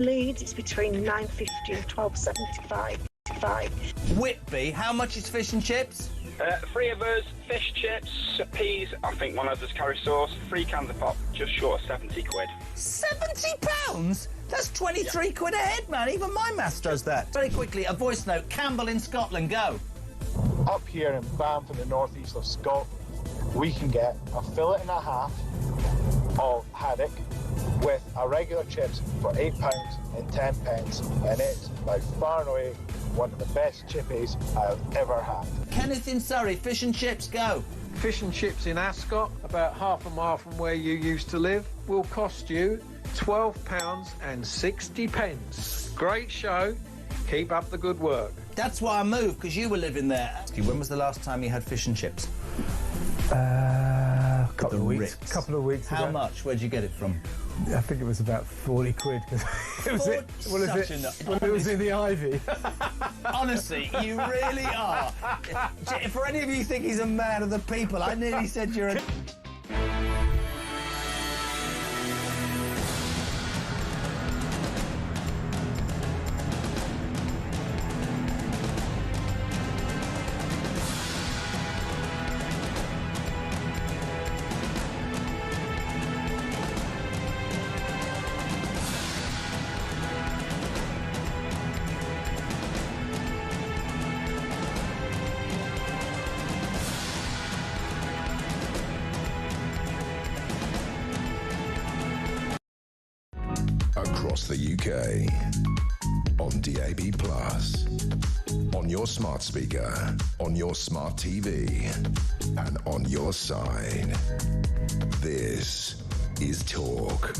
Leeds is between 9.50 and 12.75. Whitby, how much is fish and chips? 3 of us, fish, chips, peas, I think one of us carry sauce, 3 cans of pop, just short of 70 quid. £70? That's 23 quid a head, man. Even my maths does that. Very quickly, a voice note. Campbell in Scotland, go. Up here in Banff in the northeast of Scotland, we can get a fillet and a half of haddock with a regular chips for £8 and 10p, and it's by far and away one of the best chippies I've ever had. Kenneth in Surrey, fish and chips, go. Fish and chips in Ascot, about half a mile from where you used to live, will cost you £12 and 60p. Great show. Keep up the good work. That's why I moved, because you were living there. When was the last time you had fish and chips? Couple of weeks ago. How much? Where'd you get it from? I think it was about 40 quid. It was in the Ivy. Honestly, you really are. For any of you who think he's a man of the people, I nearly said you're a... Across the UK, on DAB+, on your smart speaker, on your smart TV, and on your side. This is Talk.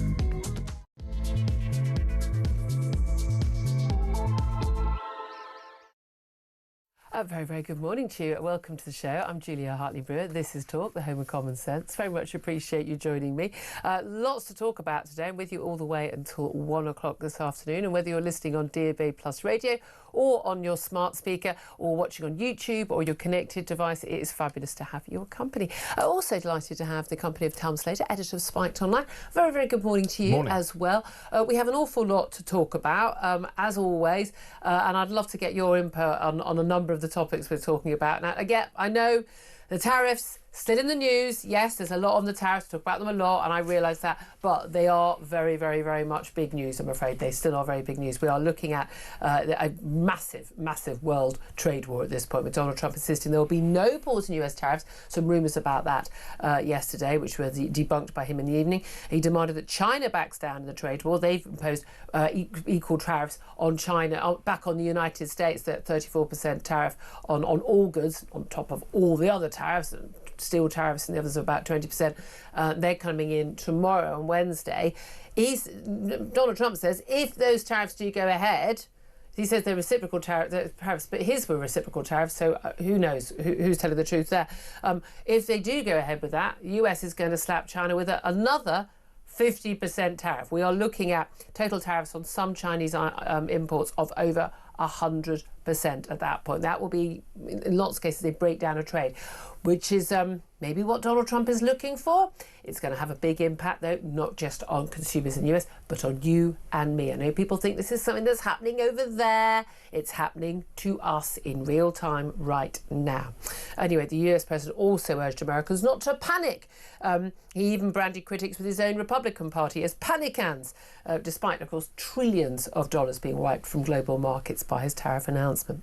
A very, very good morning to you. Welcome to the show. I'm Julia Hartley-Brewer. This is Talk, the home of common sense. Very much appreciate you joining me. Lots to talk about today. I'm with you all the way until 1 o'clock this afternoon. And whether you're listening on DAB+ radio or on your smart speaker or watching on YouTube or your connected device, it is fabulous to have your company. Also delighted to have the company of Tom Slater, editor of Spiked Online. Very, very good morning to you as well. We have an awful lot to talk about, as always, and I'd love to get your input on a number of the topics we're talking about. Now, again, I know the tariffs still in the news. Yes, there's a lot on the tariffs, talk about them a lot, and I realise that, but they are very, very, very much big news, I'm afraid. They still are very big news. We are looking at a massive, massive world trade war at this point, with Donald Trump insisting there will be no pause in US tariffs. Some rumours about that yesterday, which were debunked by him in the evening. He demanded that China backs down in the trade war. They've imposed equal tariffs on China, back on the United States, that 34% tariff on all goods, on top of all the other tariffs, steel tariffs, and the others are about 20%. They're coming in tomorrow on Wednesday. Donald Trump says if those tariffs do go ahead, he says they're reciprocal tariffs, but his were reciprocal tariffs, so who knows who's telling the truth there. If they do go ahead with that, the US is going to slap China with another 50% tariff. We are looking at total tariffs on some Chinese imports of over 100% at that point. That will be, in lots of cases, they break down a trade, which is maybe what Donald Trump is looking for. It's going to have a big impact, though, not just on consumers in the US, but on you and me. I know people think this is something that's happening over there. It's happening to us in real time right now. Anyway, the US president also urged Americans not to panic. He even branded critics with his own Republican Party as panicans, despite, of course, trillions of dollars being wiped from global markets by his tariff announcement.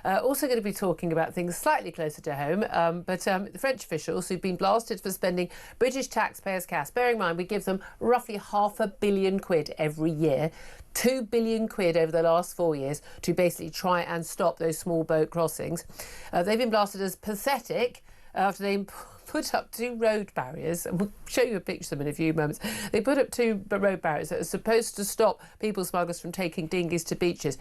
Also going to be talking about things slightly closer to home, but the French officials who've been blasted for spending British taxpayers' cash. Bearing in mind, we give them roughly £500 million every year, 2 billion quid over the last 4 years to basically try and stop those small boat crossings. They've been blasted as pathetic after they put up 2 road barriers, and we'll show you a picture of them in a few moments. They put up 2 road barriers that are supposed to stop people smugglers from taking dinghies to beaches.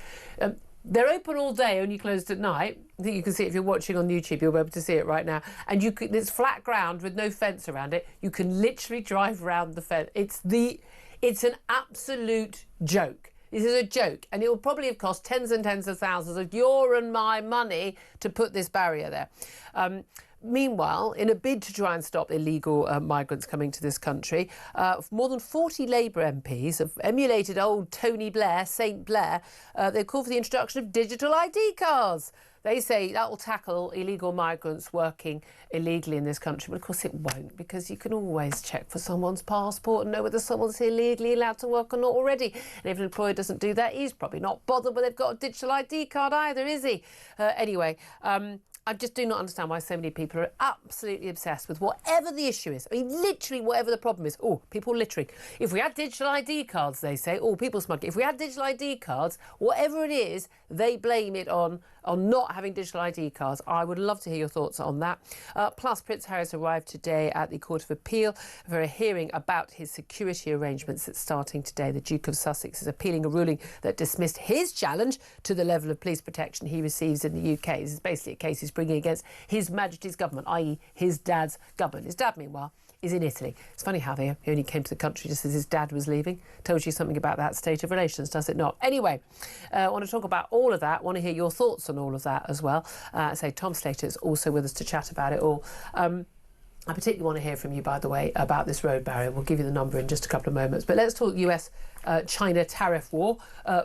They're open all day, only closed at night. I think you can see it if you're watching on YouTube. You'll be able to see it right now. And it's flat ground with no fence around it. You can literally drive around the fence. It's an absolute joke. This is a joke, and it will probably have cost tens and tens of thousands of your and my money to put this barrier there. Meanwhile, in a bid to try and stop illegal migrants coming to this country, more than 40 Labour MPs have emulated old Tony Blair, Saint Blair. They call for the introduction of digital ID cards. They say that will tackle illegal migrants working illegally in this country. But of course it won't, because you can always check for someone's passport and know whether someone's illegally allowed to work or not already. And if an employer doesn't do that, he's probably not bothered whether they've got a digital ID card either, is he? Anyway, I just do not understand why so many people are absolutely obsessed with whatever the issue is. I mean, literally whatever the problem is. Oh, people littering. If we had digital ID cards, they say. Oh, people smuggling. If we had digital ID cards, whatever it is, they blame it on not having digital ID cards. I would love to hear your thoughts on that. Plus, Prince Harry's arrived today at the Court of Appeal for a hearing about his security arrangements that's starting today. The Duke of Sussex is appealing a ruling that dismissed his challenge to the level of police protection he receives in the UK. This is basically a case he's bringing against His Majesty's government, i.e. his dad's government. His dad, meanwhile, is in Italy. It's funny how he only came to the country just as his dad was leaving. Tells you something about that state of relations, does it not? Anyway, I want to talk about all of that. I want to hear your thoughts on all of that as well. Tom Slater's also with us to chat about it all. I particularly want to hear from you, by the way, about this road barrier. We'll give you the number in just a couple of moments. But let's talk US-China tariff war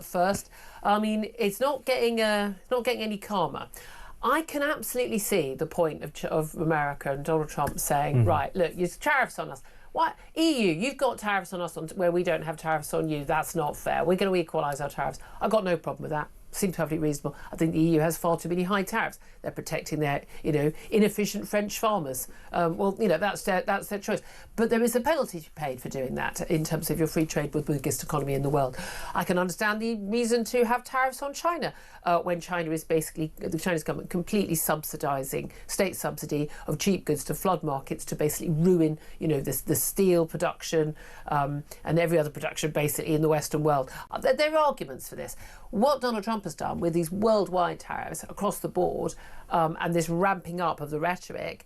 first. I mean, it's not getting any calmer. I can absolutely see the point of America and Donald Trump saying, right, look, there's tariffs on us. What? EU, you've got tariffs on us where we don't have tariffs on you. That's not fair. We're going to equalise our tariffs. I've got no problem with that. Seems perfectly reasonable. I think the EU has far too many high tariffs. They're protecting their, inefficient French farmers. That's their choice. But there is a penalty to be paid for doing that in terms of your free trade with the biggest economy in the world. I can understand the reason to have tariffs on China when China is basically, the Chinese government completely subsidising state subsidy of cheap goods to flood markets to basically ruin, the steel production and every other production basically in the Western world. There are arguments for this. What Donald Trump has done with these worldwide tariffs across the board and this ramping up of the rhetoric,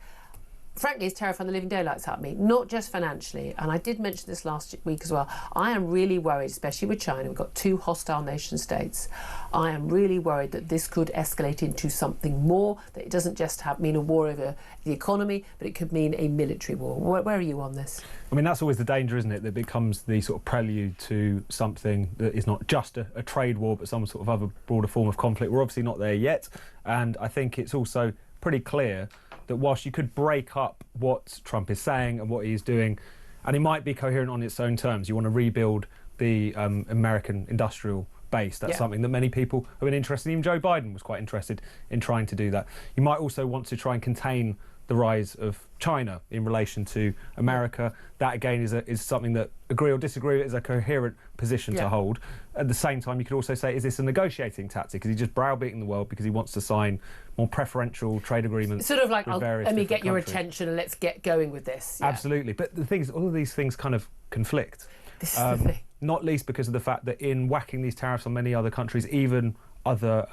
frankly, is terrifying the living daylights out of me, not just financially. And I did mention this last week as well. I am really worried, especially with China. We've got two hostile nation states. I am really worried that this could escalate into something more, that it doesn't just mean a war over the economy, but it could mean a military war. Where are you on this? I mean, that's always the danger, isn't it? That becomes the sort of prelude to something that is not just a trade war, but some sort of other broader form of conflict. We're obviously not there yet. And I think it's also pretty clear that whilst you could break up what Trump is saying and what he is doing, and it might be coherent on its own terms, you want to rebuild the American industrial base. That's something that many people have been interested in. Even Joe Biden was quite interested in trying to do that. You might also want to try and contain the rise of China in relation to America. That again is something that, agree or disagree with, is a coherent position to hold. At the same time, you could also say, is this a negotiating tactic? Is he just browbeating the world because he wants to sign more preferential trade agreements? Sort of like, let me get your countries? Attention and let's get going with this. Absolutely. But the thing is, all of these things kind of conflict. This is the thing. Not least because of the fact that in whacking these tariffs on many other countries, even other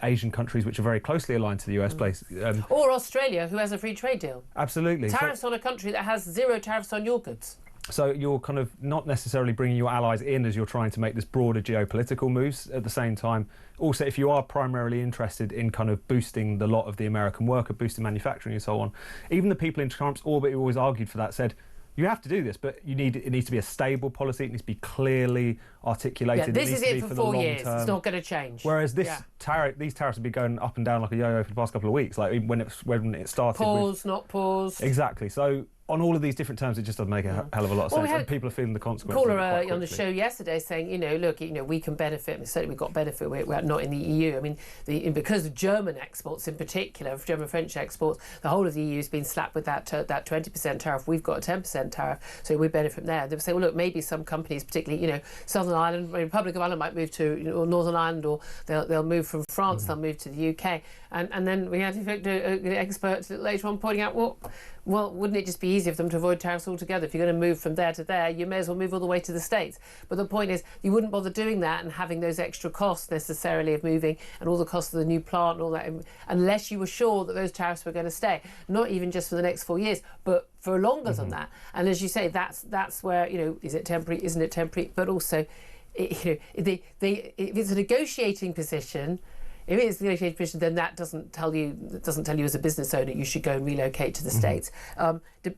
Asian countries which are very closely aligned to the US place. Or Australia, who has a free trade deal. Absolutely. Tariffs on a country that has zero tariffs on your goods. So you're kind of not necessarily bringing your allies in as you're trying to make this broader geopolitical moves. At the same time, also, if you are primarily interested in kind of boosting the lot of the American worker, boosting manufacturing and so on, even the people in Trump's orbit who always argued for that said, you have to do this, but it needs to be a stable policy. It needs to be clearly articulated. This is it for 4 years. Term. It's not going to change. Whereas these tariffs have been going up and down like a yo-yo for the past couple of weeks. Like when it started. Pause, not pause. Exactly. So on all of these different terms, it just doesn't make a hell of a lot of sense. And people are feeling the consequences. Caller on the show yesterday saying, look, we can benefit. Certainly, we've got benefit. We're not in the EU. I mean, because of German exports in particular, German-French exports, the whole of the EU has been slapped with that 20% tariff. We've got a 10% tariff, so we benefit from there. They say, well, look, maybe some companies, particularly, Southern Ireland, Republic of Ireland, might move to or Northern Ireland, or they'll move from France, they'll move to the UK, and then we had an expert later on pointing out, well, wouldn't it just be easier for them to avoid tariffs altogether? If you're going to move from there to there, you may as well move all the way to the States. But the point is, you wouldn't bother doing that and having those extra costs necessarily of moving and all the costs of the new plant and all that, unless you were sure that those tariffs were going to stay, not even just for the next 4 years, but for longer than that. And as you say, that's where, is it temporary, isn't it temporary? But also, if it's a negotiating position, If it's the negotiated position, then that doesn't tell you as a business owner you should go and relocate to the States.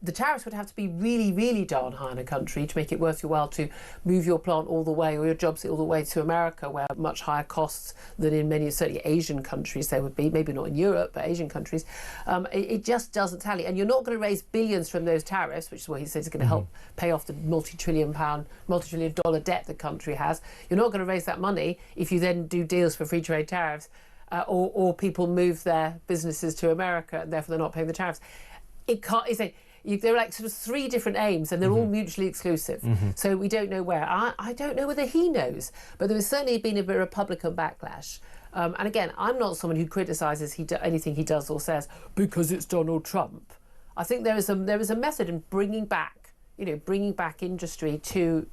The tariffs would have to be really, really darn high in a country to make it worth your while to move your plant all the way, or your jobs all the way to America, where much higher costs than in many, certainly Asian countries there would be, maybe not in Europe, but Asian countries. It just doesn't tally. And you're not going to raise billions from those tariffs, which is what he says is going to help pay off the multi-trillion dollar debt the country has. You're not going to raise that money if you then do deals for free trade tariffs, or people move their businesses to America and therefore they're not paying the tariffs. It can't. There are like sort of three different aims, and they're all mutually exclusive. So we don't know where. I don't know whether he knows, but there has certainly been a bit of Republican backlash. And again, I'm not someone who criticises anything he does or says because it's Donald Trump. I think there is a method in bringing back industry to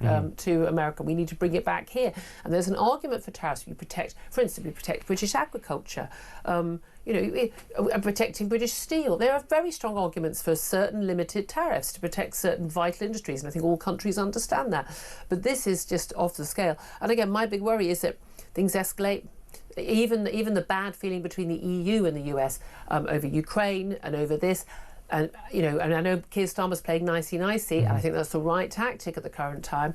America. We need to bring it back here. And there's an argument for tariffs. For instance, we protect British agriculture. Protecting British steel. There are very strong arguments for certain limited tariffs to protect certain vital industries, and I think all countries understand that. But this is just off the scale. And again, my big worry is that things escalate. Even the bad feeling between the EU and the US over Ukraine and over this. And and I know Keir Starmer's playing nicey-nicey, and I think that's the right tactic at the current time.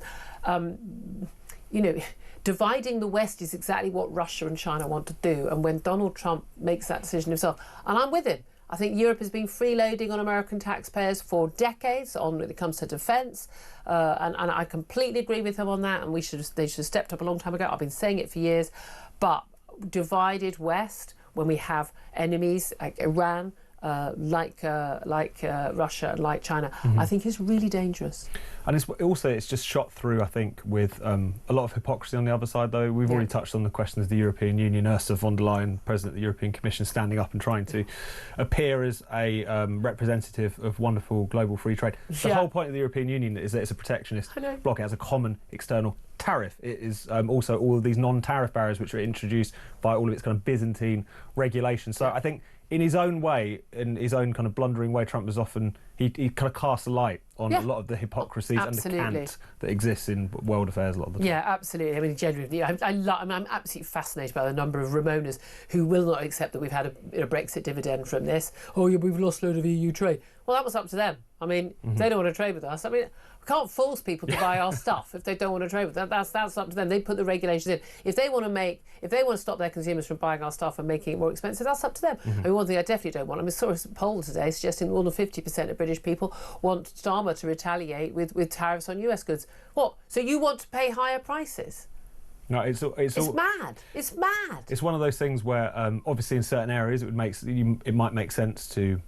Dividing the West is exactly what Russia and China want to do. And when Donald Trump makes that decision himself, and I'm with him, I think Europe has been freeloading on American taxpayers for decades when it comes to defence, and I completely agree with him on that. And they should have stepped up a long time ago. I've been saying it for years, but divided West when we have enemies like Iran, like Russia and like China, I think is really dangerous. And it's just shot through, I think, with a lot of hypocrisy on the other side, though. We've already touched on the questions of the European Union. Ursula von der Leyen, President of the European Commission, standing up and trying to appear as a representative of wonderful global free trade. The whole point of the European Union is that it's a protectionist bloc. It has a common external tariff. It is also all of these non-tariff barriers which are introduced by all of its kind of Byzantine regulations. So I think in his own way, in his own kind of blundering way, Trump was often, he kind of casts a light on a lot of the hypocrisies and the cant that exists in world affairs a lot of the time. Yeah, absolutely. I mean, genuinely, I'm absolutely fascinated by the number of Ramonas who will not accept that we've had a Brexit dividend from this. Oh, yeah, we've lost a load of EU trade. Well, that was up to them. I mean, if they don't want to trade with us, I mean, we can't force people to buy our stuff if they don't want to trade with us. That's up to them. They put the regulations in. If they want to stop their consumers from buying our stuff and making it more expensive, that's up to them. I mean, one thing I definitely don't want. I mean, I saw a poll today suggesting more than 50% of British people want Starmer to retaliate with tariffs on US goods. What? So you want to pay higher prices? No, it's mad. It's mad. It's one of those things where, obviously, in certain areas, it might make sense to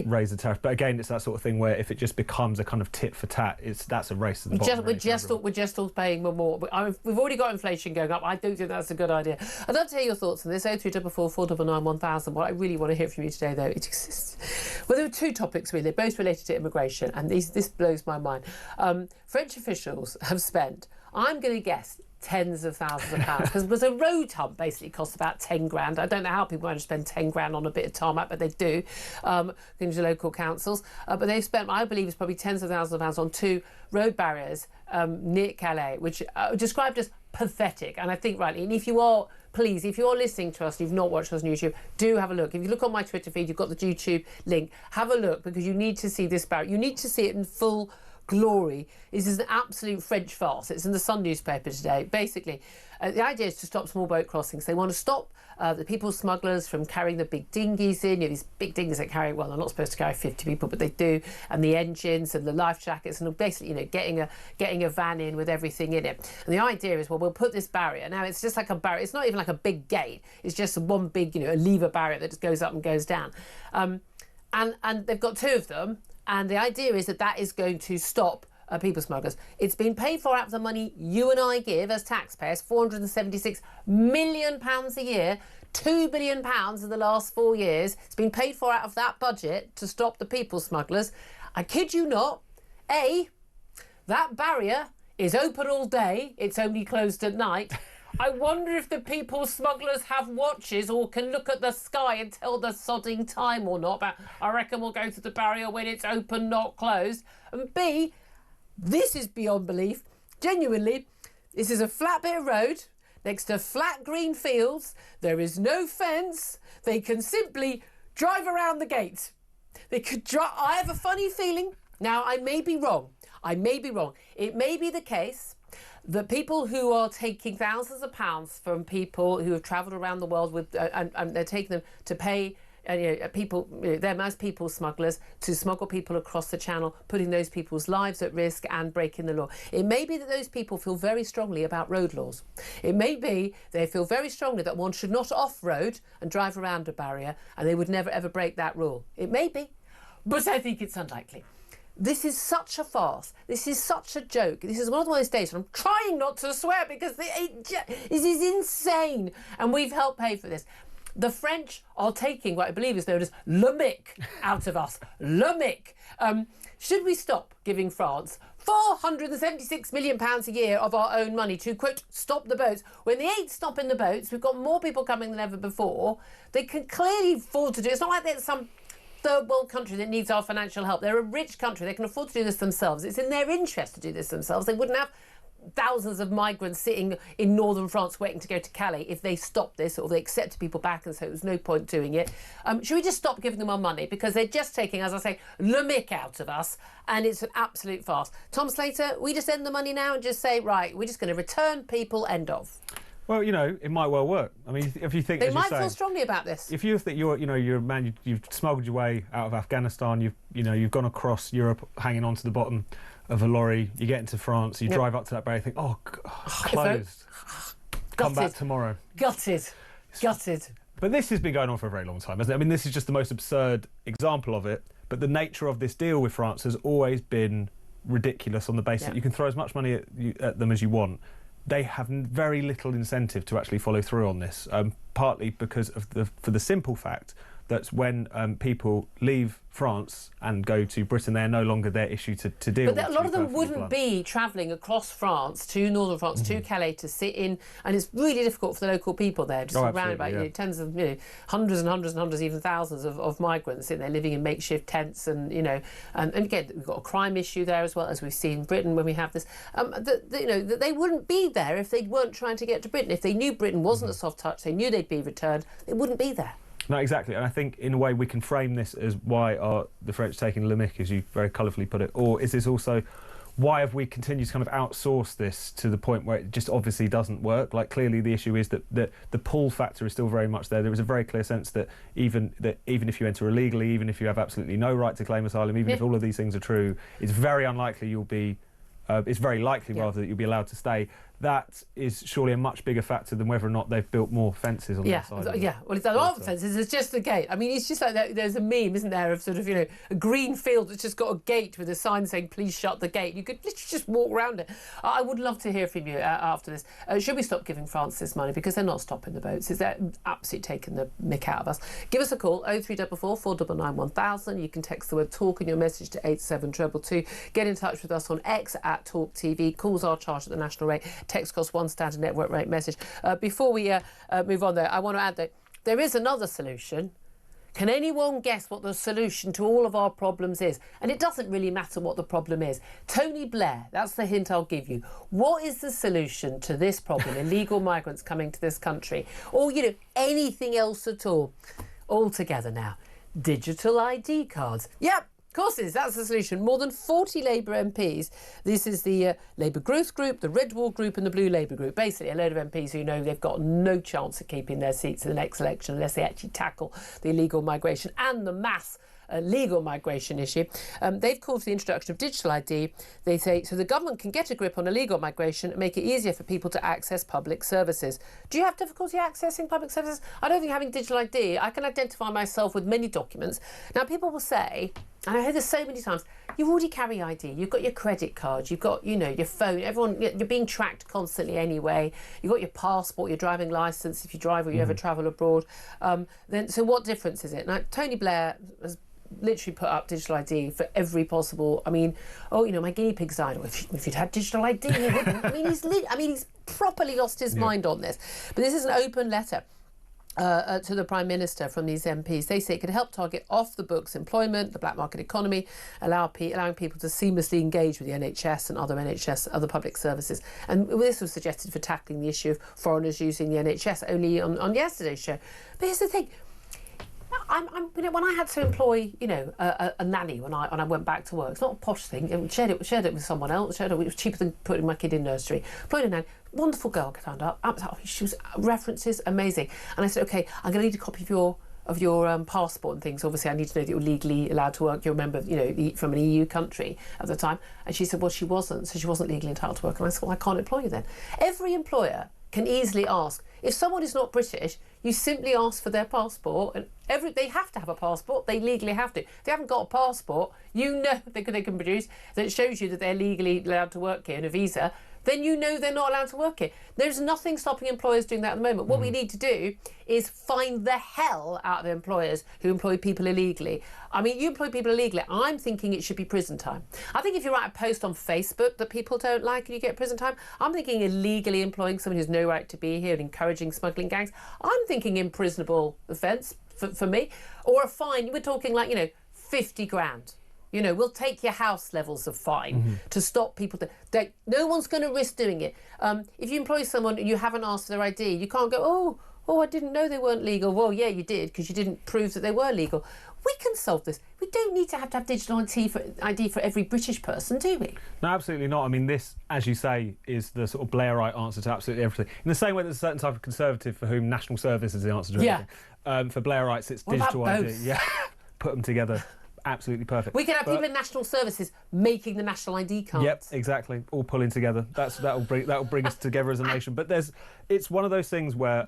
raise the tariff. But again, it's that sort of thing where if it just becomes a kind of tit for tat, that's a race to the bottom. We're just all paying more. We've already got inflation going up. I don't think that's a good idea. I'd love to hear your thoughts on this. 0344 499 1000. What I really want to hear from you today, though, it exists. Well, there were two topics really, both related to immigration, and this blows my mind. French officials have spent, I'm going to guess, tens of thousands of pounds, because a road hump basically costs about 10 grand. I don't know how people manage to spend 10 grand on a bit of tarmac, but they do, going to local councils. But they've spent, I believe, it's probably tens of thousands of pounds on 2 road barriers near Calais, which are described as pathetic. And I think rightly, and if you are listening to us and you've not watched us on YouTube, do have a look. If you look on my Twitter feed, you've got the YouTube link. Have a look, because you need to see this barrier. You need to see it in full glory. This is an absolute French farce. It's in the Sun newspaper today. Basically, the idea is to stop small boat crossings. They want to stop the people smugglers from carrying the big dinghies in. These big dinghies that carry, well, they're not supposed to carry 50 people, but they do, and the engines and the life jackets, and basically, getting a van in with everything in it. And the idea is, well, we'll put this barrier. Now, it's just like a barrier. It's not even like a big gate. It's just one big, a lever barrier that just goes up and goes down. And they've got 2 of them. And the idea is that is going to stop people smugglers. It's been paid for out of the money you and I give as taxpayers, £476 million a year, £2 billion in the last 4 years. It's been paid for out of that budget to stop the people smugglers. I kid you not. That barrier is open all day. It's only closed at night. I wonder if the people smugglers have watches or can look at the sky and tell the sodding time or not. But I reckon we'll go to the barrier when it's open, not closed. And B, this is beyond belief. Genuinely, this is a flat bit of road. next to flat green fields. There is no fence. They can simply drive around the gate. They could drive. I have a funny feeling. Now, I may be wrong. It may be the case that people who are taking thousands of pounds from people who have travelled around the world with, and they're taking them to pay people, them as people smugglers, to smuggle people across the channel, putting those people's lives at risk and breaking the law. It may be that those people feel very strongly about road laws. It may be they feel very strongly that one should not off-road and drive around a barrier, and they would never ever break that rule. It may be, but I think it's unlikely. This is such a farce. This is such a joke. This is one of those days, and I'm trying not to swear because this is insane, and we've helped pay for this. The French are taking what I believe is known as le mic out of us. Le mic. Should we stop giving France £476 million a year of our own money to, quote, stop the boats? When they ain't stopping the boats, we've got more people coming than ever before. They can clearly afford to do it. It's not like there's some third world country that needs our financial help. They're a rich country. They can afford to do this themselves. It's in their interest to do this themselves. They wouldn't have thousands of migrants sitting in northern France waiting to go to Calais if they stopped this, or they accepted people back and so there was no point doing it. Should we just stop giving them our money? Because they're just taking, as I say, le mic out of us, and it's an absolute farce. Tom Slater, we just end the money now and just say, right, we're just going to return people, end of. Well, it might well work. I mean, if you think they might feel strongly about this. If you think you're a man, you've smuggled your way out of Afghanistan, you've gone across Europe, hanging onto the bottom of a lorry. You get into France, you drive up to that barrier, think, closed. Come back tomorrow. Gutted. But this has been going on for a very long time, hasn't it? I mean, this is just the most absurd example of it. But the nature of this deal with France has always been ridiculous on the basis that you can throw as much money at them as you want. They have very little incentive to actually follow through on this, partly because of for the simple fact that when people leave France and go to Britain, they're no longer their issue to deal with. But a lot of them wouldn't be travelling across France to northern France, to Calais, to sit in, and it's really difficult for the local people there, just around about tens of, hundreds and hundreds and hundreds, even thousands of migrants sitting there living in makeshift tents, and and again, we've got a crime issue there as well, as we've seen in Britain when we have this. That they wouldn't be there if they weren't trying to get to Britain. If they knew Britain wasn't a soft touch, they knew they'd be returned, they wouldn't be there. No, exactly, and I think in a way we can frame this as why are the French taking le mic, as you very colourfully put it, or is this also why have we continued to kind of outsource this to the point where it just obviously doesn't work? Like, clearly the issue is that the pull factor is still very much there. There is a very clear sense that even if you enter illegally, even if you have absolutely no right to claim asylum, even if all of these things are true, it's very unlikely you'll be. It's very likely, rather, that you'll be allowed to stay. That is surely a much bigger factor than whether or not they've built more fences on their side. Well, it's a lot of fences. It's just a gate. I mean, it's just like there's a meme, isn't there, of sort of, a green field that's just got a gate with a sign saying, please shut the gate. You could literally just walk around it. I would love to hear from you after this. Should we stop giving France this money? Because they're not stopping the boats. They're absolutely taking the mick out of us. Give us a call, 0344 499 1000. You can text the word talk in your message to 87222. Get in touch with us on X at talkTV. Calls are charged at the national rate. Text costs one standard network rate message. Before we move on there, I want to add that there is another solution. Can anyone guess what the solution to all of our problems is? And it doesn't really matter what the problem is. Tony Blair, that's the hint I'll give you. What is the solution to this problem, illegal migrants coming to this country? Or, anything else at all? All together now. Digital ID cards. Yep. Of course it is. That's the solution. More than 40 Labour MPs. This is the Labour Growth Group, the Red Wall Group and the Blue Labour Group. Basically, a load of MPs who know they've got no chance of keeping their seats in the next election unless they actually tackle the illegal migration and the mass legal migration issue. They've called for the introduction of digital ID. They say, so the government can get a grip on illegal migration and make it easier for people to access public services. Do you have difficulty accessing public services? I don't think having digital ID, I can identify myself with many documents. Now, people will say, and I hear this so many times, you already carry ID, you've got your credit card, you've got, your phone, you're being tracked constantly anyway, you've got your passport, your driving licence if you drive or you ever travel abroad. So what difference is it? Now, Tony Blair has literally put up digital ID for every possible. I mean, my guinea pigs died. If you'd had digital ID, you wouldn't. I mean, he's properly lost his mind on this. But this is an open letter to the Prime Minister from these MPs. They say it could help target off-the-books employment, the black market economy, allowing people to seamlessly engage with the NHS and other public services. And this was suggested for tackling the issue of foreigners using the NHS only on yesterday's show. But here's the thing. When I had to employ, a nanny when I went back to work, it's not a posh thing. I shared it with someone else. It was cheaper than putting my kid in nursery. Employed a nanny, wonderful girl turned up. She was references amazing. And I said, okay, I'm going to need a copy of your passport and things. Obviously, I need to know that you're legally allowed to work. You're a member, from an EU country at the time. And she said, well, she wasn't. So she wasn't legally entitled to work. And I said, well, I can't employ you then. Every employer can easily ask. If someone is not British, you simply ask for their passport, and they have to have a passport. They legally have to. If they haven't got a passport, they can produce that shows you that they're legally allowed to work here and a visa. Then they're not allowed to work here. There's nothing stopping employers doing that at the moment. What we need to do is find the hell out of employers who employ people illegally. I mean, you employ people illegally, I'm thinking it should be prison time. I think if you write a post on Facebook that people don't like and you get prison time, I'm thinking illegally employing someone who's no right to be here and encouraging smuggling gangs, I'm thinking imprisonable offence for me. Or a fine, we're talking 50 grand. We'll take your house levels of fine to stop people. No one's going to risk doing it. If you employ someone and you haven't asked for their ID, you can't go, oh, I didn't know they weren't legal. Well, yeah, you did, because you didn't prove that they were legal. We can solve this. We don't need to have digital ID for every British person, do we? No, absolutely not. I mean, this, as you say, is the sort of Blairite answer to absolutely everything. In the same way there's a certain type of conservative for whom national service is the answer to everything. For Blairites, it's digital ID. Both? Yeah, put them together. Absolutely perfect. We can have people in national services making the national ID cards. Yep, exactly. All pulling together. That'll bring us together as a nation. But it's one of those things where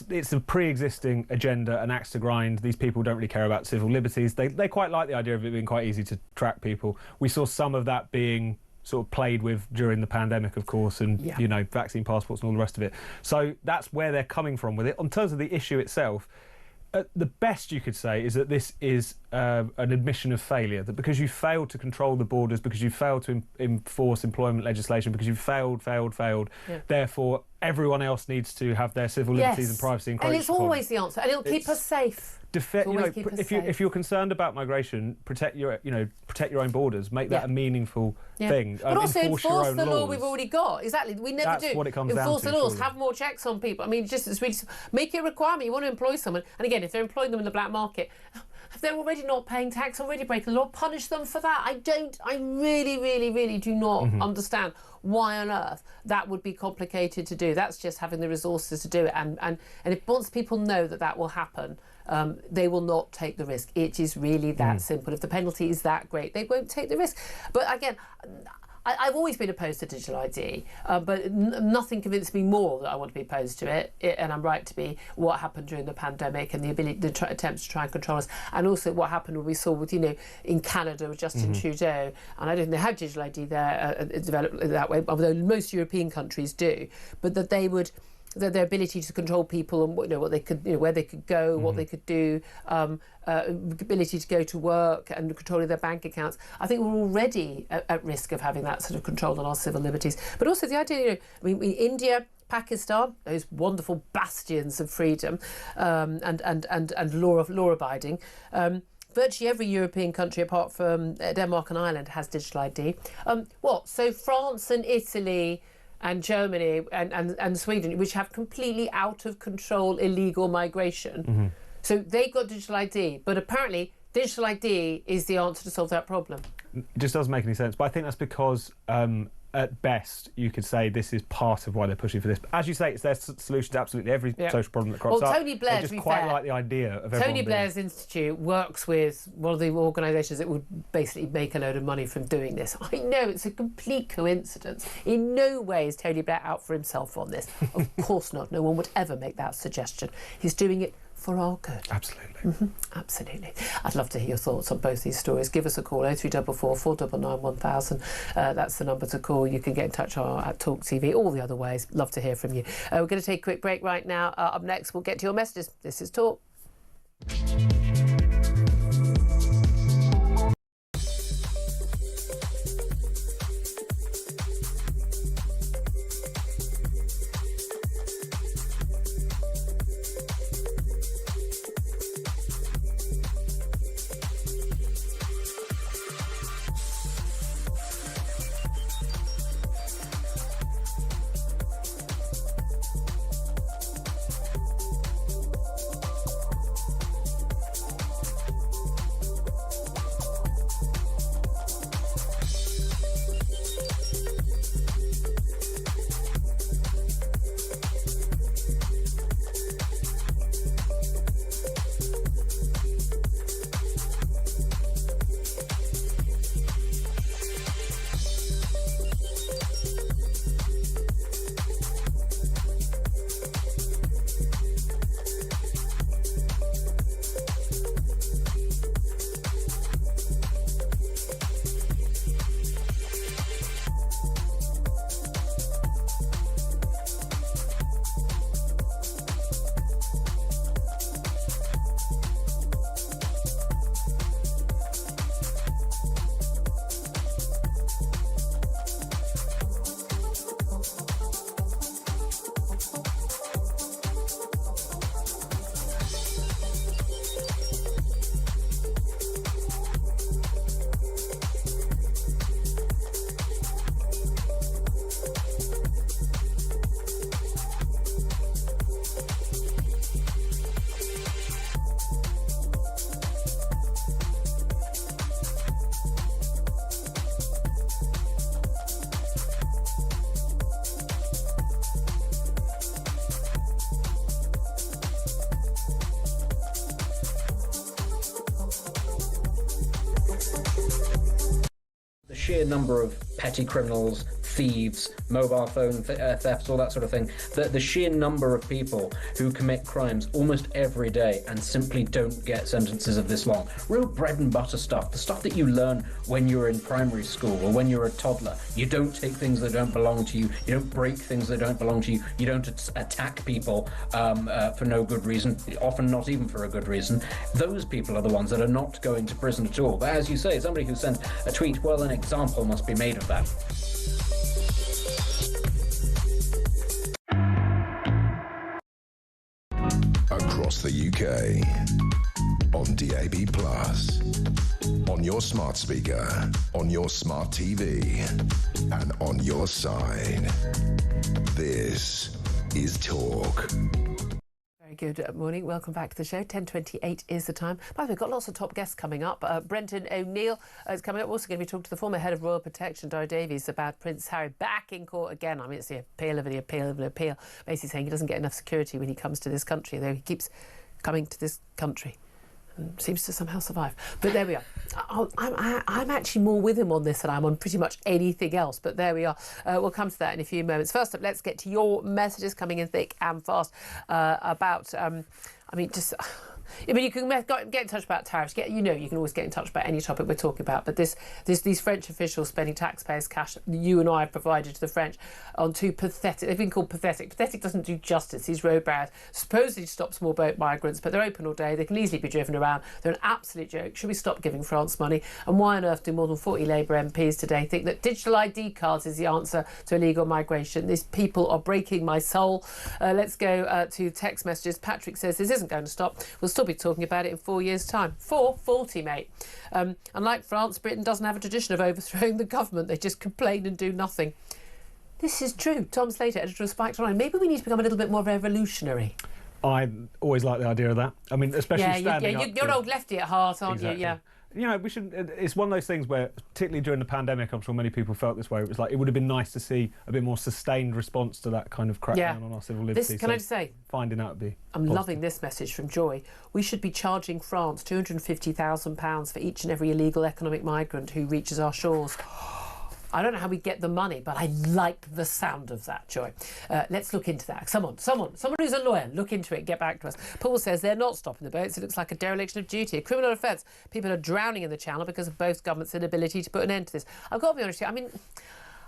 it's a pre-existing agenda, an axe to grind. These people don't really care about civil liberties. They quite like the idea of it being quite easy to track people. We saw some of that being sort of played with during the pandemic, of course, and vaccine passports and all the rest of it. So that's where they're coming from with it. In terms of the issue itself, the best you could say is that this is an admission of failure, that because you failed to control the borders, because you failed to enforce employment legislation, because you failed, therefore everyone else needs to have their civil liberties and privacy encroached. And it's always the answer, and it'll keep us safe. If you're concerned about migration, protect your own borders. Make that a meaningful thing. But also enforce the law laws. we've already got. Exactly, we never do. That's what it comes enforce down the to, laws. surely. Have more checks on people. I mean, it's really make it a requirement. You want to employ someone, and again, if they're employing them in the black market, if they're already not paying tax, already breaking the law, punish them for that. I really do not understand why on earth that would be complicated to do. That's just having the resources to do it. And if once people know that will happen, they will not take the risk. It is really that simple. If the penalty is that great, they won't take the risk. But again, I've always been opposed to digital ID, but nothing convinced me more that I want to be opposed to it, and I'm right to be. What happened during the pandemic and the attempts to try and control us, and also what happened when we saw with in Canada with Justin Trudeau, and I don't think they have digital ID there developed that way, although most European countries do, but that they would. Their ability to control people and what they could, where they could go, what they could do, ability to go to work and controlling their bank accounts. I think we're already at risk of having that sort of control on our civil liberties. But also the idea, India, Pakistan, those wonderful bastions of freedom and law abiding. Virtually every European country apart from Denmark and Ireland has digital ID. So France and Italy and Germany and Sweden, which have completely out of control illegal migration. So they got digital ID, but apparently digital ID is the answer to solve that problem. It just doesn't make any sense. But I think that's because at best, you could say this is part of why they're pushing for this. But as you say, it's their solution to absolutely every social problem that crops up. Tony Blair, they just quite like the idea of Tony Blair's institute works with one of the organisations that would basically make a load of money from doing this. I know it's a complete coincidence. In no way is Tony Blair out for himself on this. Of course not. No one would ever make that suggestion. He's doing it for our good. Absolutely. Absolutely. I'd love to hear your thoughts on both these stories. Give us a call, 0344 499 1000. That's the number to call. You can get in touch at talkTV, all the other ways. Love to hear from you. We're going to take a quick break right now. Up next, we'll get to your messages. This is Talk. sheer number of petty criminals, thieves, mobile phone thefts, all that sort of thing, the sheer number of people who commit crimes almost every day and simply don't get sentences of this long. Real bread and butter stuff, the stuff that you learn when you're in primary school or when you're a toddler. You don't take things that don't belong to you. You don't break things that don't belong to you. You don't attack people for no good reason, often not even for a good reason. Those people are the ones that are not going to prison at all. But as you say, somebody who sent a tweet, well, an example must be made of that. Across the UK, on DAB+, on your smart speaker, on your smart TV, and on your side. This is Talk. Very good morning. Welcome back to the show. 10:28 is the time. By the way, we've got lots of top guests coming up. Brenton O'Neill is coming up. We're also going to be talking to the former head of Royal Protection, Dara Davies, about Prince Harry back in court again. I mean, it's the appeal of an appeal of an appeal. Basically saying he doesn't get enough security when he comes to this country, though he keeps coming to this country. Seems to somehow survive. But there we are. I'm actually more with him on this than I'm on pretty much anything else. But there we are. We'll come to that in a few moments. First up, let's get to your messages coming in thick and fast about, I mean, you can get in touch about tariffs. You can always get in touch about any topic we're talking about. But these French officials spending taxpayers' cash, you and I have provided to the French on two pathetic. They've been called pathetic. Pathetic doesn't do justice. These road barriers supposedly stop small boat migrants, but they're open all day. They can easily be driven around. They're an absolute joke. Should we stop giving France money? And why on earth do more than 40 Labour MPs today think that digital ID cards is the answer to illegal migration? These people are breaking my soul. Let's go to text messages. Patrick says this isn't going to stop. We'll still be talking about it in 4 years' time. 440, mate. Unlike France, Britain doesn't have a tradition of overthrowing the government. They just complain and do nothing. This is true. Tom Slater, editor of Spiked Online. Maybe we need to become a little bit more revolutionary. I always like the idea of that. I mean, especially standing up. You're an old lefty at heart, aren't Exactly. you? Yeah. You know, we should. It's one of those things where, particularly during the pandemic, I'm sure many people felt this way. It was like it would have been nice to see a bit more sustained response to that kind of crackdown on our civil liberties. Can I just say, finding out would be. I'm positive. loving this message from Joy. We should be charging France £250,000 for each and every illegal economic migrant who reaches our shores. I don't know how we get the money, but I like the sound of that, Joy. Let's look into that. Someone who's a lawyer, look into it, get back to us. Paul says they're not stopping the boats. It looks like a dereliction of duty, a criminal offence. People are drowning in the channel because of both governments' inability to put an end to this. I've got to be honest with you, I mean,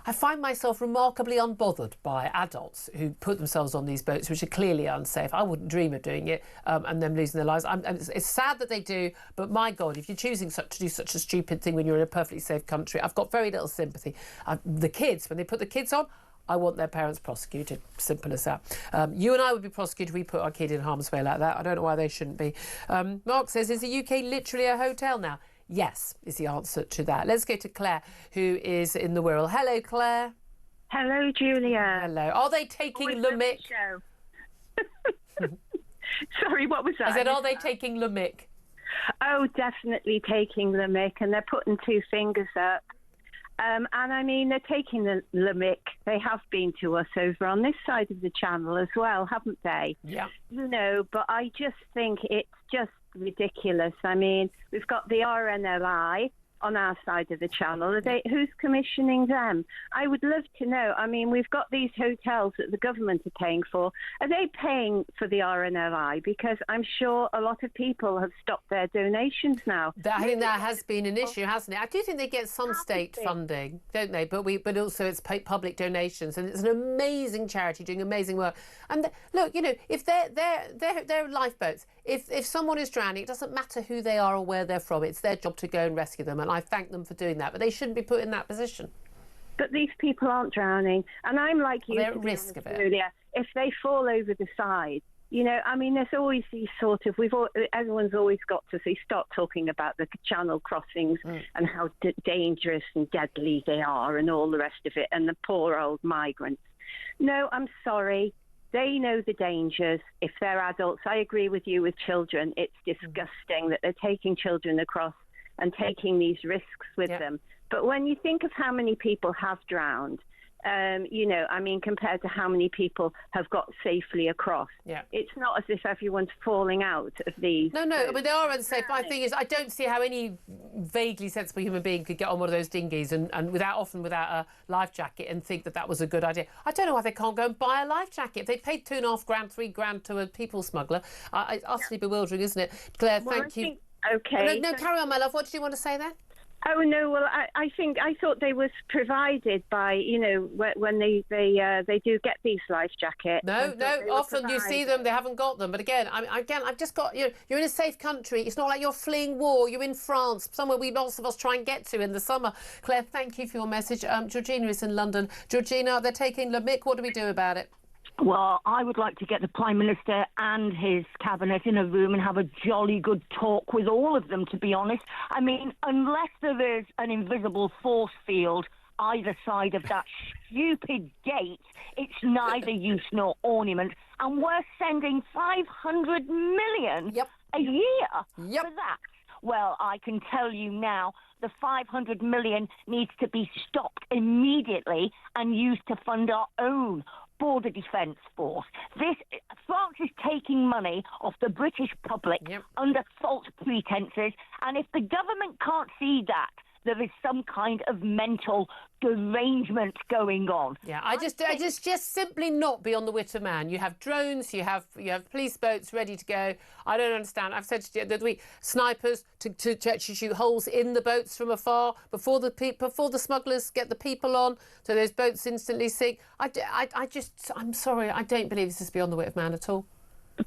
I find myself remarkably unbothered by adults who put themselves on these boats, which are clearly unsafe. I wouldn't dream of doing it and them losing their lives. It's sad that they do, but my God, if you're choosing to do such a stupid thing when you're in a perfectly safe country, I've got very little sympathy. The kids, when they put the kids on, I want their parents prosecuted. Simple as that. You and I would be prosecuted if we put our kid in harm's way like that. I don't know why they shouldn't be. Mark says, is the UK literally a hotel now? Yes, is the answer to that. Let's go to Claire, who is in the Wirral. Hello, Claire. Hello, Julia. Hello. Are they taking Le Mic? Sorry, what was that? I said, are they taking Le Mic? Oh, definitely taking Le Mic, and they're putting two fingers up. And I mean, they're taking the Le Mic. They have been to us over on this side of the channel as well, haven't they? Yeah. You know, but I just think it's just ridiculous. I mean, we've got the RNLI on our side of the channel. Who's commissioning them? I would love to know. I mean, we've got these hotels that the government are paying for. Are they paying for the RNLI? Because I'm sure a lot of people have stopped their donations now. I think that has been an issue, hasn't it? I do think they get some state funding, don't they? But also it's public donations, and it's an amazing charity doing amazing work. And look, you know, if they're lifeboats, if someone is drowning, it doesn't matter who they are or where they're from. It's their job to go and rescue them, and I thank them for doing that. But they shouldn't be put in that position. But these people aren't drowning, and I'm like you. They're at risk of it. Earlier, if they fall over the side, you know, I mean, there's always these sort of everyone's always got to stop talking about the channel crossings and how dangerous and deadly they are, and all the rest of it, and the poor old migrants. No, I'm sorry. They know the dangers. If they're adults, I agree with you with children. It's disgusting that they're taking children across and taking these risks with them. But when you think of how many people have drowned, You know, I mean, compared to how many people have got safely across. Yeah. It's not as if everyone's falling out of these. No, I mean, they are unsafe. My thing is, I don't see how any vaguely sensible human being could get on one of those dinghies and without a life jacket and think that that was a good idea. I don't know why they can't go and buy a life jacket. If they paid $2.5 grand, $3 grand to a people smuggler, it's utterly bewildering, isn't it? Claire, thank you. Okay. No, carry on, my love. What did you want to say there? Oh no! Well, I thought they was provided by, you know, when they do get these life jackets. No. Often you see them, they haven't got them. But again, I've just got you're in a safe country. It's not like you're fleeing war. You're in France, somewhere lots of us try and get to in the summer. Claire, thank you for your message. Georgina is in London. Georgina, they're taking Le Mick. What do we do about it? Well, I would like to get the Prime Minister and his cabinet in a room and have a jolly good talk with all of them, to be honest. I mean, unless there is an invisible force field either side of that stupid gate, it's neither use nor ornament. And we're sending 500 million a year for that. Well, I can tell you now, the 500 million needs to be stopped immediately and used to fund our own border defence force. France is taking money off the British public under false pretences, and if the government can't see that, there is some kind of mental derangement going on. Yeah, I just simply not be on the wit of man. You have drones, you have police boats ready to go. I don't understand. I've said to you that snipers to actually shoot holes in the boats from afar before the smugglers get the people on, so those boats instantly sink. I'm sorry, I don't believe this is beyond the wit of man at all.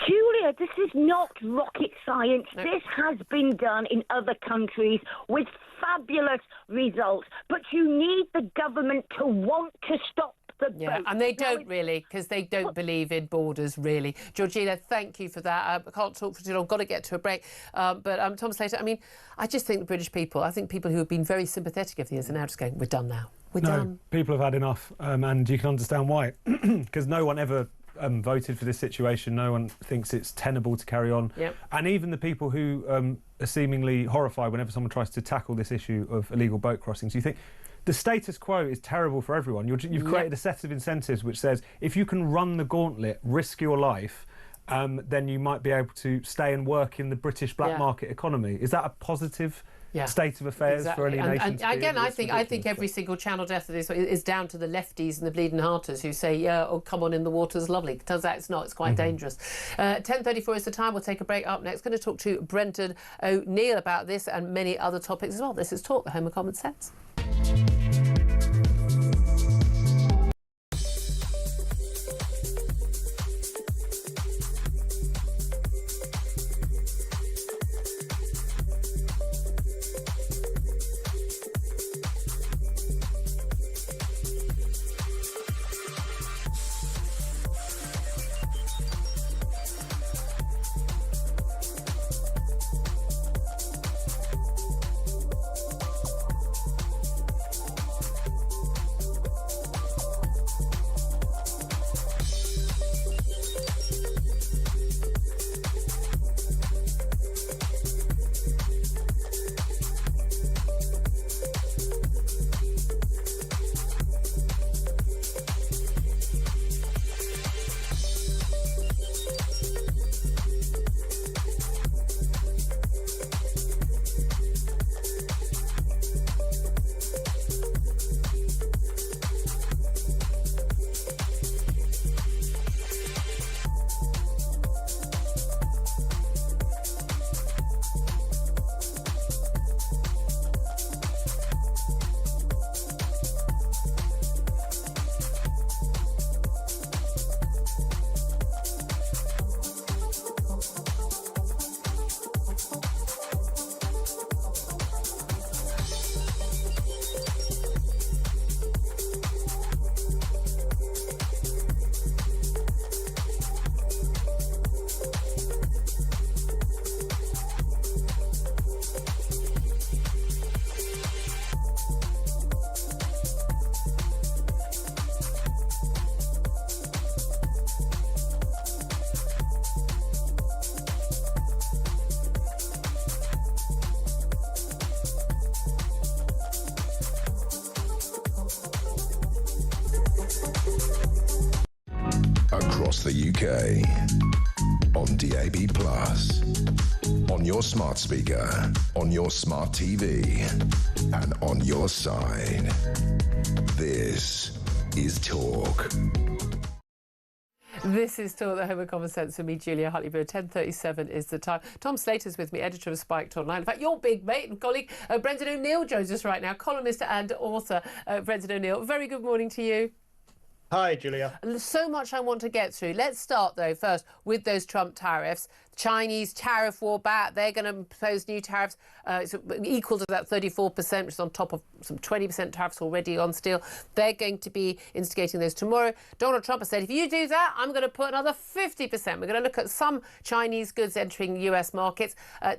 Julia, this is not rocket science. No. This has been done in other countries with fabulous results. But you need the government to want to stop the boat. And they don't really, because they don't believe in borders, really. Georgina, thank you for that. I can't talk for too long. Got to get to a break. But Tom Slater, I mean, I just think the British people, I think people who have been very sympathetic over the years are now just going, we're done now. We're done. People have had enough, and you can understand why. Because no one ever voted for this situation. No one thinks it's tenable to carry on. Yep. And even the people who are seemingly horrified whenever someone tries to tackle this issue of illegal boat crossings, you think the status quo is terrible for everyone. You've created a set of incentives which says if you can run the gauntlet, risk your life, then you might be able to stay and work in the British black market economy. Is that a positive state of affairs for any nation? And again, I think every single channel death of this is down to the lefties and the bleeding hearters who say, come on in, the water's lovely. Turns out it's not. It's quite dangerous. 10:34 is the time. We'll take a break. Up next, going to talk to Brendan O'Neill about this and many other topics as well. This is Talk, the home of common sense. the UK. On DAB+, on your smart speaker, on your smart TV, and on your side. This is Talk. This is Talk, the Home of Common Sense, with me, Julia Hartley-Brewer. 10:37 is the time. Tom Slater's with me, editor of Spiked Online. In fact, your big mate and colleague, Brendan O'Neill, joins us right now, columnist and author, Brendan O'Neill. Very good morning to you. Hi, Julia. So much I want to get through. Let's start, though, first with those Trump tariffs. Chinese tariff war back. They're going to impose new tariffs equal to that 34%, which is on top of some 20% tariffs already on steel. They're going to be instigating those tomorrow. Donald Trump has said, if you do that, I'm going to put another 50%. We're going to look at some Chinese goods entering US markets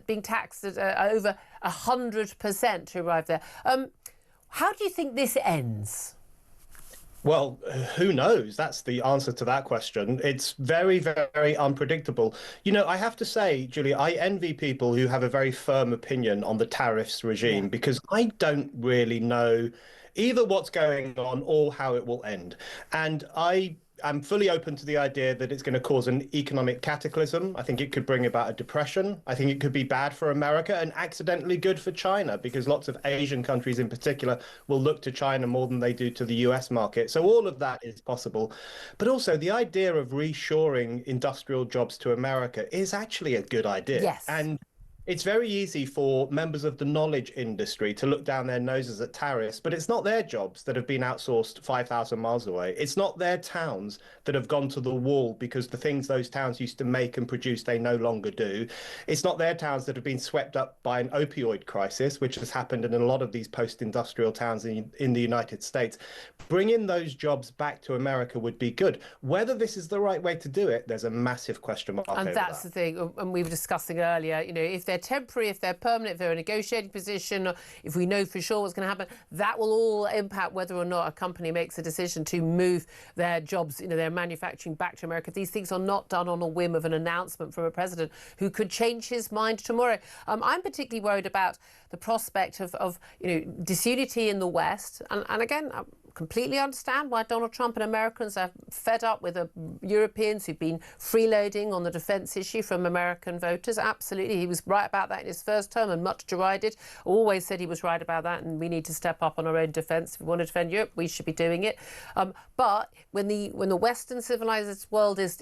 being taxed at over 100% to arrive there. How do you think this ends? Well, who knows? That's the answer to that question. It's very, very unpredictable. You know, I have to say, Julia, I envy people who have a very firm opinion on the tariffs regime, because I don't really know either what's going on or how it will end. And I'm fully open to the idea that it's going to cause an economic cataclysm. I think it could bring about a depression. I think it could be bad for America and accidentally good for China, because lots of Asian countries in particular will look to China more than they do to the US market. So all of that is possible. But also the idea of reshoring industrial jobs to America is actually a good idea. Yes. And it's very easy for members of the knowledge industry to look down their noses at tariffs, but it's not their jobs that have been outsourced 5,000 miles away. It's not their towns that have gone to the wall because the things those towns used to make and produce they no longer do. It's not their towns that have been swept up by an opioid crisis, which has happened in a lot of these post-industrial towns in the United States. Bringing those jobs back to America would be good. Whether this is the right way to do it, there's a massive question mark over that. And that's the thing, and we were discussing earlier, you know, if they're temporary, if they're permanent, if they're a negotiating position, or if we know for sure what's going to happen, that will all impact whether or not a company makes a decision to move their jobs, you know, their manufacturing back to America. These things are not done on a whim of an announcement from a president who could change his mind tomorrow. I'm particularly worried about the prospect of you know, disunity in the West. And again, I completely understand why Donald Trump and Americans are fed up with Europeans who've been freeloading on the defence issue from American voters. Absolutely. He was right about that in his first term and much derided. Always said he was right about that, and we need to step up on our own defence. If we want to defend Europe, we should be doing it. But when the Western civilised world is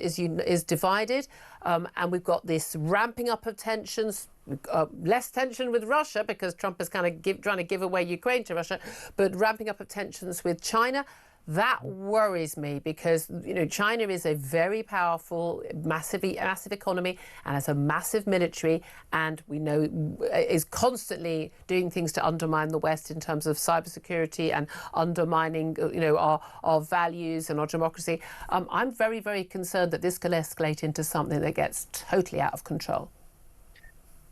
divided, and we've got this ramping up of tensions, less tension with Russia because Trump is kind of trying to give away Ukraine to Russia, but ramping up of tensions with China, that worries me, because you know, China is a very powerful, massive economy and has a massive military, and we know is constantly doing things to undermine the West in terms of cybersecurity and undermining, you know, our values and our democracy. I'm very, very concerned that this could escalate into something that gets totally out of control.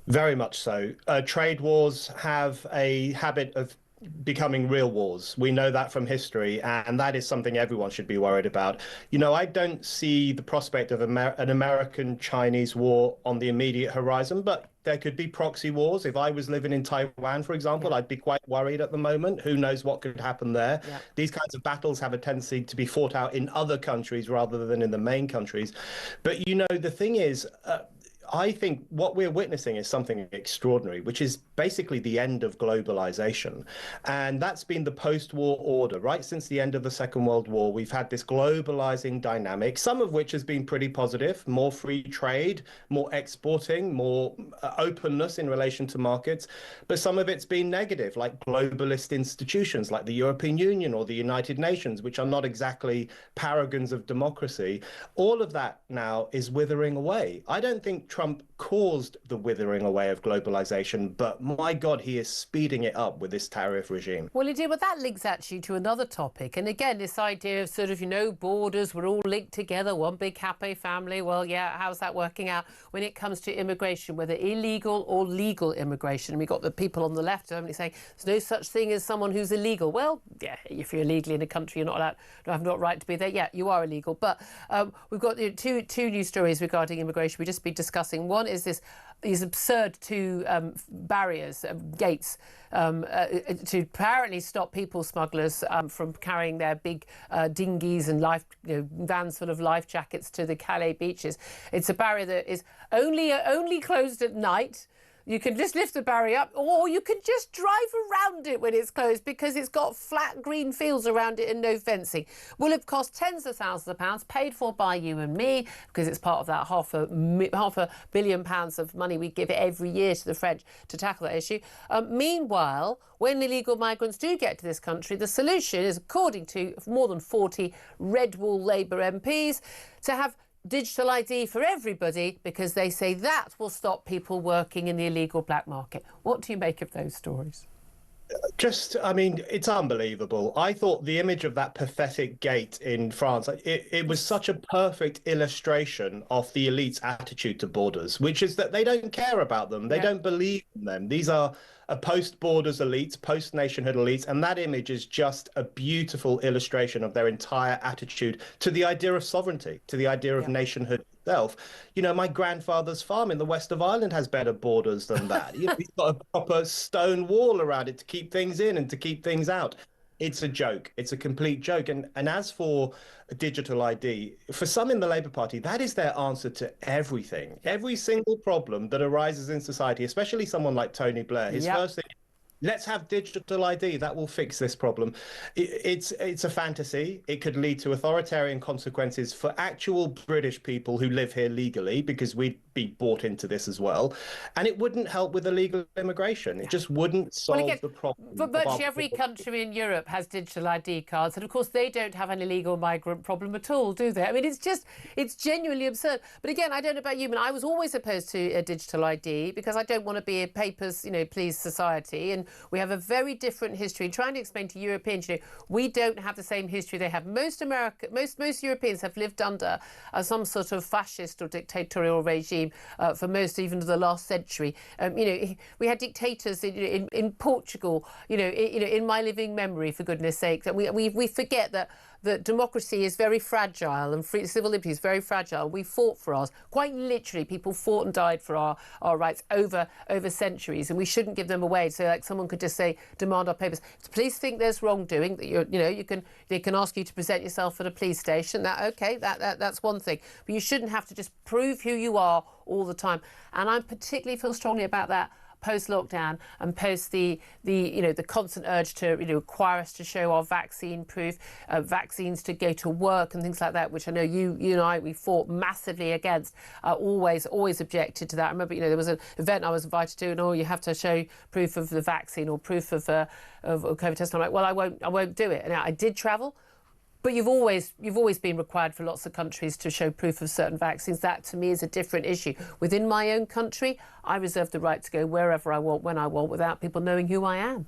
Very much so. Trade wars have a habit of becoming real wars. We know that from history, and that is something everyone should be worried about. You know, I don't see the prospect of an American-Chinese war on the immediate horizon, but there could be proxy wars. If I was living in Taiwan, for example, I'd be quite worried at the moment. Who knows what could happen there? Yeah. These kinds of battles have a tendency to be fought out in other countries rather than in the main countries. But, you know, the thing is, I think what we're witnessing is something extraordinary, which is basically the end of globalization. And that's been the post-war order. Right since the end of the Second World War, we've had this globalizing dynamic, some of which has been pretty positive: more free trade, more exporting, more openness in relation to markets. But some of it's been negative, like globalist institutions like the European Union or the United Nations, which are not exactly paragons of democracy. All of that now is withering away. I don't think Trump caused the withering away of globalization, but my God, he is speeding it up with this tariff regime. Well, he did, but that links actually to another topic. And again, this idea of sort of, you know, borders, we're all linked together, one big happy family. Well, yeah, how's that working out when it comes to immigration, whether illegal or legal immigration? And we've got the people on the left only saying there's no such thing as someone who's illegal. Well, yeah, if you're illegally in a country, you're not allowed, you have no right to be there. Yeah, you are illegal. But we've got two news stories regarding immigration. We just been discussing discussing. One is these absurd two barriers, gates, to apparently stop people smugglers from carrying their big dinghies and vans full of life jackets to the Calais beaches. It's a barrier that is only closed at night. You can just lift the barrier up, or you can just drive around it when it's closed because it's got flat green fields around it and no fencing. Will have cost tens of thousands of pounds, paid for by you and me, because it's part of that half a £1 billion of money we give every year to the French to tackle that issue. Meanwhile, when illegal migrants do get to this country, the solution is, according to more than 40 Red Wall Labour MPs, to have digital ID for everybody, because they say that will stop people working in the illegal black market. What do you make of those stories? It's unbelievable. I thought the image of that pathetic gate in France, it was such a perfect illustration of the elite's attitude to borders, which is that they don't care about them. They don't believe in them. These are post-borders elites, post-nationhood elites, and that image is just a beautiful illustration of their entire attitude to the idea of sovereignty, to the idea of nationhood itself. My grandfather's farm in the west of Ireland has better borders than that. He's got a proper stone wall around it to keep things in and to keep things out. It's a joke. It's a complete joke. And as for digital ID, for some in the Labour Party, that is their answer to everything. Every single problem that arises in society, especially someone like Tony Blair, his first thing, let's have digital ID. That will fix this problem. It's a fantasy. It could lead to authoritarian consequences for actual British people who live here legally, because we'd be bought into this as well. And it wouldn't help with illegal immigration. It just wouldn't solve the problem. But virtually every country in Europe has digital ID cards. And of course, they don't have an illegal migrant problem at all, do they? I mean, it's genuinely absurd. But again, I don't know about you, but I was always opposed to a digital ID because I don't want to be a papers, please society. And we have a very different history. And trying to explain to Europeans, we don't have the same history they have. Most Europeans have lived under some sort of fascist or dictatorial regime for most even of the last century. We had dictators in Portugal, in my living memory, for goodness sake. And we forget that democracy is very fragile and civil liberty is very fragile. We fought for ours. Quite literally, people fought and died for our rights over centuries, and we shouldn't give them away. So, like, someone could just say, demand our papers. If the police think there's wrongdoing, that they can ask you to present yourself at a police station. That's one thing. But you shouldn't have to just prove who you are all the time. And I particularly feel strongly about that post-lockdown and post the constant urge to require us to show our vaccine proof, vaccines to go to work and things like that, which I know you and I, we fought massively against, always objected to that. I remember there was an event I was invited to, and you have to show proof of the vaccine or proof of COVID test. I'm like, well, I won't do it. And I did travel. But you've always been required for lots of countries to show proof of certain vaccines. That, to me, is a different issue. Within my own country, I reserve the right to go wherever I want, when I want, without people knowing who I am.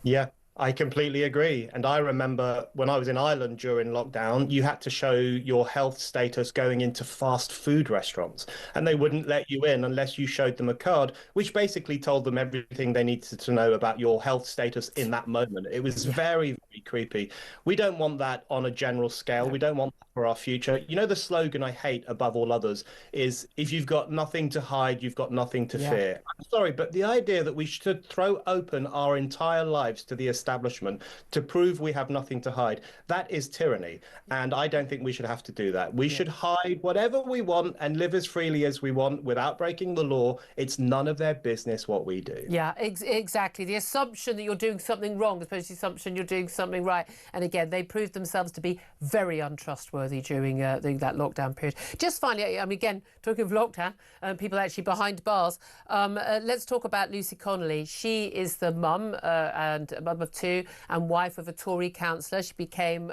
Yeah, I completely agree. And I remember when I was in Ireland during lockdown, you had to show your health status going into fast food restaurants, and they wouldn't let you in unless you showed them a card, which basically told them everything they needed to know about your health status in that moment. It was very, very creepy. We don't want that on a general scale. We don't want that for our future. The slogan I hate above all others is, if you've got nothing to hide, you've got nothing to fear. I'm sorry, but the idea that we should throw open our entire lives to the establishment to prove we have nothing to hide, that is tyranny. And I don't think we should have to do that. We should hide whatever we want and live as freely as we want without breaking the law. It's none of their business what we do. Yeah, exactly. The assumption that you're doing something wrong as opposed to the assumption you're doing something right. And again, they proved themselves to be very untrustworthy during that lockdown period. Just finally, again, talking of lockdown, people actually behind bars, let's talk about Lucy Connolly. She is the mum and a mum of two and wife of a Tory councillor. She became,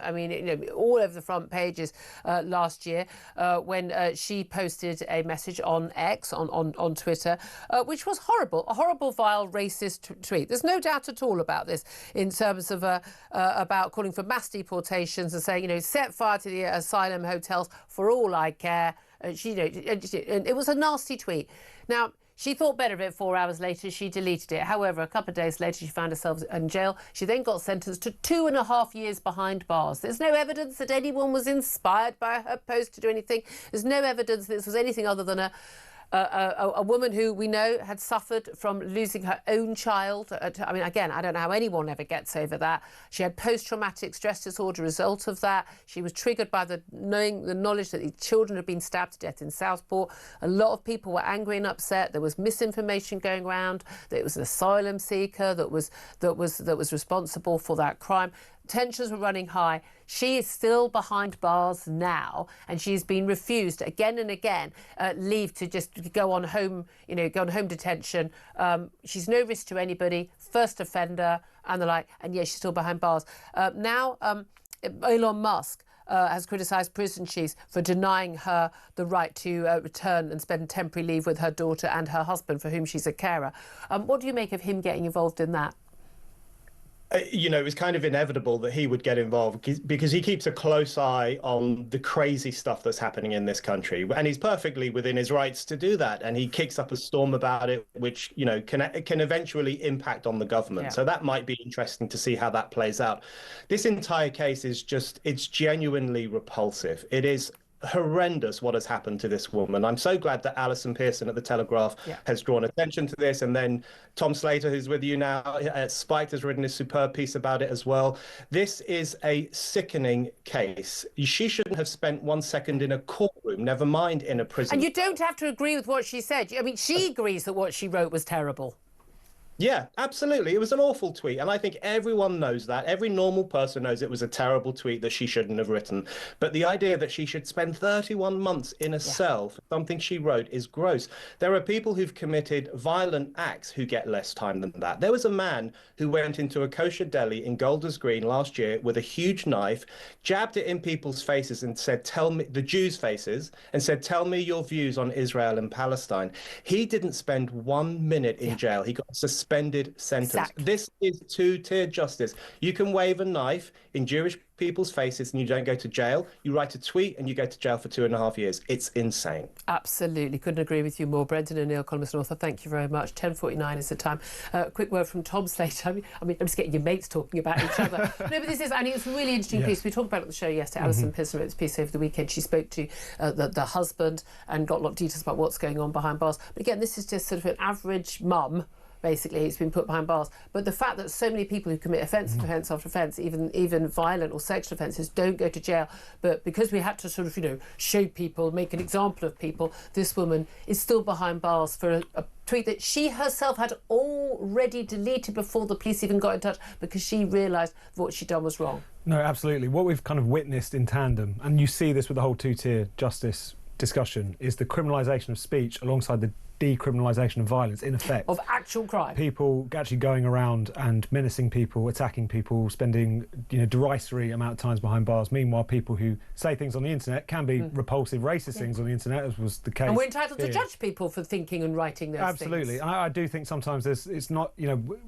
all over the front pages last year when she posted a message on X, on Twitter, which was horrible, a horrible, vile, racist tweet. There's no doubt at all about this in terms of about calling for mass deportations and saying, set fire to the asylum hotels for all I care. It was a nasty tweet. Now, she thought better of it 4 hours later. She deleted it. However, a couple of days later, she found herself in jail. She then got sentenced to 2.5 years behind bars. There's no evidence that anyone was inspired by her post to do anything. There's no evidence that this was anything other than A woman who we know had suffered from losing her own child. I mean, again, I don't know how anyone ever gets over that. She had post-traumatic stress disorder as a result of that. She was triggered by the knowledge that the children had been stabbed to death in Southport. A lot of people were angry and upset. There was misinformation going around that it was an asylum seeker that was responsible for that crime. Tensions were running high. She is still behind bars now, and she's been refused again and again leave to just go on home detention. She's no risk to anybody, first offender and the like, and yes, she's still behind bars. Now, Elon Musk has criticised prison chiefs for denying her the right to return and spend temporary leave with her daughter and her husband, for whom she's a carer. What do you make of him getting involved in that? It was kind of inevitable that he would get involved because he keeps a close eye on the crazy stuff that's happening in this country. And he's perfectly within his rights to do that. And he kicks up a storm about it, which, can eventually impact on the government. Yeah. So that might be interesting to see how that plays out. This entire case is it's genuinely repulsive. It is horrendous what has happened to this woman. I'm so glad that Alison Pearson at The Telegraph has drawn attention to this, and then Tom Slater, who's with you now at Spiked, has written a superb piece about it as well. This is a sickening case. She shouldn't have spent 1 second in a courtroom, never mind in a prison. And you don't have to agree with what she said. I mean, she agrees that what she wrote was terrible. Yeah, absolutely. It was an awful tweet. And I think everyone knows that. Every normal person knows it was a terrible tweet that she shouldn't have written. But the idea that she should spend 31 months in a cell for something she wrote is gross. There are people who've committed violent acts who get less time than that. There was a man who went into a kosher deli in Golders Green last year with a huge knife, jabbed it in people's faces and said, tell me, the Jews' faces, and said, tell me your views on Israel and Palestine. He didn't spend 1 minute in jail. He got suspended sentence. Exactly. This is two-tier justice. You can wave a knife in Jewish people's faces and you don't go to jail. You write a tweet and you go to jail for 2.5 years. It's insane. Absolutely. Couldn't agree with you more. Brendan O'Neill, columnist and author, thank you very much. 10:49 is the time. Quick word from Tom Slater. I mean, I'm just getting your mates talking about each other. No, but this is, I mean, it's a really interesting piece. We talked about it on the show yesterday. Alison Pearson wrote this piece over the weekend. She spoke to the husband and got a lot of details about what's going on behind bars. But again, this is just sort of an average mum. Basically, it's been put behind bars. But the fact that so many people who commit offence after offence, even violent or sexual offences, don't go to jail, but because we had to sort of, show people, make an example of people, this woman is still behind bars for a tweet that she herself had already deleted before the police even got in touch because she realised what she'd done was wrong. No, absolutely. What we've kind of witnessed in tandem, and you see this with the whole two-tier justice discussion, is the criminalisation of speech alongside the decriminalisation of violence, in effect. Of actual crime. People actually going around and menacing people, attacking people, spending derisory amount of times behind bars. Meanwhile, people who say things on the internet can be repulsive, racist things on the internet, as was the case. And we're entitled to judge people for thinking and writing those things. Absolutely. I do think sometimes it's not,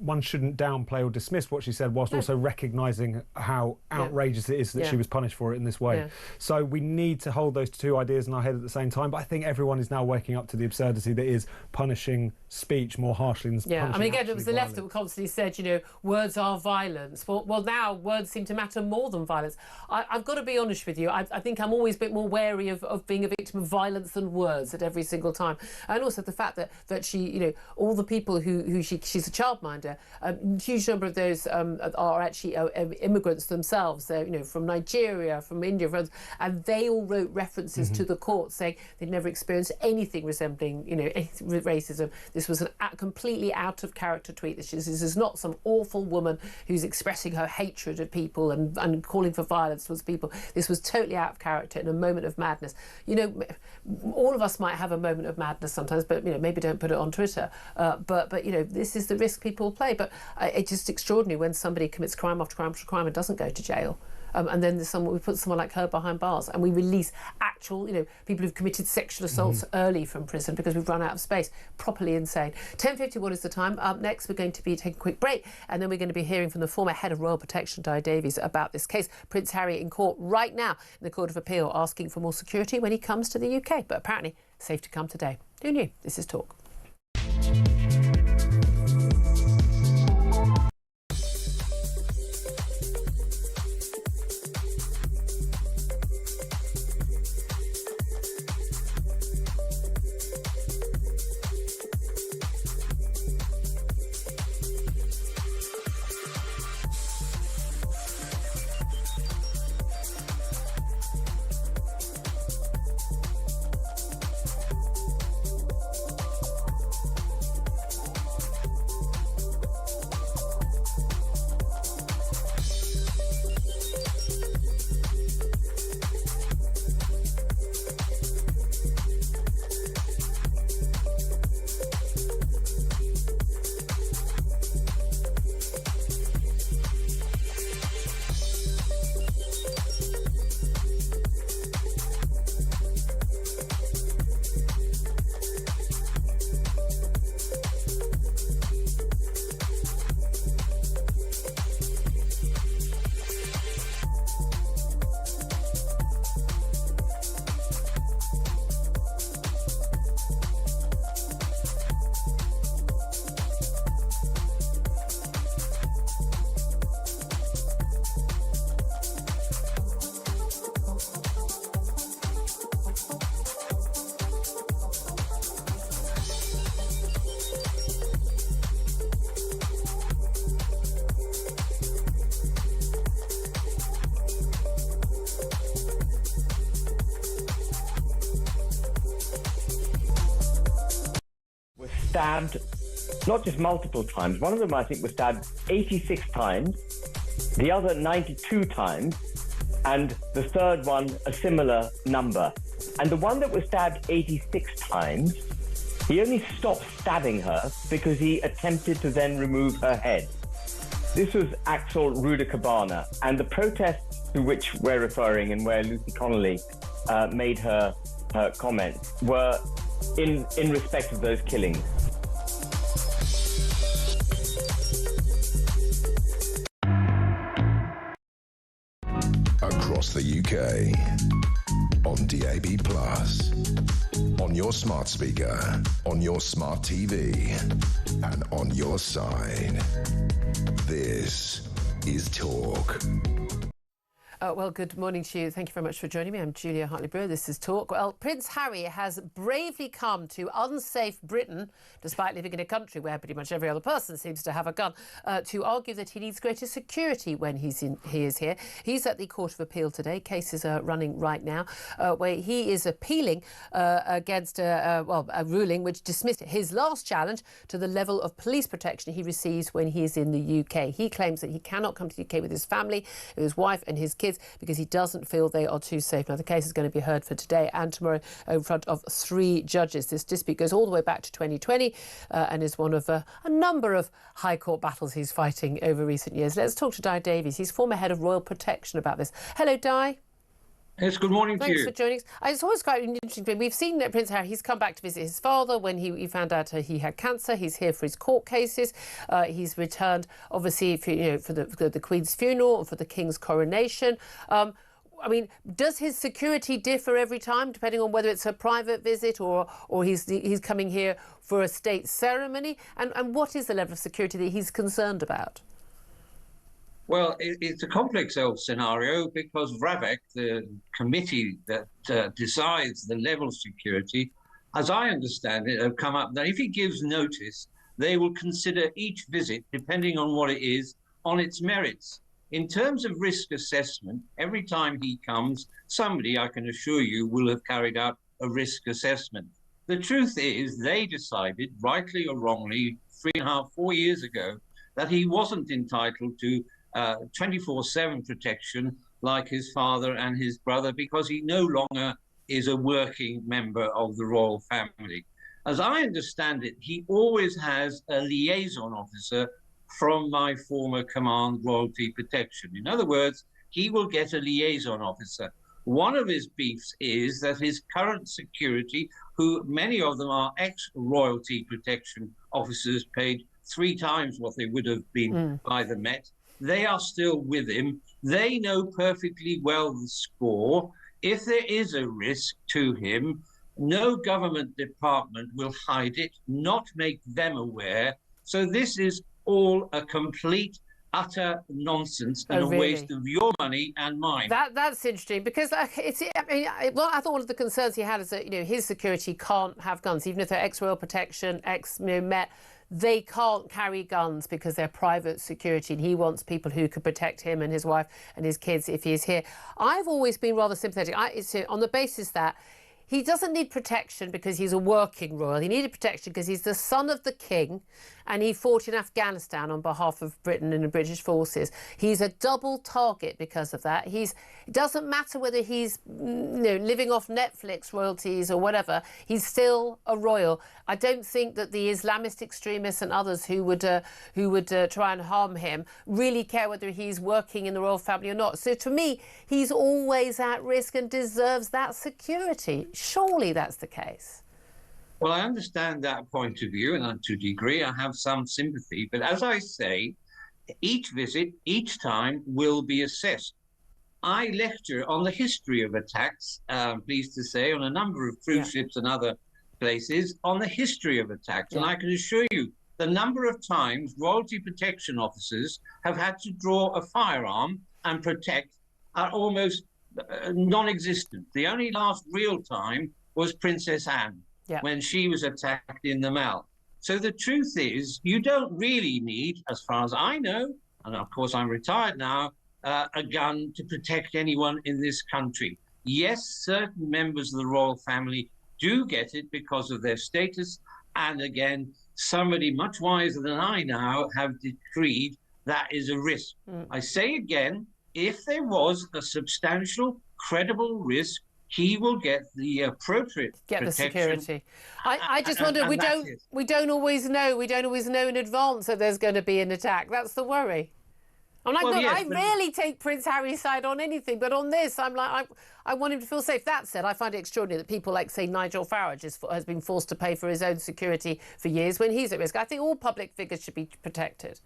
one shouldn't downplay or dismiss what she said, whilst also recognising how outrageous it is that she was punished for it in this way. Yeah. So we need to hold those two ideas in our head at the same time. But I think everyone is now waking up to the absurdity that is punishing speech more harshly than punishing I mean, again, it was the violence. left that constantly said, words are violence. Well, now words seem to matter more than violence. I've got to be honest with you. I think I'm always a bit more wary of being a victim of violence than words at every single time. And also the fact that she, all the people who she's a childminder, a huge number of those are actually immigrants themselves. They're, from Nigeria, from India, and they all wrote references to the court saying they'd never experienced anything resembling, racism. This was a completely out of character tweet. This is not some awful woman who's expressing her hatred of people and calling for violence towards people. This was totally out of character in a moment of madness. All of us might have a moment of madness sometimes, but maybe don't put it on Twitter. But this is the risk people play. But it's just extraordinary when somebody commits crime after crime after crime and doesn't go to jail. And then we put someone like her behind bars, and we release actual, people who've committed sexual assaults early from prison because we've run out of space. Properly insane. 10:51 is the time. Up next, we're going to be taking a quick break, and then we're going to be hearing from the former head of Royal Protection, Di Davies, about this case. Prince Harry in court right now in the Court of Appeal, asking for more security when he comes to the UK. But apparently, safe to come today. Who knew? This is Talk. stabbed not just multiple times. One of them, I think, was stabbed 86 times, the other 92 times, and the third one a similar number. And the one that was stabbed 86 times, he only stopped stabbing her because he attempted to then remove her head. This was Axel Rudacabana, and the protests to which we're referring and where Lucy Connolly made her comments were in respect of those killings. Across the UK, on DAB+, on your smart speaker, on your smart TV, and on your side. This is Talk. Well, good morning to you. Thank you very much for joining me. I'm Julia Hartley-Brewer. This is Talk. Well, Prince Harry has bravely come to unsafe Britain, despite living in a country where pretty much every other person seems to have a gun, to argue that he needs greater security when he is here. He's at the Court of Appeal today. Cases are running right now, where he is appealing against a ruling which dismissed his last challenge to the level of police protection he receives when he is in the UK. He claims that he cannot come to the UK with his family, with his wife and his kids, because he doesn't feel they are too safe. Now, the case is going to be heard for today and tomorrow in front of 3 judges. This dispute goes all the way back to 2020 and is one of a number of High Court battles he's fighting over recent years. Let's talk to Di Davies. He's former head of Royal Protection about this. Hello, Di. Yes, good morning to you. Thanks for joining us. It's always quite an interesting thing. We've seen that Prince Harry, he's come back to visit his father when he found out he had cancer. He's here for his court cases. He's returned, obviously, for the Queen's funeral and for the King's coronation. I mean, does his security differ every time, depending on whether it's a private visit or he's coming here for a state ceremony? And what is the level of security that he's concerned about? Well, it's a complex old scenario because VRAVEC, the committee that decides the level of security, as I understand it, have come up that if he gives notice, they will consider each visit, depending on what it is, on its merits. In terms of risk assessment, every time he comes, somebody, I can assure you, will have carried out a risk assessment. The truth is, they decided, rightly or wrongly, 3.5, 4 years ago, that he wasn't entitled to 24/7 protection like his father and his brother because he no longer is a working member of the royal family. As I understand it, he always has a liaison officer from my former command, Royalty Protection. In other words, he will get a liaison officer. One of his beefs is that his current security, who many of them are ex-Royalty Protection officers paid 3 times what they would have been by the Met, they are still with him. They know perfectly well the score. If there is a risk to him, no government department will hide it, not make them aware. So this is all a complete, utter nonsense and a waste of your money and mine. That's interesting because I thought one of the concerns he had is that his security can't have guns, even if they're ex-Royal Protection, ex-Met. They can't carry guns because they're private security, and he wants people who could protect him and his wife and his kids if he's here. I've always been rather sympathetic on the basis that he doesn't need protection because he's a working royal. He needed protection because he's the son of the king and he fought in Afghanistan on behalf of Britain and the British forces. He's a double target because of that. It doesn't matter whether he's living off Netflix royalties or whatever. He's still a royal. I don't think that the Islamist extremists and others who would try and harm him really care whether he's working in the royal family or not. So to me, he's always at risk and deserves that security. Surely that's the case. Well, I understand that point of view, and to a degree I have some sympathy. But as I say, each visit, each time will be assessed. I lecture on the history of attacks, I'm pleased to say, on a number of cruise ships and other places, on the history of attacks. And I can assure you, the number of times Royalty Protection officers have had to draw a firearm and protect are almost non-existent. The only last real time was Princess Anne, when she was attacked in the Mall. So the truth is, you don't really need, as far as I know, and of course I'm retired now, a gun to protect anyone in this country. Yes, certain members of the royal family do get it because of their status. And again, somebody much wiser than I now have decreed that is a risk. I say again, if there was a substantial, credible risk, he will get the appropriate protection. The security. I just wonder, we don't always know in advance that there's going to be an attack. That's the worry. I'm like, look, I rarely take Prince Harry's side on anything, but on this, I'm like, I want him to feel safe. That said, I find it extraordinary that people like, say, Nigel Farage has been forced to pay for his own security for years when he's at risk. I think all public figures should be protected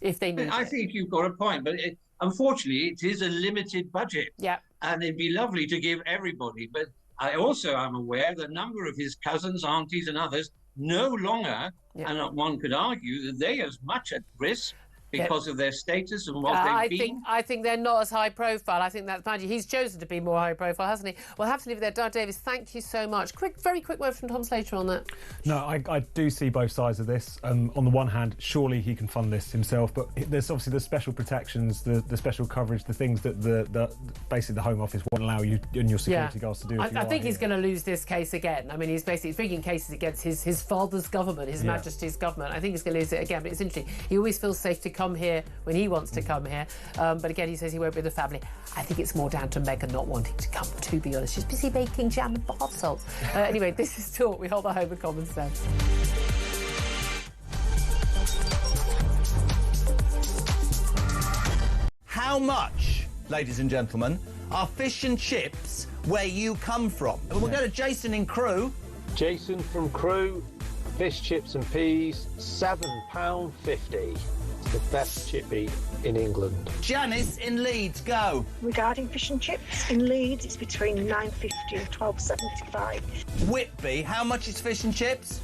if they need it. I think you've got a point, but unfortunately, it is a limited budget. Yeah. And it'd be lovely to give everybody. But I also am aware that a number of his cousins, aunties and others no longer, and one could argue that they are as much at risk because of their status and what they've been. I think they're not as high profile. I think that's magic. He's chosen to be more high profile, hasn't he? We'll have to leave it there. Doug Davis, thank you so much. Very quick word from Tom Slater on that. No, I do see both sides of this. On the one hand, surely he can fund this himself, but there's obviously the special protections, the special coverage, the things that basically the Home Office won't allow you and your security guards to do. I think he's going to lose this case again. I mean, he's bringing cases against his father's government, His Majesty's government. I think he's going to lose it again, but it's interesting. He always feels safe to come here when he wants to come here. But again, he says he won't be with the family. I think it's more down to Meghan not wanting to come, to be honest. She's busy making jam and bath salts. Anyway, this is Talk. We hold the home of common sense. How much, ladies and gentlemen, are fish and chips where you come from? We'll go to Jason in Crewe. Jason from Crewe, fish, chips and peas, £7.50. The best chippy in England. Janice in Leeds, go. Regarding fish and chips in Leeds, it's between £9.50 and £12.75. Whitby, how much is fish and chips?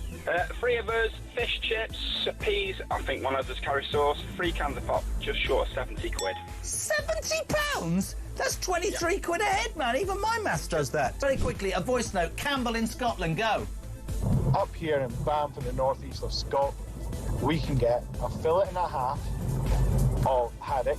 3 of us, fish, chips, peas, I think one of us curry sauce, 3 cans of pop, just short of 70 quid. £70? That's 23 quid a head, man. Even my maths does that. Very quickly, a voice note. Campbell in Scotland, go. Up here in Banff in the northeast of Scotland, we can get a fillet and a half of haddock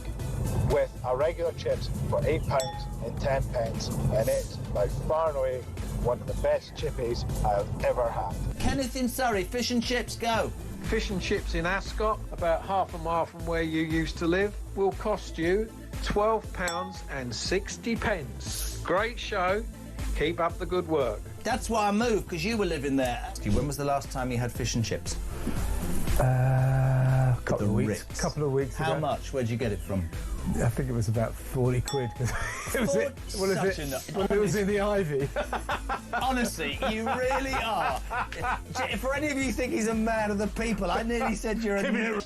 with a regular chips for £8 and 10 pence, and it's by far and away one of the best chippies I've ever had. Kenneth in Surrey, fish and chips, go. Fish and chips in Ascot, about half a mile from where you used to live, will cost you £12.60. Great show. Keep up the good work. That's why I moved, because you were living there. When was the last time you had fish and chips? Couple of weeks ago. How much? Where'd you get it from? I think it was about 40 quid. It was in the Ivy. Honestly, you really are. For any of you who think he's a man of the people, I nearly said you're a...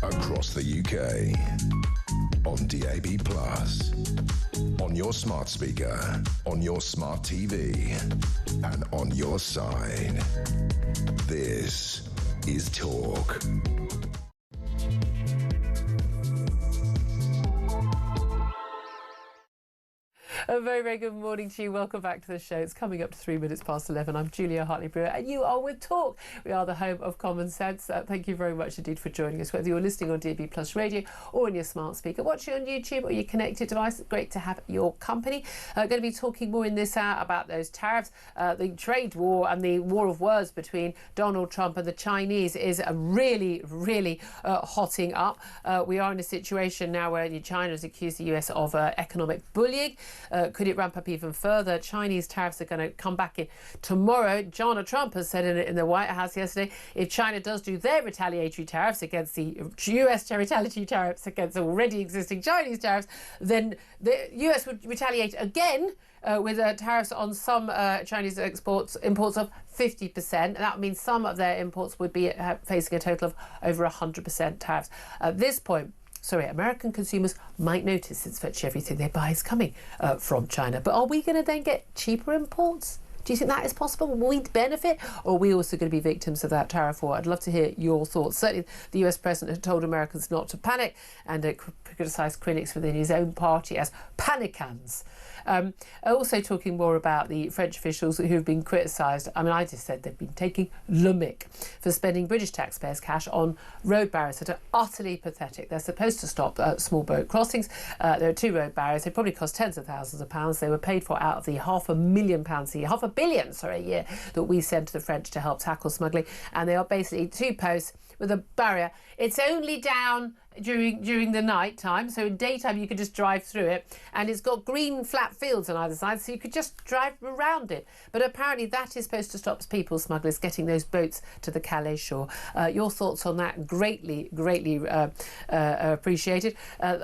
Across the UK, on DAB+, on your smart speaker, on your smart TV, and on your side. This is Talk. A very, very good morning to you. Welcome back to the show. It's coming up to 3 minutes past 11. I'm Julia Hartley-Brewer and you are with Talk. We are the home of common sense. Thank you very much indeed for joining us, whether you're listening on DAB Plus radio or on your smart speaker, watching on YouTube or your connected device. It's great to have your company. Going to be talking more in this hour about those tariffs. The trade war and the war of words between Donald Trump and the Chinese is really, really hotting up. We are in a situation now where China has accused the US of economic bullying. Could it ramp up even further? Chinese tariffs are going to come back in tomorrow. Donald Trump has said in the White House yesterday, if China does do their retaliatory tariffs against the US retaliatory tariffs against already existing Chinese tariffs, then the US would retaliate again with tariffs on some Chinese imports of 50%. That means some of their imports would be facing a total of over 100% tariffs. At this point, American consumers might notice since virtually everything they buy is coming from China. But are we going to then get cheaper imports? Do you think that is possible? Will we benefit, or are we also going to be victims of that tariff war? I'd love to hear your thoughts. Certainly, the US president had told Americans not to panic and criticised critics within his own party as panicans. Also talking more about the French officials who have been criticised. I mean, I just said they've been taking le mic for spending British taxpayers' cash on road barriers that are utterly pathetic. They're supposed to stop small boat crossings. There are 2 road barriers. They probably cost tens of thousands of pounds. They were paid for out of the £500,000 a year, £500 million a year that we send to the French to help tackle smuggling. And they are basically 2 posts with a barrier. It's only down during the night time, so in daytime you could just drive through it, and it's got green flat fields on either side, so you could just drive around it. But apparently that is supposed to stop people smugglers getting those boats to the Calais shore. Your thoughts on that? Greatly appreciated.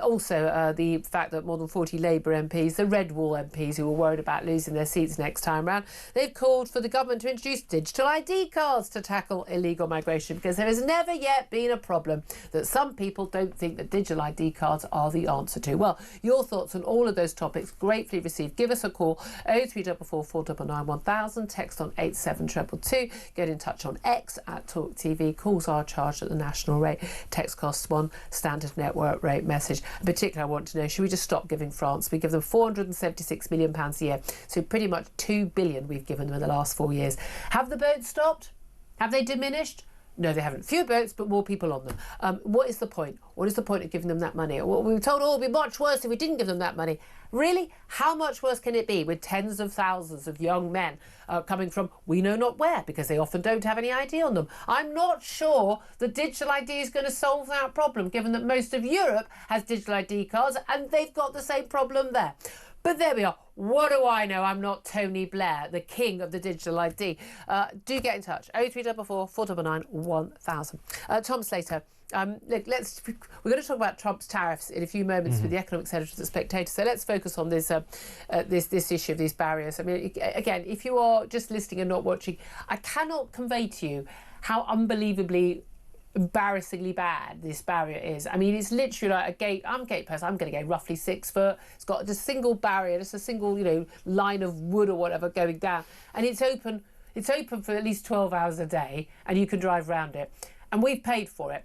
Also the fact that more than 40 Labour MPs, the Red Wall MPs who were worried about losing their seats next time round, they've called for the government to introduce digital ID cards to tackle illegal migration, because there has never yet been a problem that some people don't think that digital ID cards are the answer to. Well, your thoughts on all of those topics, gratefully received. Give us a call, 0344 499 1000, text on 87222, get in touch on X at talkTV. Calls are charged at the national rate. Text costs £1, standard network rate message. In particular, I want to know, should we just stop giving France? We give them £476 million a year, so pretty much £2 billion we've given them in the last 4 years. Have the boats stopped? Have they diminished? No, they haven't. Fewer boats, but more people on them. What is the point? What is the point of giving them that money? Well, we were told, it would be much worse if we didn't give them that money. Really? How much worse can it be with tens of thousands of young men coming from we know not where, because they often don't have any ID on them? I'm not sure the digital ID is going to solve that problem, given that most of Europe has digital ID cards and they've got the same problem there. But there we are. What do I know? I'm not Tony Blair, the king of the digital ID. Do get in touch. 0344 499 1000. Tom Slater, look, we're going to talk about Trump's tariffs in a few moments with the economics editor of The Spectator. So let's focus on this this issue of these barriers. I mean, again, if you are just listening and not watching, I cannot convey to you how unbelievably embarrassingly bad this barrier is. I mean, it's literally like a gate. I'm a gate post. I'm going to go roughly 6 foot. It's got just a single barrier, just a single, line of wood or whatever going down, and it's open. It's open for at least 12 hours a day, and you can drive around it. And we've paid for it.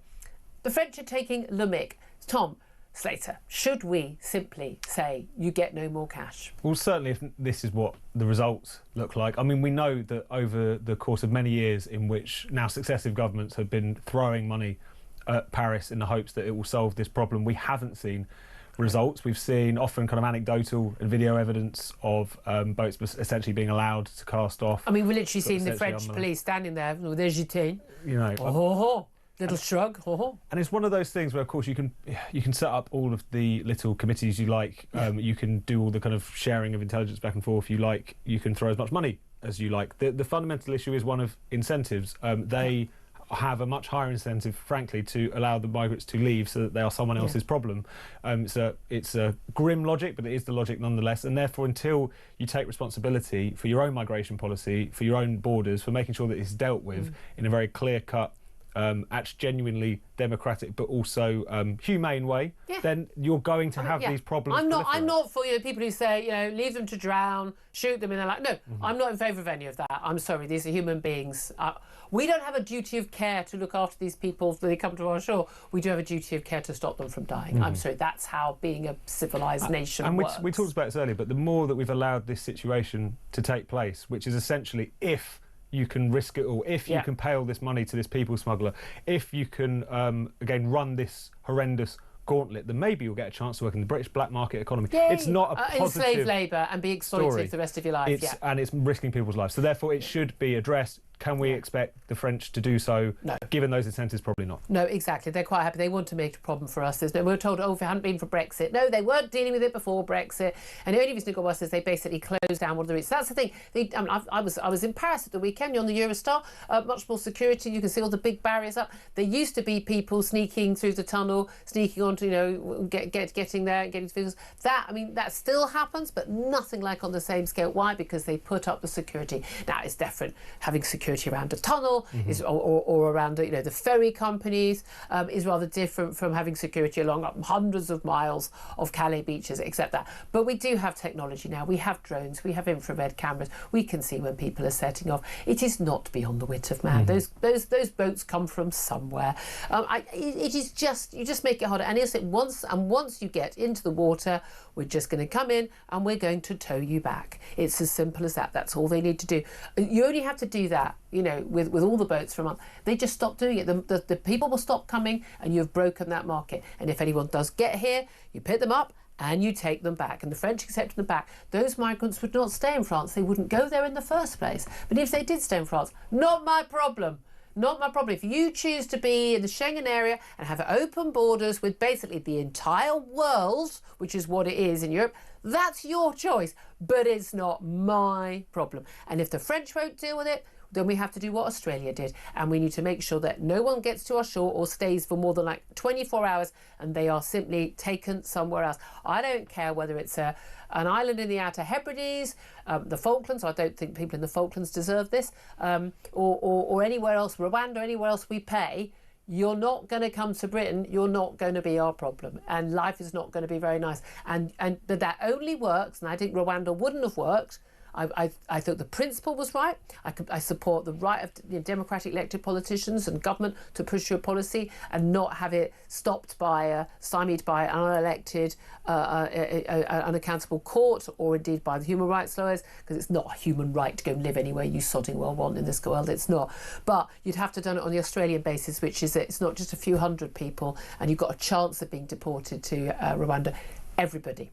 The French are taking le mic. Tom Slater, should we simply say you get no more cash? Well, certainly if this is what the results look like. I mean, we know that over the course of many years in which now successive governments have been throwing money at Paris in the hopes that it will solve this problem, we haven't seen results. We've seen often kind of anecdotal and video evidence of boats essentially being allowed to cast off. I mean, we're literally seeing the French police standing there with their gitain. Little shrug. And it's one of those things where, of course, you can set up all of the little committees you like. You can do all the kind of sharing of intelligence back and forth you like. You can throw as much money as you like. The fundamental issue is one of incentives. They have a much higher incentive, frankly, to allow the migrants to leave so that they are someone else's problem. It's a grim logic, but it is the logic nonetheless. And therefore, until you take responsibility for your own migration policy, for your own borders, for making sure that it's dealt with in a very clear-cut, actually genuinely democratic but also humane way, then you're going to have these problems. I'm not for people who say leave them to drown, shoot them, and they're like, no, I'm not in favour of any of that. I'm sorry, these are human beings. We don't have a duty of care to look after these people when they come to our shore. We do have a duty of care to stop them from dying. I'm sorry, that's how being a civilised nation works. We talked about this earlier, but the more that we've allowed this situation to take place, which is essentially if you can risk it all, if you can pay all this money to this people smuggler, if you can, again, run this horrendous gauntlet, then maybe you'll get a chance to work in the British black market economy. Yay. It's not a positive enslave labour and be exploited story. for the rest of your life. And it's risking people's lives. So therefore, it should be addressed. Can we expect the French to do so? No. Given those incentives, probably not. No, exactly. They're quite happy. They want to make a problem for us. We were told, if it hadn't been for Brexit. No, they weren't dealing with it before Brexit. And the only reason it got worse is they basically closed down one of the routes. That's the thing. I was in Paris at the weekend. You're on the Eurostar. Much more security. You can see all the big barriers up. There used to be people sneaking through the tunnel, sneaking onto, getting there and getting to vehicles. That still happens, but nothing like on the same scale. Why? Because they put up the security. Now, it's different having security security around a tunnel, or around the ferry companies, is rather different from having security along hundreds of miles of Calais beaches, except that. But we do have technology now. We have drones, we have infrared cameras. We can see when people are setting off. It is not beyond the wit of man. Those boats come from somewhere. It is just, you just make it harder. And once you get into the water, we're just going to come in and we're going to tow you back. It's as simple as that. That's all they need to do. You only have to do that, with all the boats for a month. They just stop doing it. The people will stop coming, and you've broken that market. And if anyone does get here, you pick them up and you take them back. And the French accepted them back. Those migrants would not stay in France. They wouldn't go there in the first place. But if they did stay in France, not my problem. Not my problem. If you choose to be in the Schengen area and have open borders with basically the entire world, which is what it is in Europe, that's your choice. But it's not my problem. And if the French won't deal with it, then we have to do what Australia did. And we need to make sure that no one gets to our shore or stays for more than 24 hours and they are simply taken somewhere else. I don't care whether it's an island in the Outer Hebrides, the Falklands. I don't think people in the Falklands deserve this, or anywhere else, Rwanda, anywhere else we pay. You're not going to come to Britain. You're not going to be our problem. And life is not going to be very nice. And that only works, and I think Rwanda wouldn't have worked. I thought the principle was right. I support the right of democratic elected politicians and government to push your policy and not have it stymied by an unelected, unaccountable court, or indeed by the human rights lawyers, because it's not a human right to go and live anywhere you sodding well want in this world. It's not. But you'd have to done it on the Australian basis, which is that it's not just a few hundred people and you've got a chance of being deported to Rwanda. Everybody.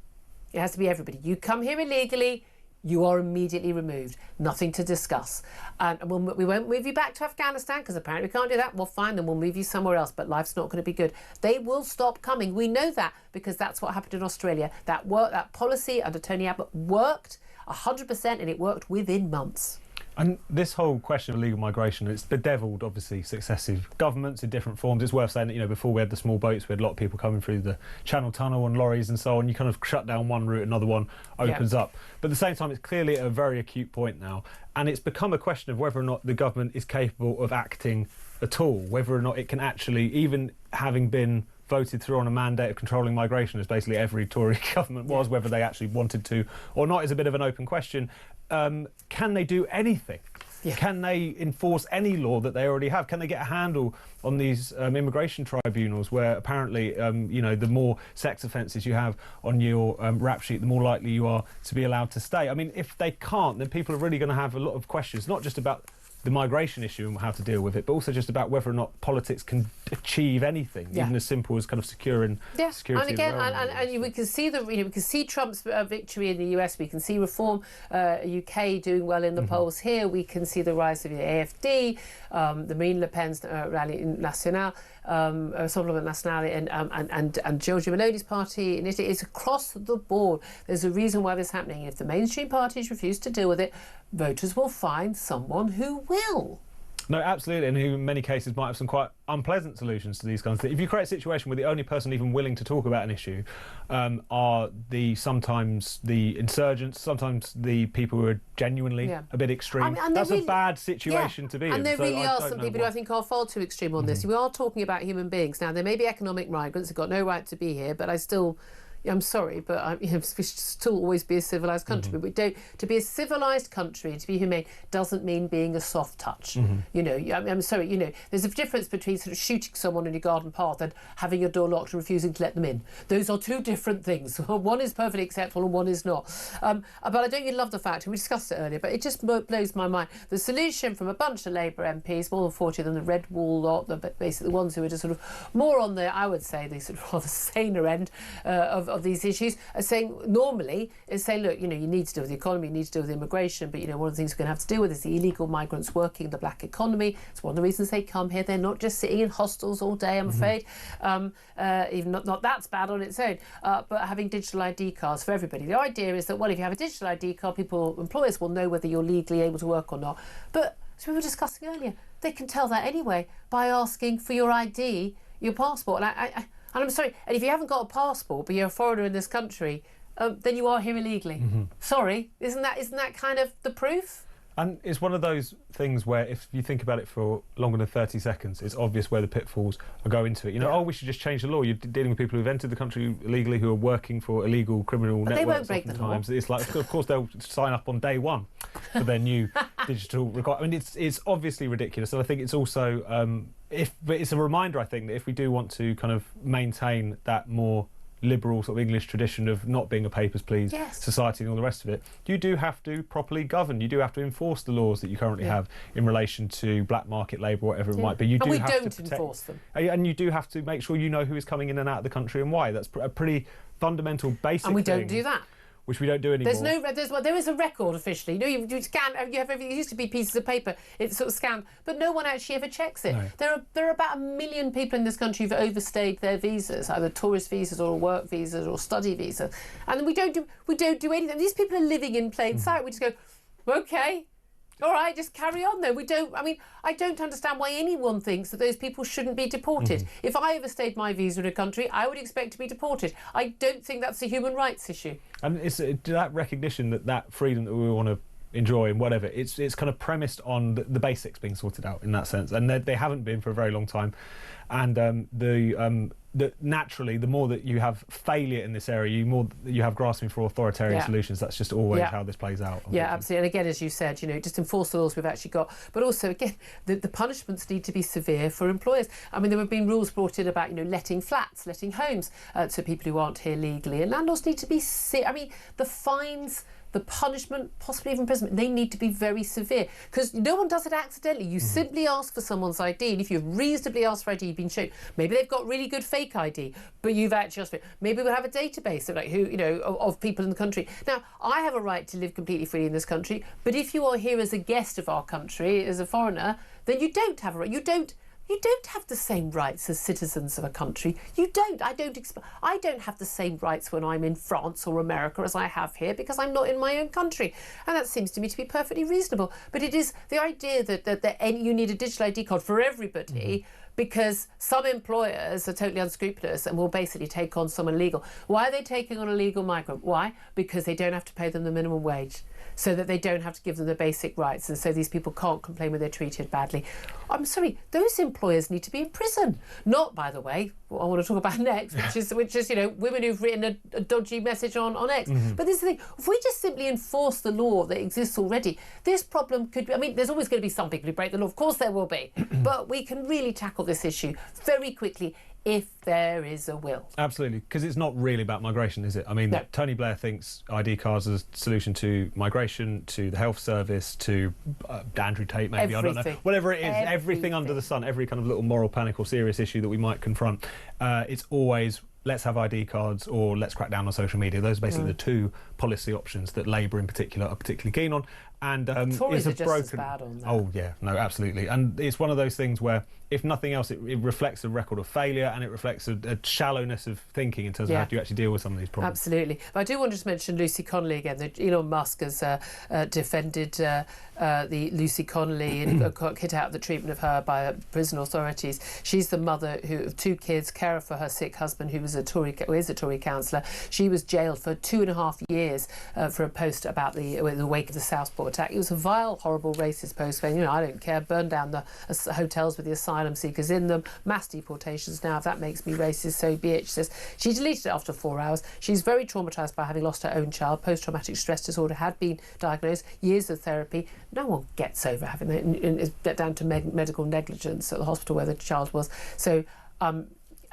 It has to be everybody. You come here illegally, you are immediately removed. Nothing to discuss. And we won't move you back to Afghanistan because apparently we can't do that. Well, fine, then we'll move you somewhere else. But life's not going to be good. They will stop coming. We know that because that's what happened in Australia. That policy under Tony Abbott worked 100%, and it worked within months. And this whole question of illegal migration, it's bedevilled, obviously, successive governments in different forms. It's worth saying that, before we had the small boats, we had a lot of people coming through the Channel Tunnel on lorries and so on. You kind of shut down one route, another one opens up. But at the same time, it's clearly at a very acute point now. And it's become a question of whether or not the government is capable of acting at all, whether or not it can actually, even having been voted through on a mandate of controlling migration, as basically every Tory government was, whether they actually wanted to or not is a bit of an open question. Can they do anything? Can they enforce any law that they already have? Can they get a handle on these immigration tribunals where apparently, the more sex offences you have on your rap sheet, the more likely you are to be allowed to stay? I mean, if they can't, then people are really going to have a lot of questions, not just about the migration issue and how to deal with it, but also just about whether or not politics can achieve anything, even as simple as kind of securing security. And again, and we can see we can see Trump's victory in the US. We can see Reform UK doing well in the polls here. We can see the rise of the AfD, the Marine Le Pen's Rally National, Rassemblement National, and Giorgia Meloni's party in Italy. It's across the board. There's a reason why this is happening. If the mainstream parties refuse to deal with it, voters will find someone who will. No, absolutely, and who in many cases might have some quite unpleasant solutions to these kinds of things. If you create a situation where the only person even willing to talk about an issue are sometimes the insurgents, sometimes the people who are genuinely a bit extreme, that's a bad situation to be in. And there really are some people who I think are far too extreme on this. We are talking about human beings. Now, there may be economic migrants who've got no right to be here, but I'm sorry, but we should still always be a civilised country. But to be a civilised country, to be humane, doesn't mean being a soft touch. I'm sorry, there's a difference between sort of shooting someone in your garden path and having your door locked and refusing to let them in. Those are two different things. One is perfectly acceptable and one is not. But I don't love the fact, and we discussed it earlier, but it just blows my mind. The solution from a bunch of Labour MPs, more than 40 of them, the Red Wall lot, basically the ones who are just sort of more on the, I would say, the sort of rather saner end of these issues, are saying normally is saying, look, you need to deal with the economy, you need to deal with immigration, but one of the things we're going to have to deal with is the illegal migrants working in the black economy. It's one of the reasons they come here. They're not just sitting in hostels all day, I'm afraid. Even not that's bad on its own, but having digital ID cards for everybody. The idea is that, well, if you have a digital ID card, employers will know whether you're legally able to work or not. But as we were discussing earlier, they can tell that anyway by asking for your ID, your passport. And I'm sorry, and if you haven't got a passport but you're a foreigner in this country, then you are here illegally. Sorry, isn't that kind of the proof? And it's one of those things where if you think about it for longer than 30 seconds, it's obvious where the pitfalls go into it. You know, oh, we should just change the law. You're dealing with people who've entered the country illegally, who are working for illegal criminal networks. They won't break the law. It's like, of course, they'll sign up on day one for their new digital requirement. I mean, it's obviously ridiculous. And I think it's also, but it's a reminder, I think, that if we do want to kind of maintain that more liberal sort of English tradition of not being a papers please society and all the rest of it, you do have to properly govern. You do have to enforce the laws that you currently have in relation to black market labour, whatever it might be. You and do we have don't to protect, enforce them. And you do have to make sure you know who is coming in and out of the country and why. That's a pretty fundamental, basic And we thing, don't do that. which we don't do anymore. There is a record officially. You know, you scan. You have. It used to be pieces of paper. It's sort of scanned, but no one actually ever checks it. No. There are about 1 million people in this country who've overstayed their visas, either tourist visas or work visas or study visas, and we don't do anything. These people are living in plain sight. We just go, okay. All right, just carry on though. I don't understand why anyone thinks that those people shouldn't be deported. If I overstayed my visa in a country, I would expect to be deported. I don't think that's a human rights issue. And it's that recognition that freedom that we want to enjoy and whatever, it's kind of premised on the basics being sorted out in that sense, and they haven't been for a very long time. And naturally, the more that you have failure in this area, the more you have grasping for authoritarian solutions. That's just always how this plays out. Yeah, absolutely. And again, as you said, just enforce the laws we've actually got. But also, again, the punishments need to be severe for employers. I mean, there have been rules brought in about, letting flats, letting homes to people who aren't here legally. And landlords need to be... the fines... the punishment, possibly even imprisonment, they need to be very severe, because no one does it accidentally. You simply ask for someone's ID, and if you've reasonably asked for ID, you've been shown. Maybe they've got really good fake ID, but you've actually asked for it. Maybe we'll have a database of of people in the country. Now, I have a right to live completely freely in this country, but if you are here as a guest of our country, as a foreigner, then you don't have a right. You don't have the same rights as citizens of a country. You don't. I don't have the same rights when I'm in France or America as I have here, because I'm not in my own country. And that seems to me to be perfectly reasonable. But it is the idea that you need a digital ID card for everybody, because some employers are totally unscrupulous and will basically take on someone illegal. Why are they taking on a legal migrant? Why? Because they don't have to pay them the minimum wage, so that they don't have to give them the basic rights, and so these people can't complain when they're treated badly. I'm sorry, those employers need to be in prison. Not, by the way, what I want to talk about next, which is women who've written a dodgy message on X. But this is the thing, if we just simply enforce the law that exists already, this problem could be, there's always going to be some people who break the law, of course there will be, but we can really tackle this issue very quickly if there is a will. Absolutely, because it's not really about migration, is it? No. Tony Blair thinks ID cards are a solution to migration, to the health service, to Andrew Tate, maybe, everything. I don't know. Whatever it is, everything under the sun, every kind of little moral panic or serious issue that we might confront, it's always let's have ID cards or let's crack down on social media. Those are basically the two policy options that Labour in particular are particularly keen on. And Tories are just as bad on that. Oh yeah, no, absolutely. And it's one of those things where, if nothing else, it reflects a record of failure, and it reflects a shallowness of thinking in terms of how do you actually deal with some of these problems. Absolutely. But I do want to just mention Lucy Connolly again. Elon Musk has defended the Lucy Connolly and hit out the treatment of her by prison authorities. She's the mother of two kids, carer for her sick husband, who is a Tory councillor. She was jailed for 2.5 years for a post about in the wake of the Southport attack. It was a vile, horrible, racist post saying, I don't care, burn down the hotels with the asylum seekers in them, mass deportations now, if that makes me racist, so be it. She says she deleted it after 4 hours. She's very traumatised by having lost her own child. Post-traumatic stress disorder had been diagnosed, years of therapy. No one gets over having that, and it's down to medical negligence at the hospital where the child was. So I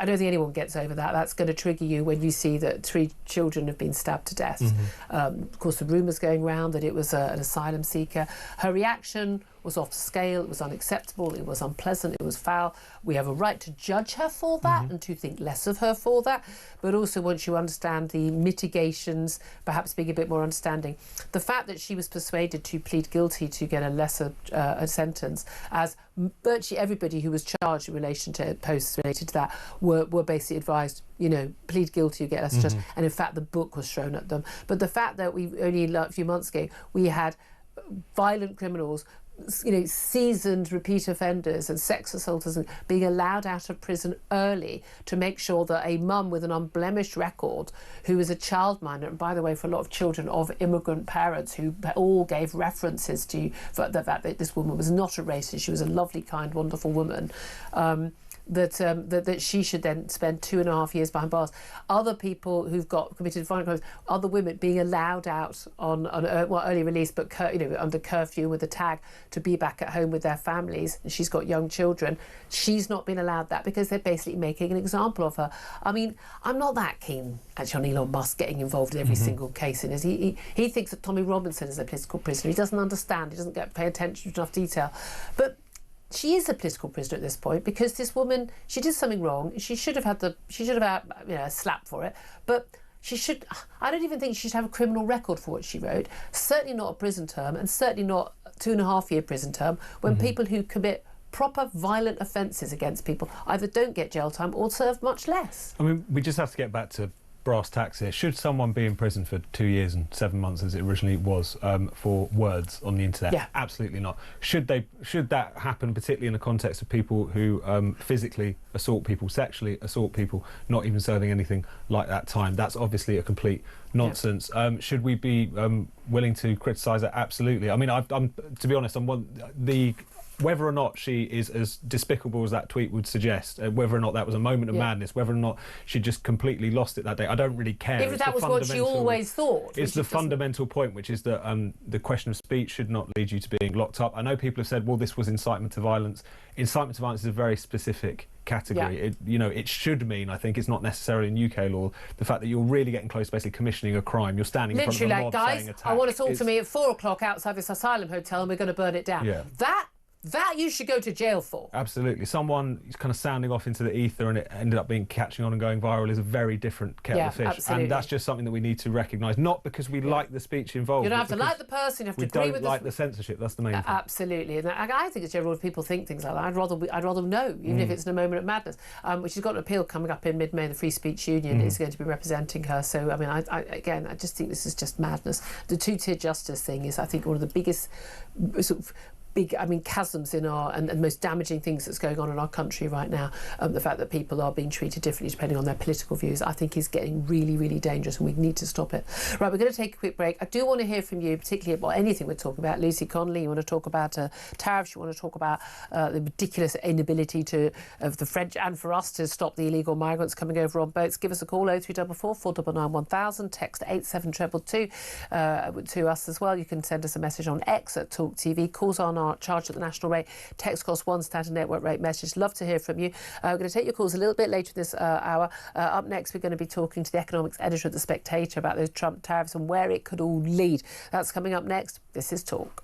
don't think anyone gets over that. That's going to trigger you when you see that 3 children have been stabbed to death. Of course, the rumours going around that it was an asylum seeker. Her reaction was off scale, it was unacceptable, it was unpleasant, it was foul. We have a right to judge her for that and to think less of her for that. But also, once you understand the mitigations, perhaps being a bit more understanding, the fact that she was persuaded to plead guilty to get a lesser sentence, as virtually everybody who was charged in relation to posts related to that were basically advised, plead guilty, you get less sentence. And in fact, the book was thrown at them. But the fact that we only a few months ago, we had violent criminals, seasoned repeat offenders and sex assaulters being allowed out of prison early to make sure that a mum with an unblemished record, who is a childminder, and by the way, for a lot of children of immigrant parents who all gave references to the fact that this woman was not a racist, she was a lovely, kind, wonderful woman, that she should then spend 2.5 years behind bars. Other people who've committed violent crimes, other women being allowed out on early release, but under curfew with a tag to be back at home with their families. And she's got young children. She's not been allowed that because they're basically making an example of her. I mean, I'm not that keen actually on Elon Musk getting involved in every single case in this. He thinks that Tommy Robinson is a political prisoner. He doesn't understand. He doesn't pay attention to enough detail. But she is a political prisoner at this point because this woman, she did something wrong. She should have had a slap for it, but I don't even think she should have a criminal record for what she wrote. Certainly not a prison term, and certainly not a 2.5-year prison term when people who commit proper violent offences against people either don't get jail time or serve much less. I mean, we just have to get back to brass tacks here. Should someone be in prison for 2 years and 7 months, as it originally was, for words on the internet? Yeah. Absolutely not. Should that happen, particularly in the context of people who physically assault people, sexually assault people, not even serving anything like that time? That's obviously a complete nonsense. Yeah. Should we be willing to criticise it? Absolutely. I mean, I'm to be honest, whether or not she is as despicable as that tweet would suggest, whether or not that was a moment of madness, whether or not she just completely lost it that day, I don't really care. If that was what she always thought. It's the fundamental point, which is that the question of speech should not lead you to being locked up. I know people have said, well, this was incitement to violence. Incitement to violence is a very specific category. Yeah. It should mean, I think it's not necessarily in UK law, the fact that you're really getting close to basically commissioning a crime. You're standing in front of a mob saying attack. I want to talk to me at 4 o'clock outside this asylum hotel and we're going to burn it down. Yeah. That you should go to jail for. Absolutely. Someone kind of sounding off into the ether and it ended up catching on and going viral is a very different kettle of fish. Absolutely. And that's just something that we need to recognise, not because we like the speech involved. You don't have to like the person, you have to agree with we don't like the censorship, that's the main thing. Absolutely. And I think it's general if people think things like that. I'd rather know, even if it's in a moment of madness. She's got an appeal coming up in mid-May. The Free Speech Union is going to be representing her. So, I mean, I just think this is just madness. The two-tier justice thing is, I think, one of the biggest sort of chasms in our and most damaging things that's going on in our country right now. The fact that people are being treated differently depending on their political views, I think, is getting really, really dangerous, and we need to stop it. Right, we're going to take a quick break. I do want to hear from you, particularly about anything we're talking about. Lucy Connolly, you want to talk about tariffs? You want to talk about the ridiculous inability of the French and for us to stop the illegal migrants coming over on boats? Give us a call, 0344 499 1000, text 87222 to us as well. You can send us a message on X at talkTV. Calls on our charged at the national rate. Text costs one standard network rate message. Love to hear from you. We're going to take your calls a little bit later this hour. Up next, we're going to be talking to the economics editor of The Spectator about those Trump tariffs and where it could all lead. That's coming up next. This is Talk.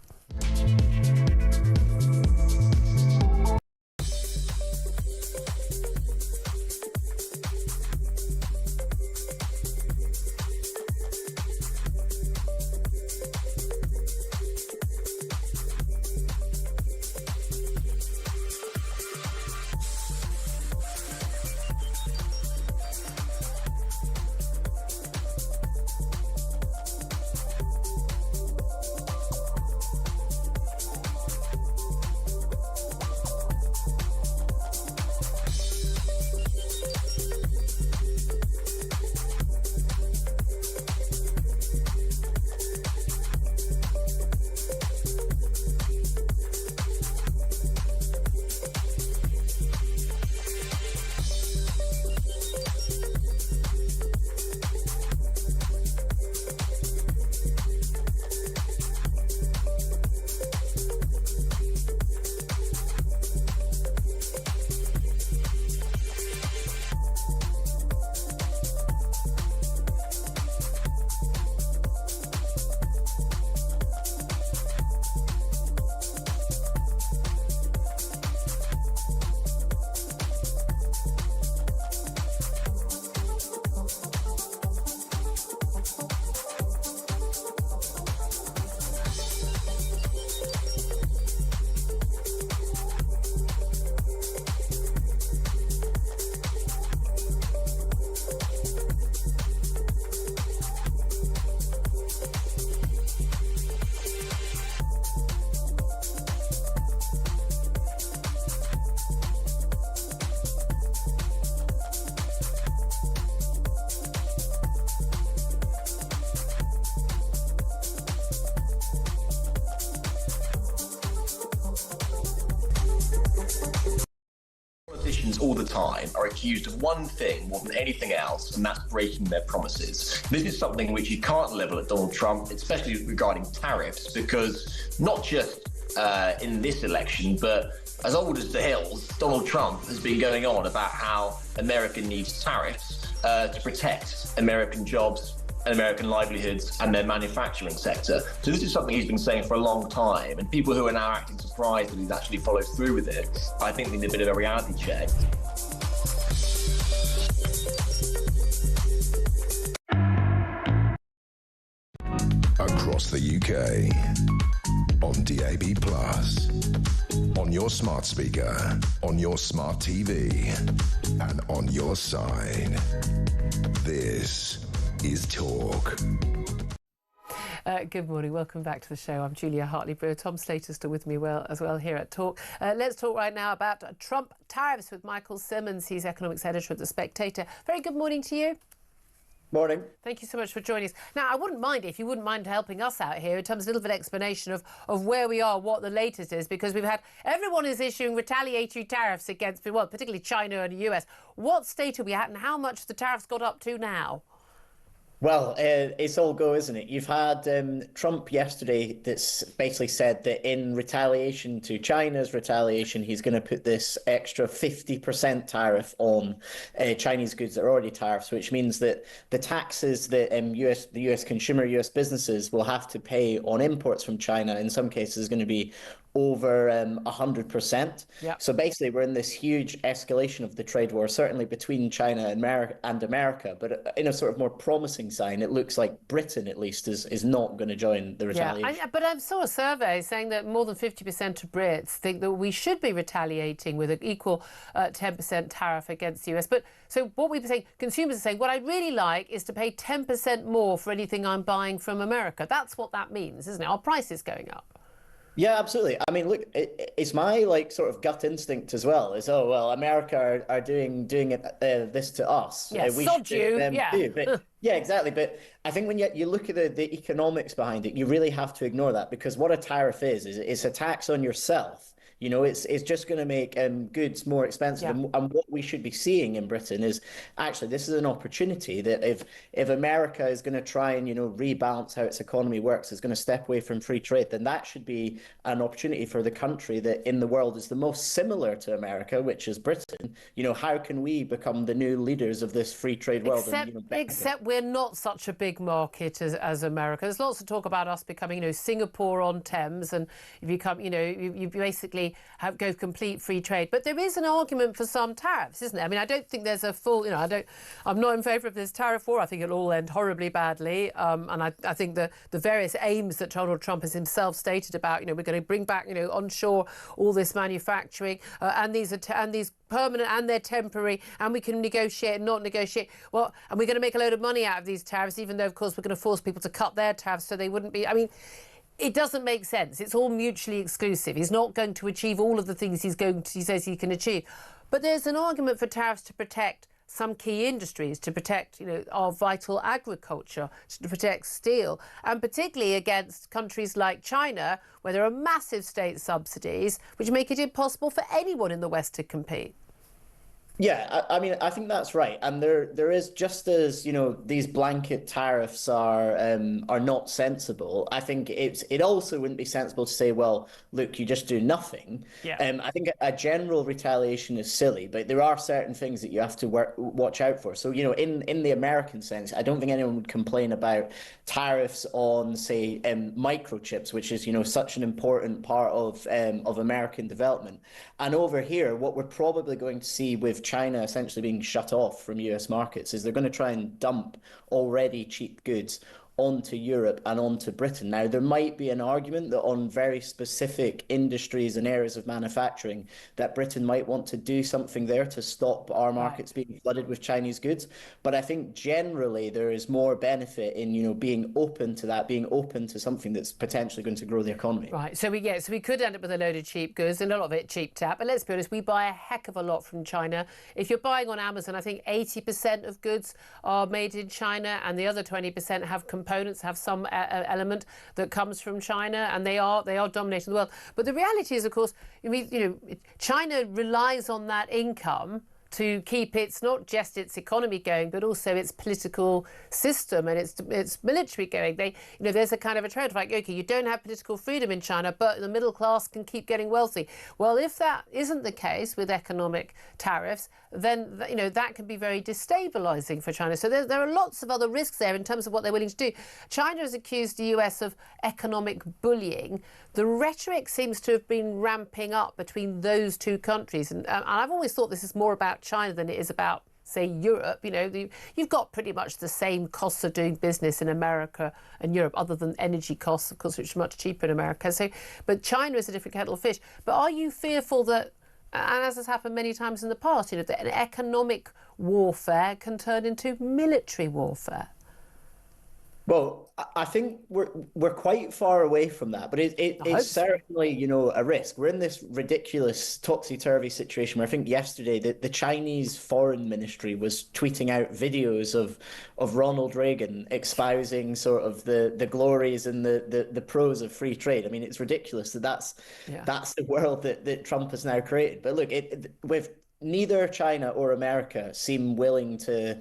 politicians all the time are accused of one thing more than anything else, and that's breaking their promises. This is something which you can't level at Donald Trump, especially regarding tariffs, because not just in this election, but as old as the hills, Donald Trump has been going on about how America needs tariffs to protect American jobs and American livelihoods and their manufacturing sector. So this is something he's been saying for a long time, and people who are now acting surprised that he's actually followed through with it, I think need a bit of a reality check. Across the UK, on DAB+, on your smart speaker, on your smart TV, and on your side. This is Talk. Good morning, welcome back to the show. I'm Julia Hartley-Brewer. Tom Slater's still with me as well here at Talk. Let's talk right now about Trump tariffs with Michael Simmons. He's economics editor at The Spectator. Very good morning to you. Morning. Thank you so much for joining us. Now, I wouldn't mind if you wouldn't mind helping us out here in terms of a little bit of explanation of where we are, what the latest is, because everyone is issuing retaliatory tariffs against, well, particularly China and the US. What state are we at and how much the tariffs got up to now? Well, it's all go, isn't it? You've had Trump yesterday that's basically said that in retaliation to China's retaliation, he's going to put this extra 50% tariff on Chinese goods that are already tariffs, which means that the taxes that the US consumer, US businesses will have to pay on imports from China in some cases is going to be over 100%. Yep. So basically, we're in this huge escalation of the trade war, certainly between China and America. But in a sort of more promising sign, it looks like Britain, at least, is not going to join the retaliation. Yeah, but I saw a survey saying that more than 50% of Brits think that we should be retaliating with an equal 10% tariff against the US. But so what we've been saying, consumers are saying, what I'd really like is to pay 10% more for anything I'm buying from America. That's what that means, isn't it? Our price is going up. Yeah, absolutely. I mean, look, it's my sort of gut instinct as well. Is America are doing this to us. Yeah, sod you. Yeah. Too. But, yeah, exactly. But I think when you look at the economics behind it, you really have to ignore that, because what a tariff is it's a tax on yourself. You know, it's just going to make goods more expensive. Yeah. And what we should be seeing in Britain is actually this is an opportunity that if America is going to try and, rebalance how its economy works, is going to step away from free trade, then that should be an opportunity for the country that in the world is the most similar to America, which is Britain. How can we become the new leaders of this free trade world? Except we're not such a big market as America. There's lots of talk about us becoming, Singapore on Thames, and if you come, you basically go complete free trade. But there is an argument for some tariffs, isn't there? I mean, I don't think there's a full, I'm not in favour of this tariff war. I think it'll all end horribly badly. And I think the various aims that Donald Trump has himself stated about, we're going to bring back, onshore all this manufacturing, and these permanent and they're temporary, and we can negotiate and not negotiate. Well, and we're going to make a load of money out of these tariffs, even though, of course, we're going to force people to cut their tariffs so they wouldn't be. I mean, it doesn't make sense. It's all mutually exclusive. He's not going to achieve all of the things he says he can achieve. But there's an argument for tariffs to protect some key industries, to protect, our vital agriculture, to protect steel, and particularly against countries like China, where there are massive state subsidies, which make it impossible for anyone in the West to compete. Yeah, I mean, I think that's right, and there is, just as these blanket tariffs are not sensible. I think it also wouldn't be sensible to say, well, look, you just do nothing. Yeah. I think a general retaliation is silly, but there are certain things that you have to watch out for. So in the American sense, I don't think anyone would complain about tariffs on, say, microchips, which is such an important part of American development. And over here, what we're probably going to see with China essentially being shut off from US markets is they're going to try and dump already cheap goods onto Europe and onto Britain. Now, there might be an argument that on very specific industries and areas of manufacturing that Britain might want to do something there to stop our markets being flooded with Chinese goods. But I think generally there is more benefit in, being open to that, being open to something that's potentially going to grow the economy. Right. So we could end up with a load of cheap goods, and a lot of it cheap tap. But let's be honest, we buy a heck of a lot from China. If you're buying on Amazon, I think 80% of goods are made in China, and the other 20% have components have some element that comes from China, and they are dominating the world. But the reality is, of course, China relies on that income to keep not just its economy going, but also its political system and its military going. There's a kind of a trade like, okay, you don't have political freedom in China, but the middle class can keep getting wealthy. Well, if that isn't the case with economic tariffs, then that can be very destabilising for China. So there are lots of other risks there in terms of what they're willing to do. China has accused the US of economic bullying. The rhetoric seems to have been ramping up between those two countries, and I've always thought this is more about China than it is about, say, Europe. You've got pretty much the same costs of doing business in America and Europe, other than energy costs, of course, which are much cheaper in America. But China is a different kettle of fish. But are you fearful that, and as has happened many times in the past, that an economic warfare can turn into military warfare? Well, I think we're quite far away from that, but it's certainly, a risk. We're in this ridiculous topsy-turvy situation where I think yesterday the Chinese Foreign Ministry was tweeting out videos of Ronald Reagan espousing sort of the glories and the pros of free trade. I mean, it's ridiculous that's the world that Trump has now created. But look, with neither China or America seem willing to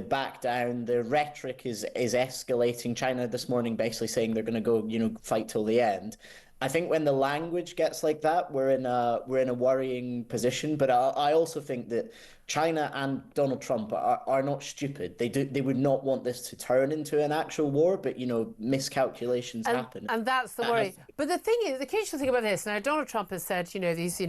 back down. The rhetoric is escalating. China this morning basically saying they're going to go, fight till the end. I think when the language gets like that, we're in a worrying position. But I also think that China and Donald Trump are not stupid. They would not want this to turn into an actual war, but miscalculations happen. And that's the worry. But the thing is, the crucial thing about this now, Donald Trump has said, these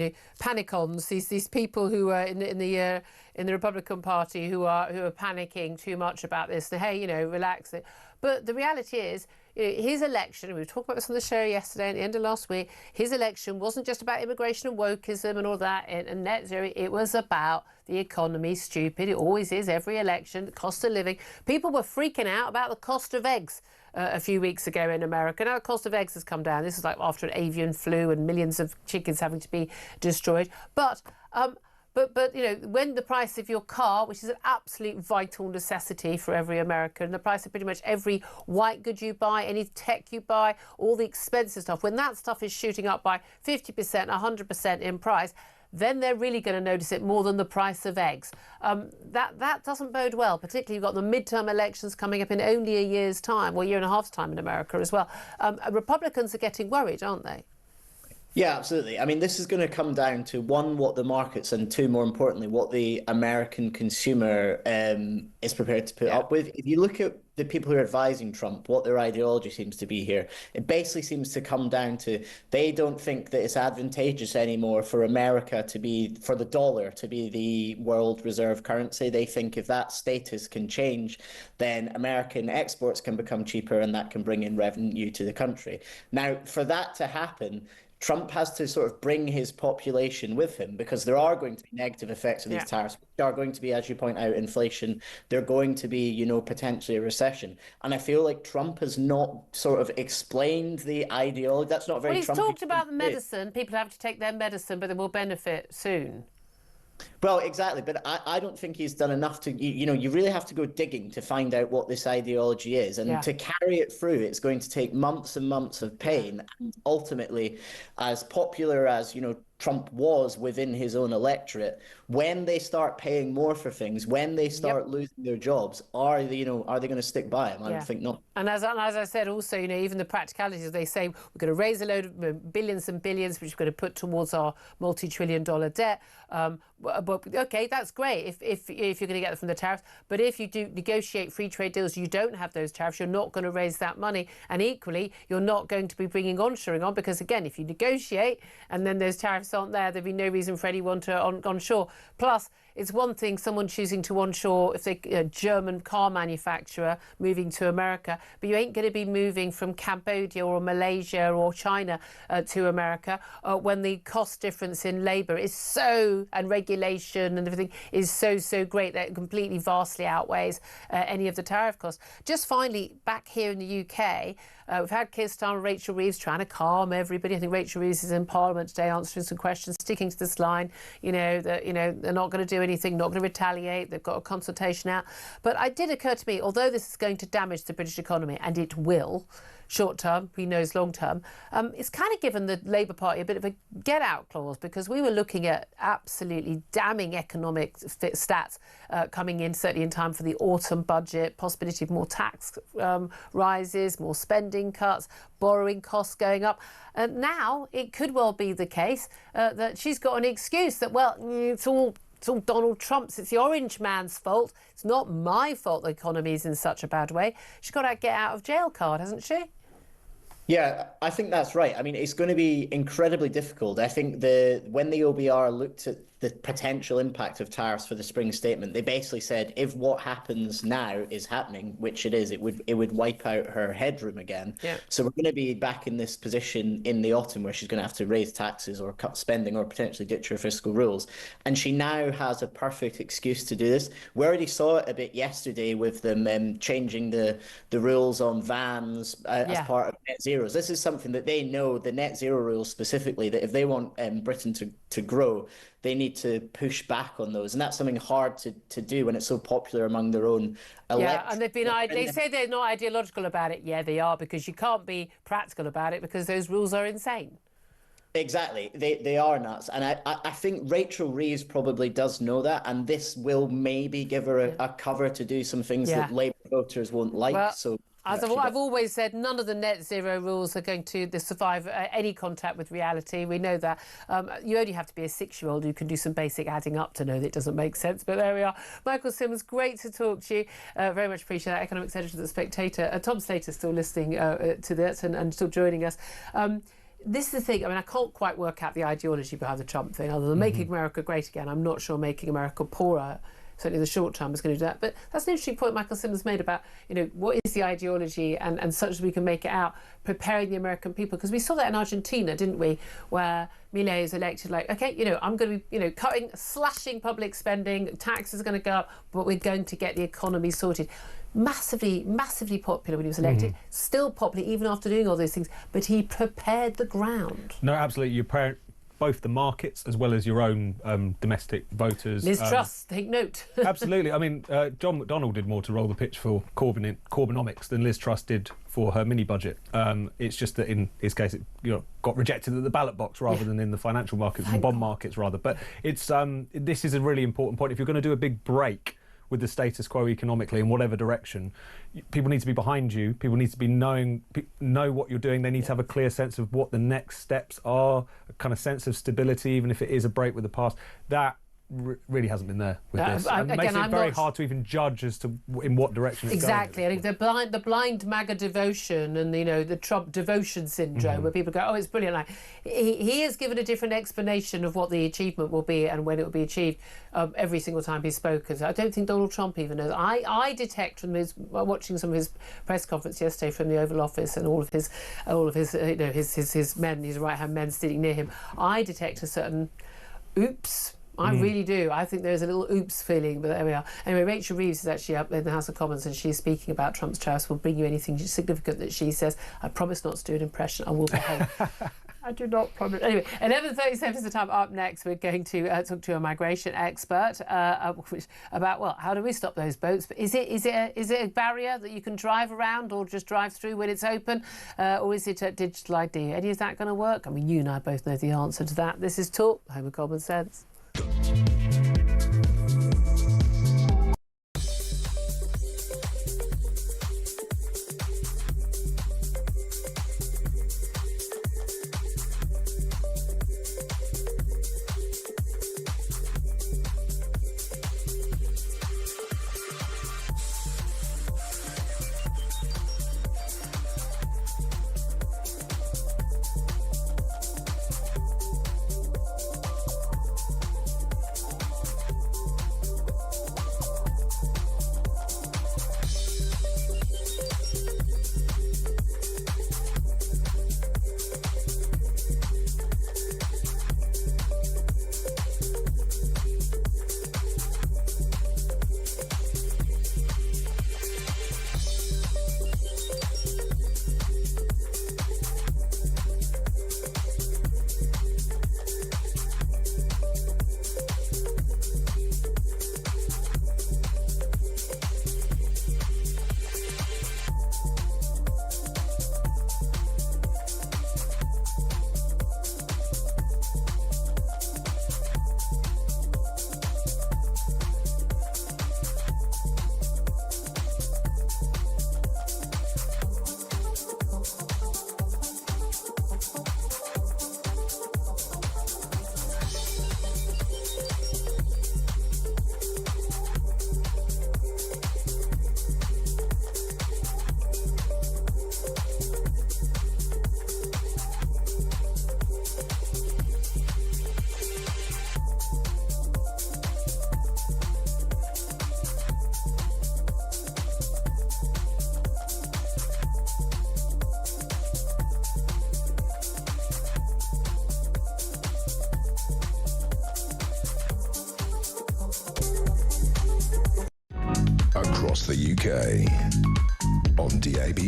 panicons, these people who are in the Republican Party who are panicking too much about this. Hey, relax. But the reality is, his election, we were talking about this on the show yesterday at the end of last week, his election wasn't just about immigration and wokeism and all that and net zero. It was about the economy, stupid. It always is, every election, the cost of living. People were freaking out about the cost of eggs a few weeks ago in America. Now the cost of eggs has come down. This is like after an avian flu and millions of chickens having to be destroyed. But when the price of your car, which is an absolute vital necessity for every American, the price of pretty much every white good you buy, any tech you buy, all the expensive stuff, when that stuff is shooting up by 50%, 100% in price, then they're really going to notice it more than the price of eggs. That doesn't bode well, particularly you've got the midterm elections coming up in only a year's time, or a year and a half's time in America as well. Republicans are getting worried, aren't they? Yeah, absolutely. I mean, this is going to come down to, one, what the markets, and two, more importantly, what the American consumer is prepared to put up with. If you look at the people who are advising Trump, what their ideology seems to be here, it basically seems to come down to they don't think that it's advantageous anymore for America for the dollar to be the world reserve currency. They think if that status can change, then American exports can become cheaper and that can bring in revenue to the country. Now, for that to happen, Trump has to sort of bring his population with him, because there are going to be negative effects of these tariffs. There are going to be, as you point out, inflation. They're going to be, potentially a recession. And I feel like Trump has not sort of explained the ideology. That's not very Trump. Well, he's talked about the medicine. People have to take their medicine, but they will benefit soon. Well, exactly, but I don't think he's done enough to, you really have to go digging to find out what this ideology is. And to carry it through, it's going to take months and months of pain. And ultimately, as popular as, Trump was within his own electorate, when they start paying more for things, when they start losing their jobs, are they going to stick by him? I don't think not. And as I said, also, even the practicalities, they say we're going to raise a load of billions and billions, which we're going to put towards our multi-trillion-dollar debt. But okay, that's great if you're going to get it from the tariffs. But if you do negotiate free trade deals, you don't have those tariffs, you're not going to raise that money. And equally, you're not going to be bringing onshoring on, because again, if you negotiate and then those tariffs aren't there, there'd be no reason for anyone to onshore. Plus, it's one thing someone choosing to onshore, if they're a German car manufacturer moving to America, but you ain't going to be moving from Cambodia or Malaysia or China to America when the cost difference in labour is and regulation and everything is so great that it completely vastly outweighs any of the tariff costs. Just finally, back here in the UK, we've had Keir Starmer, Rachel Reeves trying to calm everybody. I think Rachel Reeves is in Parliament today answering important question, sticking to this line, that they're not going to do anything, not going to retaliate, they've got a consultation out. But it did occur to me, although this is going to damage the British economy, and it will, short term, who knows long term, it's kind of given the Labour Party a bit of a get out clause, because we were looking at absolutely damning economic stats coming in, certainly in time for the autumn budget, possibility of more tax rises, more spending cuts, borrowing costs going up. And now it could well be the case that she's got an excuse that, well, it's all Donald Trump's, it's the orange man's fault. It's not my fault the economy is in such a bad way. She's got a get out of jail card, hasn't she? Yeah, I think that's right. I mean, it's going to be incredibly difficult. I think when the OBR looked at the potential impact of tariffs for the spring statement, they basically said if what happens now is happening, which it is, it would wipe out her headroom again. Yeah. So we're going to be back in this position in the autumn where she's going to have to raise taxes or cut spending or potentially ditch her fiscal rules. And she now has a perfect excuse to do this. We already saw it a bit yesterday with them changing the rules on vans as part of net zeros. This is something that they know, the net zero rules specifically, that if they want Britain to grow, they need to push back on those. And that's something hard to do when it's so popular among their own electorate. Yeah, and they say they're not ideological about it. Yeah, they are, because you can't be practical about it because those rules are insane. Exactly. They are nuts. And I think Rachel Reeves probably does know that, and this will maybe give her a cover to do some things that Labour voters won't like. Well, so as I've always said, none of the net zero rules are going to survive any contact with reality. We know that. You only have to be a 6-year-old who can do some basic adding up to know that it doesn't make sense. But there we are. Michael Simmons, great to talk to you. Very much appreciate that. Economics editor of The Spectator. Tom Slater still listening to this and still joining us. This is the thing. I mean, I can't quite work out the ideology behind the Trump thing, other than making America great again. I'm not sure making America poorer, certainly in the short term, is going to do that. But that's an interesting point Michael Simmons made about, what is the ideology and such as we can make it out, preparing the American people. Because we saw that in Argentina, didn't we, where Milei is elected like, OK, I'm going to be, slashing public spending, taxes are going to go up, but we're going to get the economy sorted. Massively, massively popular when he was elected, still popular even after doing all those things, but he prepared the ground. No, absolutely. You prepare both the markets as well as your own domestic voters. Liz Truss, take note. Absolutely. I mean, John McDonnell did more to roll the pitch for Corbynomics than Liz Truss did for her mini budget. It's just that in his case, it got rejected at the ballot box rather than in the financial markets, the bond markets rather. But it's this is a really important point. If you're going to do a big break with the status quo economically in whatever direction, people need to be behind you. People need to be know what you're doing. They need to have a clear sense of what the next steps are, a kind of sense of stability, even if it is a break with the past. That really hasn't been there with this. And it makes it very hard to even judge as to in what direction it's going. Exactly. I think the blind MAGA devotion and the Trump devotion syndrome, where people go, oh, it's brilliant. Like, he has given a different explanation of what the achievement will be and when it will be achieved every single time he's spoken. So I don't think Donald Trump even knows. I detect from watching some of his press conference yesterday from the Oval Office and all of his men, his right-hand men sitting near him, I detect a certain oops. I really do. I think there's a little oops feeling, but there we are. Anyway, Rachel Reeves is actually up in the House of Commons and she's speaking about Trump's tariffs. We'll bring you anything significant that she says. I promise not to do an impression. I will behave. I do not promise. Anyway, 11:37 is the time. Up next, we're going to talk to a migration expert about, well, how do we stop those boats? Is it a barrier that you can drive around or just drive through when it's open? Or is it a digital ID? Any of that going to work? I mean, you and I both know the answer to that. This is Talk, Home of Common Sense. the UK. On DAB+,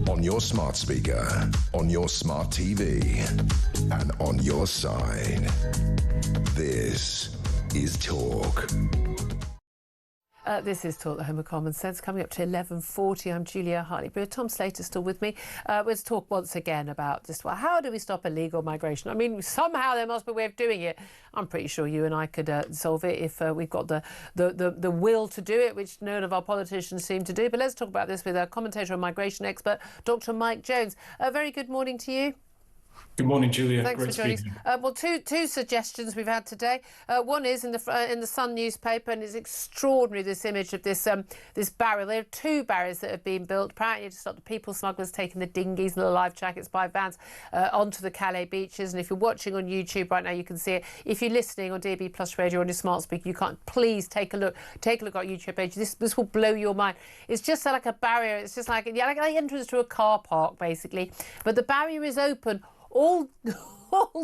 on your smart speaker, on your smart TV, and on your side. This is Talk. This is Talk, the Home of Common Sense. Coming up to 11:40, I'm Julia Hartley-Brewer. Tom Slater's still with me. Let's talk once again about just, well, how do we stop illegal migration? I mean, somehow there must be a way of doing it. I'm pretty sure you and I could solve it if we've got the will to do it, which none of our politicians seem to do. But let's talk about this with a commentator and migration expert, Dr. Mike Jones. A very good morning to you. Good morning, Julia. Thanks Great for joining us. Well, two suggestions we've had today. One is in the Sun newspaper, and it's extraordinary, this image of this barrier. There are two barriers that have been built, apparently to stop the people smugglers taking the dinghies and the life jackets by vans onto the Calais beaches. And if you're watching on YouTube right now, you can see it. If you're listening on DAB Plus Radio on your smart speaker, you can't. Please take a look. Take a look at our YouTube page. This will blow your mind. It's just like a barrier. It's just like the entrance to a car park, basically. But the barrier is open all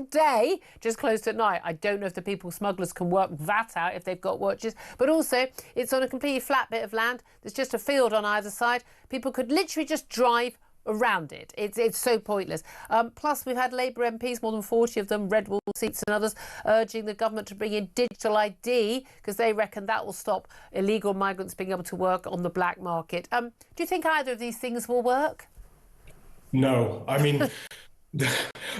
day, just closed at night. I don't know if the people smugglers can work that out if they've got watches, but also it's on a completely flat bit of land. There's just a field on either side. People could literally just drive around it. It's so pointless. Plus, we've had Labour MPs, more than 40 of them, Red Wall seats and others, urging the government to bring in digital ID because they reckon that will stop illegal migrants being able to work on the black market. Do you think either of these things will work? No, I mean,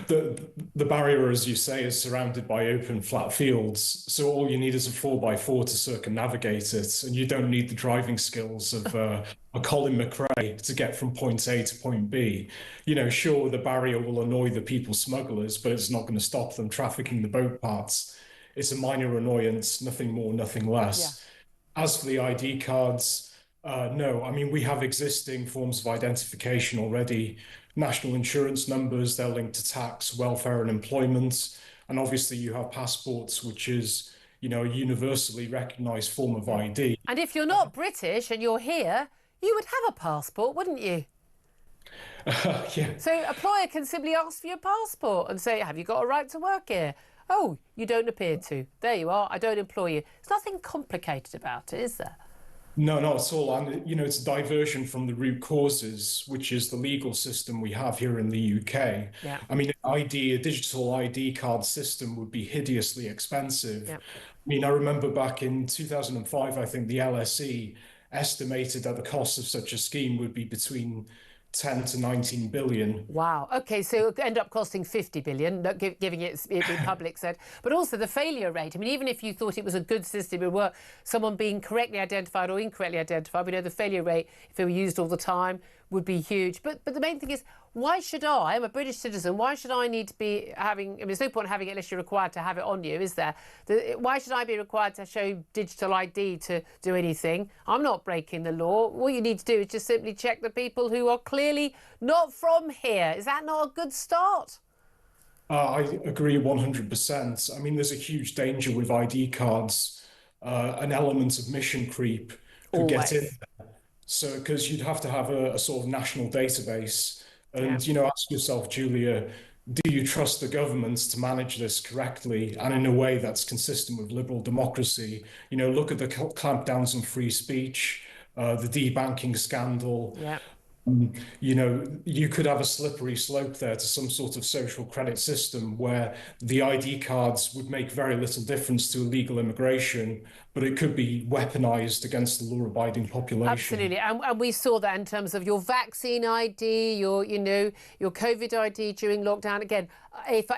the barrier, as you say, is surrounded by open flat fields. So all you need is a 4x4 to circumnavigate it, and you don't need the driving skills of a Colin McRae to get from point A to point B. You know, sure, the barrier will annoy the people smugglers, but it's not going to stop them trafficking the boat parts. It's a minor annoyance, nothing more, nothing less. Yeah. As for the ID cards, no, I mean, we have existing forms of identification already. National insurance numbers, they're linked to tax, welfare and employment. And obviously you have passports, which is, you know, a universally recognised form of ID. And if you're not British and you're here, you would have a passport, wouldn't you? Yeah. So an employer can simply ask for your passport and say, have you got a right to work here? Oh, you don't appear to. There you are, I don't employ you. There's nothing complicated about it, is there? No, not at all. And, you know, it's a diversion from the root causes, which is the legal system we have here in the UK. Yeah. I mean, a digital ID card system would be hideously expensive. Yeah. I mean, I remember back in 2005, I think the LSE estimated that the cost of such a scheme would be between 10 to 19 billion. Wow. OK, so it'll end up costing 50 billion, not giving it public said. But also the failure rate. I mean, even if you thought it was a good system, it would work, someone being correctly identified or incorrectly identified, we know the failure rate, if it were used all the time, would be huge. But the main thing is, why should I'm a British citizen, why should I need to be having, I mean, there's no point in having it unless you're required to have it on you, is there? Why should I be required to show digital ID to do anything? I'm not breaking the law. All you need to do is just simply check the people who are clearly not from here. Is that not a good start? I agree 100%. I mean, there's a huge danger with ID cards, an element of mission creep could get in there. So, because you'd have to have a sort of national database. And, you know, ask yourself, Julia, do you trust the government to manage this correctly and in a way that's consistent with liberal democracy? You know, look at the clampdowns on free speech, the debanking scandal. Yeah. You know, you could have a slippery slope there to some sort of social credit system where the ID cards would make very little difference to illegal immigration, but it could be weaponized against the law-abiding population. Absolutely, and we saw that in terms of your vaccine ID, your COVID ID during lockdown. Again, if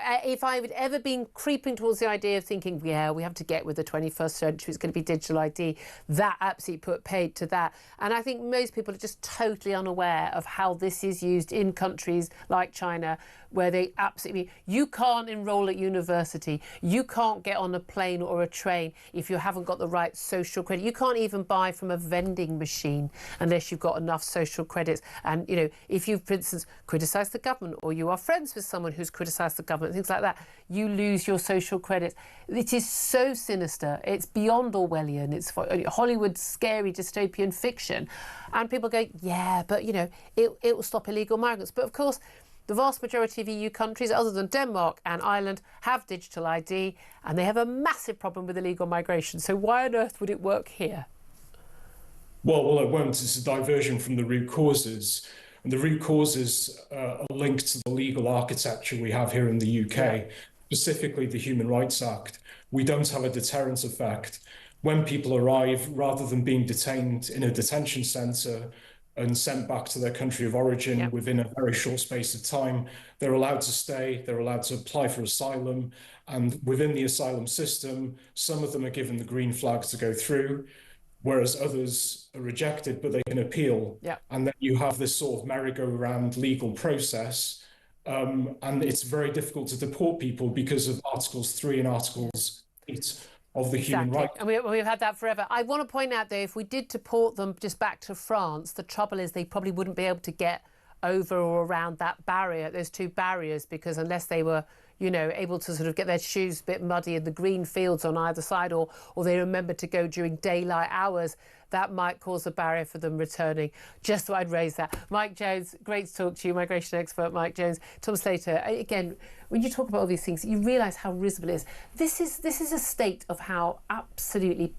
I had ever been creeping towards the idea of thinking, yeah, we have to get with the 21st century, it's going to be digital ID, that absolutely put paid to that. And I think most people are just totally unaware of how this is used in countries like China, where they absolutely, you can't enroll at university, you can't get on a plane or a train if you haven't got the right social credit. You can't even buy from a vending machine unless you've got enough social credits. And, you know, if you've, for instance, criticised the government or you are friends with someone who's criticised the government, things like that, you lose your social credits. It is so sinister. It's beyond Orwellian. It's Hollywood scary dystopian fiction. And people go, yeah, but, you know, it will stop illegal migrants. But, of course, the vast majority of EU countries, other than Denmark and Ireland, have digital ID, and they have a massive problem with illegal migration. So why on earth would it work here? Well, it won't. It's a diversion from the root causes. And the root causes are linked to the legal architecture we have here in the UK, specifically the Human Rights Act. We don't have a deterrent effect. When people arrive, rather than being detained in a detention centre and sent back to their country of origin within a very short space of time, they're allowed to stay, they're allowed to apply for asylum. And within the asylum system, some of them are given the green flag to go through, whereas others are rejected, but they can appeal. And then you have this sort of merry-go-round legal process. And it's very difficult to deport people because of Articles 3 and Articles 8 of the Human Rights. And we've had that forever. I want to point out, though, if we did deport them just back to France, the trouble is they probably wouldn't be able to get over or around that barrier. There's two barriers, because unless they were, you know, able to sort of get their shoes a bit muddy in the green fields on either side, or they remember to go during daylight hours, that might cause a barrier for them returning. Just thought I'd raise that. Mike Jones, great to talk to you, migration expert Mike Jones. Tom Slater, again, when you talk about all these things, you realise how risible it is. This is a state of how absolutely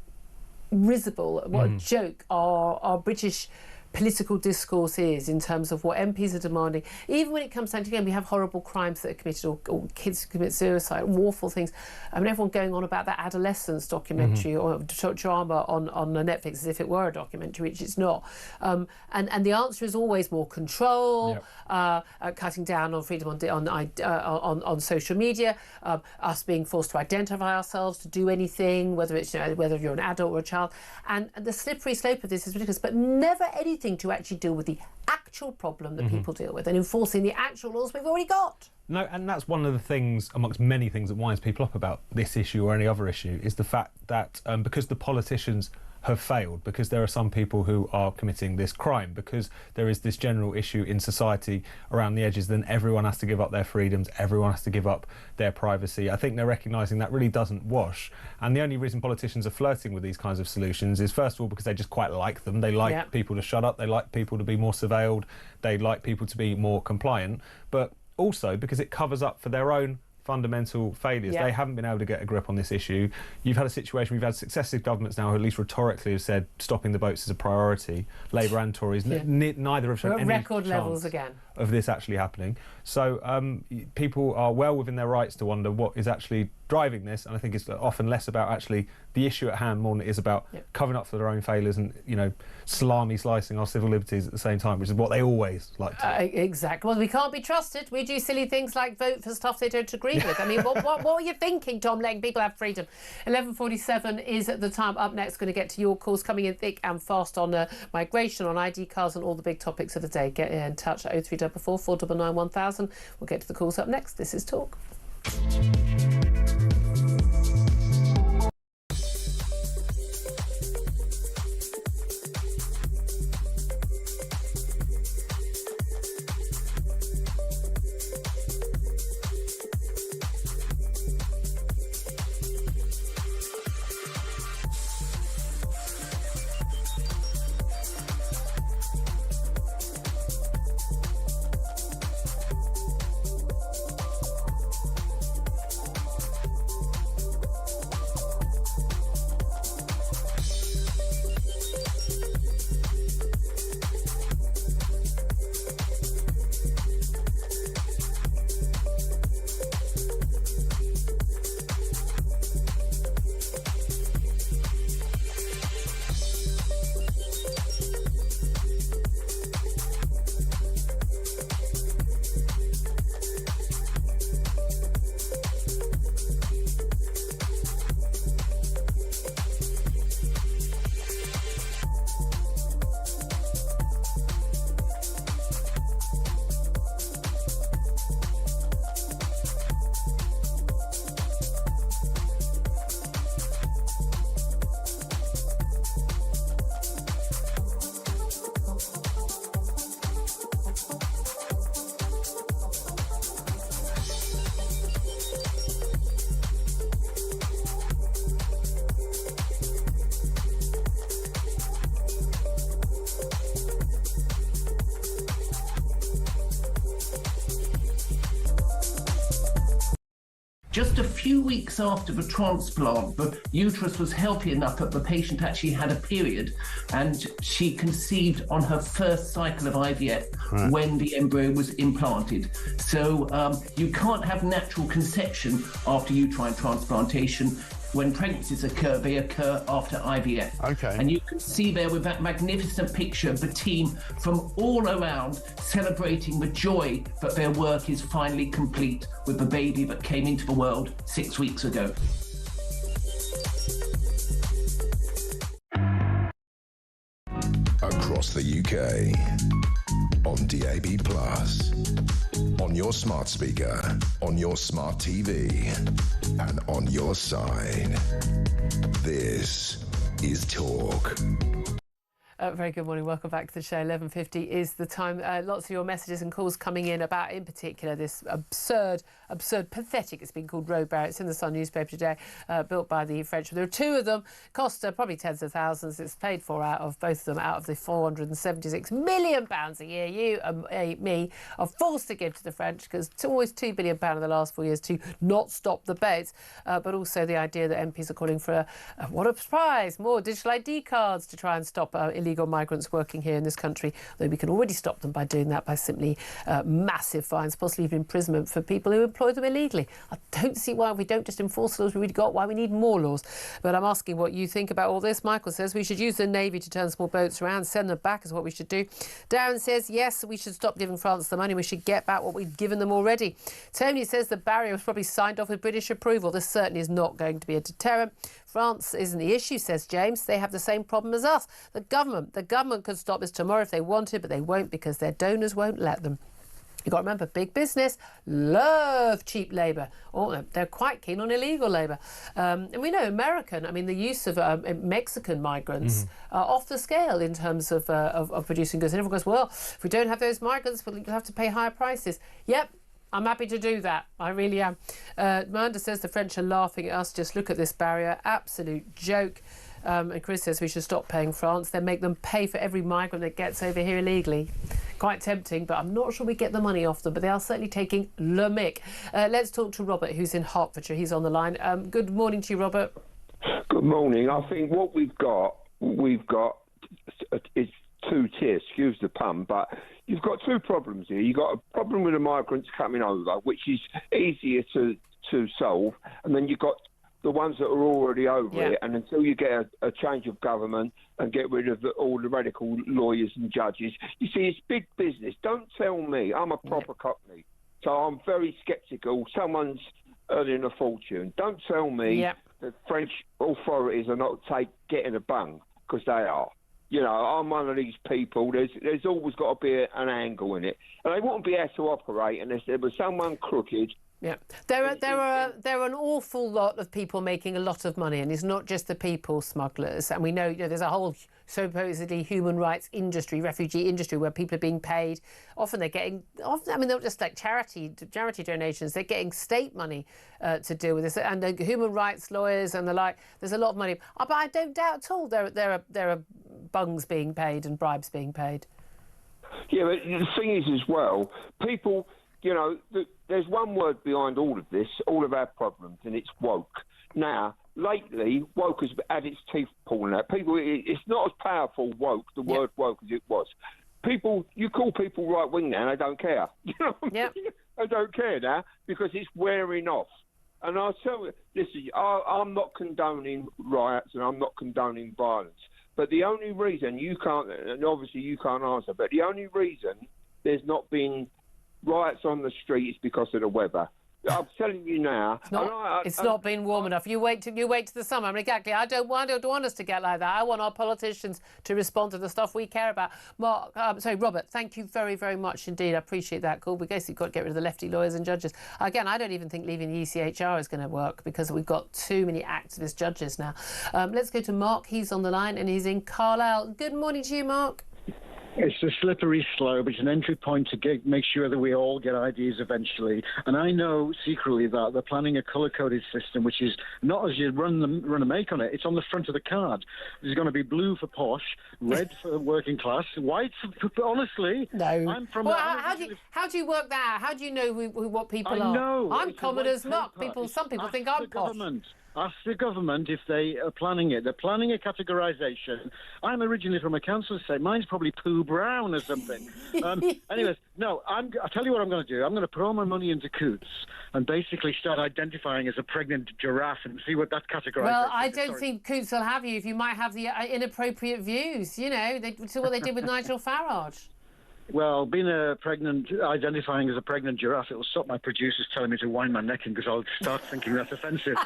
risible, what a joke our British political discourse is in terms of what MPs are demanding. Even when it comes down to, again, we have horrible crimes that are committed, or kids who commit suicide, awful things. I mean, everyone going on about that adolescence documentary or drama on Netflix as if it were a documentary, which it's not. And the answer is always more control, cutting down on freedom on social media, us being forced to identify ourselves, to do anything, whether it's, you know, whether you're an adult or a child. And the slippery slope of this is ridiculous, but never anything to actually deal with the actual problem that people deal with and enforcing the actual laws we've already got. No, and that's one of the things, amongst many things, that winds people up about this issue or any other issue, is the fact that because the politicians have failed, because there are some people who are committing this crime, because there is this general issue in society around the edges, then everyone has to give up their freedoms, everyone has to give up their privacy. I think they're recognising that really doesn't wash. And the only reason politicians are flirting with these kinds of solutions is, first of all, because they just quite like them. They like people to shut up, they like people to be more surveilled, they like people to be more compliant, but also because it covers up for their own fundamental failures. They haven't been able to get a grip on this issue. You've had a situation, we've had successive governments now who at least rhetorically have said stopping the boats is a priority. Labour and Tories, neither have shown any record levels again of this actually happening. So people are well within their rights to wonder what is actually driving this, and I think it's often less about actually the issue at hand more than it is about covering up for their own failures and, you know, salami slicing our civil liberties at the same time, which is what they always like to do. Exactly. Well, we can't be trusted. We do silly things like vote for stuff they don't agree with. I mean, what are you thinking, Tom, letting people have freedom? 11:47 is at the time. Up next, going to get to your calls coming in thick and fast on migration, on ID cards and all the big topics of the day. Get in touch at 0344 499 1000. We'll get to the calls up next. This is Talk. Just a few weeks after the transplant, the uterus was healthy enough that the patient actually had a period, and she conceived on her first cycle of IVF when the embryo was implanted. So you can't have natural conception after uterine transplantation. When pregnancies occur, they occur after IVF. Okay. And you can see there with that magnificent picture of the team from all around celebrating the joy that their work is finally complete with the baby that came into the world 6 weeks ago. Across the UK, on DAB+, on your smart speaker, on your smart TV, and on your side. This is Talk. Very good morning. Welcome back to the show. 11:50 is the time. Lots of your messages and calls coming in about, in particular, this absurd, pathetic, it's been called road barrier. It's in the Sun newspaper today, built by the French. There are two of them, cost probably tens of thousands. It's paid for out of both of them, out of the £476 million a year you and me are forced to give to the French, because it's always £2 billion in the last 4 years to not stop the boats. But also the idea that MPs are calling for, what a surprise, more digital ID cards to try and stop illegal migrants working here in this country, though we can already stop them by doing that by simply massive fines, possibly even imprisonment for people who employ them illegally. I don't see why we don't just enforce the laws we've already got, why we need more laws. But I'm asking what you think about all this. Michael says we should use the Navy to turn small boats around, send them back is what we should do. Darren says yes, we should stop giving France the money, we should get back what we've given them already. Tony says the barrier was probably signed off with British approval. This certainly is not going to be a deterrent. France isn't the issue, says James. They have the same problem as us. The government could stop this tomorrow if they wanted, but they won't because their donors won't let them. You've got to remember, big business love cheap labour. Or they're quite keen on illegal labour. And we know the use of Mexican migrants are off the scale in terms of producing goods. And everyone goes, well, if we don't have those migrants, we'll have to pay higher prices. Yep. I'm happy to do that. I really am. Miranda says the French are laughing at us. Just look at this barrier. Absolute joke. And Chris says we should stop paying France, then make them pay for every migrant that gets over here illegally. Quite tempting, but I'm not sure we get the money off them, but they are certainly taking le mick. Let's talk to Robert, who's in Hertfordshire. He's on the line. Good morning to you, Robert. Good morning. I think what we've got is two tiers, excuse the pun, but you've got two problems here. You've got a problem with the migrants coming over, which is easier to solve, and then you've got the ones that are already over it, and until you get a change of government and get rid of all the radical lawyers and judges, you see, it's big business. Don't tell me. I'm a proper cockney, so I'm very sceptical. Someone's earning a fortune. Don't tell me that French authorities are not getting a bung, because they are. You know, I'm one of these people. There's always got to be an angle in it, and they wouldn't be able to operate unless there was someone crooked. Yeah, there are an awful lot of people making a lot of money, and it's not just the people smugglers. And we know, there's a whole supposedly human rights industry, refugee industry, where people are being paid. Often they're getting, they're not just like charity donations. They're getting state money to deal with this, and the human rights lawyers and the like. There's a lot of money, but I don't doubt at all there are bungs being paid and bribes being paid. Yeah, but the thing is as well, people. You know, there's one word behind all of this, all of our problems, and it's woke. Now, lately, woke has had its teeth pulling out. It's not as powerful, woke, the word woke, as it was. You call people right-wing now, and they don't care. You know what I mean? They don't care now, because it's wearing off. And I'll tell you, listen, I'm not condoning riots, and I'm not condoning violence. But the only reason you can't, and obviously you can't answer, but the only reason there's not been riots on the streets because of the weather. I'm telling you now. It's not been warm enough. You wait to the summer. I mean, exactly. I don't want us to get like that. I want our politicians to respond to the stuff we care about. Robert, thank you very, very much indeed. I appreciate that call. We basically got to get rid of the lefty lawyers and judges. Again, I don't even think leaving the ECHR is going to work, because we've got too many activist judges now. Let's go to Mark. He's on the line and he's in Carlisle. Good morning to you, Mark. It's a slippery slope. It's an entry point to make sure that we all get ideas eventually. And I know secretly that they're planning a colour-coded system, which is not as you run a make on it. It's on the front of the card. There's going to be blue for posh, red for working class, white for honestly. No. I'm from. Well, how do you work that out? How do you know what people are? I know. I'm common as muck. Some people think I'm posh. Ask the government if they are planning it. They're planning a categorisation. I'm originally from a council estate. Mine's probably poo brown or something. Anyways, no, I'll tell you what I'm going to do. I'm going to put all my money into coots and basically start identifying as a pregnant giraffe and see what that categorisation. Well, I don't think coots will have you if you might have the inappropriate views. You know, see what they did with Nigel Farage. Well, identifying as a pregnant giraffe, it will stop my producers telling me to wind my neck in because I'll start thinking that's offensive.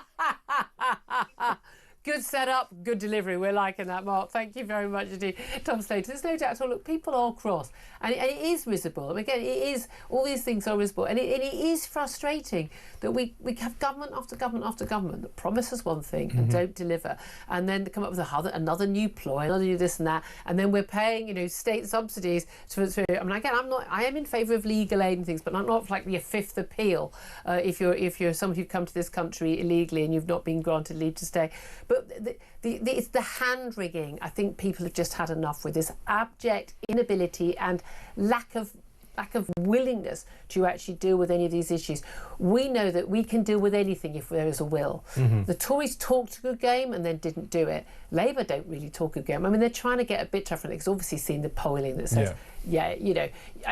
Good setup, good delivery. We're liking that, Mark. Thank you very much indeed. Tom Slater, there's no doubt at all. Look, people are cross. And it is risible. I mean, again, it is, all these things are risible. And it is frustrating that we have government after government after government that promise us one thing and don't deliver. And then they come up with another new ploy, another new this and that. And then we're paying, state subsidies to I mean, again, I am in favour of legal aid and things, but not like the fifth appeal if you're somebody who's come to this country illegally and you've not been granted leave to stay. But it's the hand-wringing I think people have just had enough with, this abject inability and lack of willingness to actually deal with any of these issues. We know that we can deal with anything if there is a will. The Tories talked a good game and then didn't do it. Labour don't really talk a good game. I mean, they're trying to get a bit tougher. It's obviously seen the polling that says,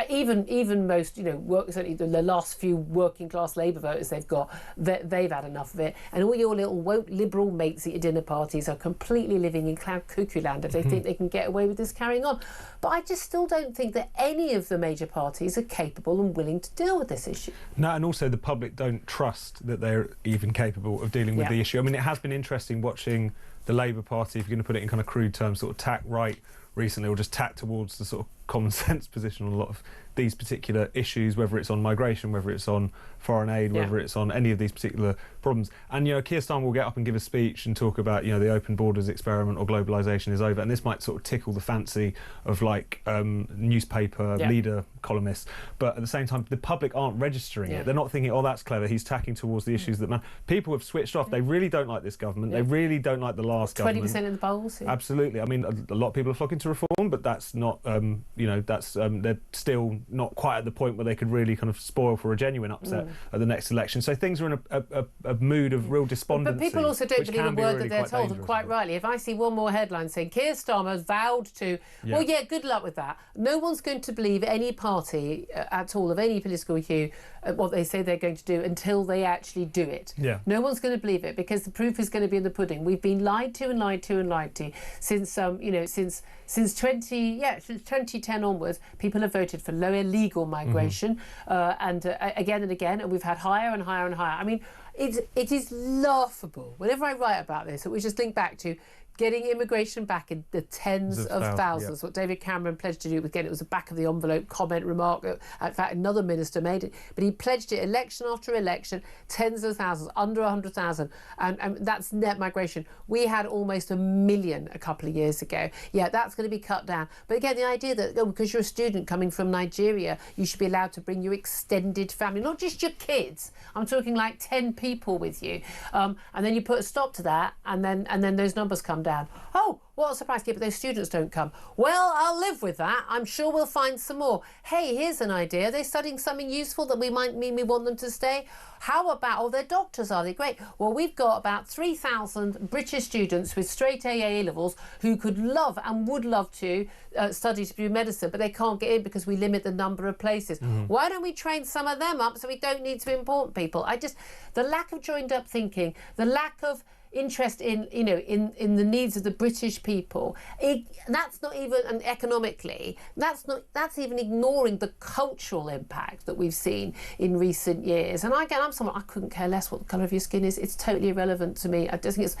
even most, certainly the last few working class Labour voters they've got, they've had enough of it. And all your little woke liberal mates at your dinner parties are completely living in cloud cuckoo land if they think they can get away with this carrying on. But I just still don't think that any of the major parties are capable and willing to deal with this issue. No, and also the public don't trust that they're even capable of dealing with the issue. I mean, it has been interesting watching the Labour Party, if you're going to put it in kind of crude terms, sort of tack right recently, or just tack towards the sort of common sense position on a lot of these particular issues, whether it's on migration, whether it's on foreign aid, whether it's on any of these particular problems. And, Keir Starmer will get up and give a speech and talk about, the open borders experiment or globalisation is over. And this might sort of tickle the fancy of, newspaper leader columnists. But at the same time, the public aren't registering it. They're not thinking, oh, that's clever, he's tacking towards the issues that matter. People have switched off. They really don't like this government. They really don't like the last government. 20% in the polls. Absolutely. I mean, a lot of people are flocking to reform, but that's not, they're still not quite at the point where they could really kind of spoil for a genuine upset at the next election. So things are in a mood of real despondency. But people also don't believe a word that they're told, and quite dangerous. rightly. If I see one more headline saying Keir Starmer has vowed to, well, good luck with that. No one's going to believe any party at all of any political hue what they say they're going to do until they actually do it. No one's going to believe it because the proof is going to be in the pudding. We've been lied to and lied to and lied to since since 2010 onwards. People have voted for lower legal migration and again and again, and we've had higher and higher and higher. I mean, it is laughable. Whenever I write about this, we just think back to getting immigration back in the tens of thousands. What David Cameron pledged to do again, it was a back of the envelope comment remark. In fact, another minister made it, but he pledged it election after election, tens of thousands, under 100,000, and that's net migration. We had almost 1 million a couple of years ago. That's going to be cut down. But again, the idea that because you're a student coming from Nigeria, you should be allowed to bring your extended family, not just your kids. I'm talking like 10 people with you, and then you put a stop to that, and then those numbers come down. Oh, what a surprise, but those students don't come. Well, I'll live with that. I'm sure we'll find some more. Hey, here's an idea. They're studying something useful that we want them to stay. How about, they're doctors, are they? Great. Well, we've got about 3,000 British students with straight AA levels who could love and would love to study to do medicine, but they can't get in because we limit the number of places. Why don't we train some of them up so we don't need to import people? The lack of joined up thinking, the lack of interest in the needs of the British people, that's not even, and economically that's even ignoring the cultural impact that we've seen in recent years. And again, I'm someone, I couldn't care less what the colour of your skin is. It's totally irrelevant to me. I think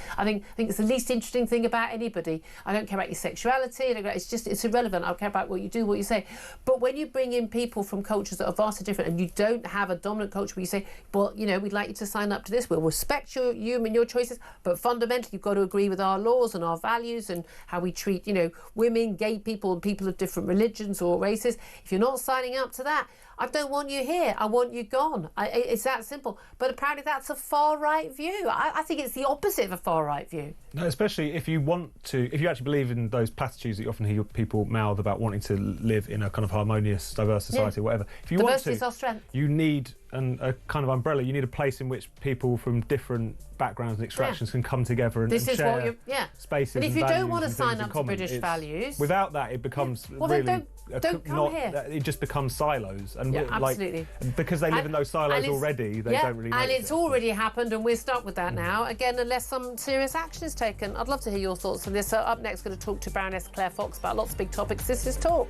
it's the least interesting thing about anybody. I don't care about your sexuality. It's irrelevant. I don't care about what you do, what you say. But when you bring in people from cultures that are vastly different, and you don't have a dominant culture where you say, well, we'd like you to sign up to this, we'll respect you and your choices, But fundamentally, you've got to agree with our laws and our values and how we treat, you know, women, gay people and people of different religions or races. If you're not signing up to that, I don't want you here. I want you gone. It's that simple. But apparently that's a far-right view. I think it's the opposite of a far-right view. No, especially if you if you actually believe in those platitudes that you often hear people mouth about wanting to live in a kind of harmonious, diverse society or whatever. If you Diversity want is our strength. you need a kind of umbrella. You need a place in which people from different backgrounds and extractions can come together and share spaces. And if you don't want to and sign up to common. British values, without that, it becomes then don't come here. It just becomes silos, and absolutely. Because they live in those silos already, they don't really. And it's already happened, and we're stuck with that now. Again, unless some serious action is taken. I'd love to hear your thoughts on this. So up next, going to talk to Baroness Claire Fox about lots of big topics. This is Talk.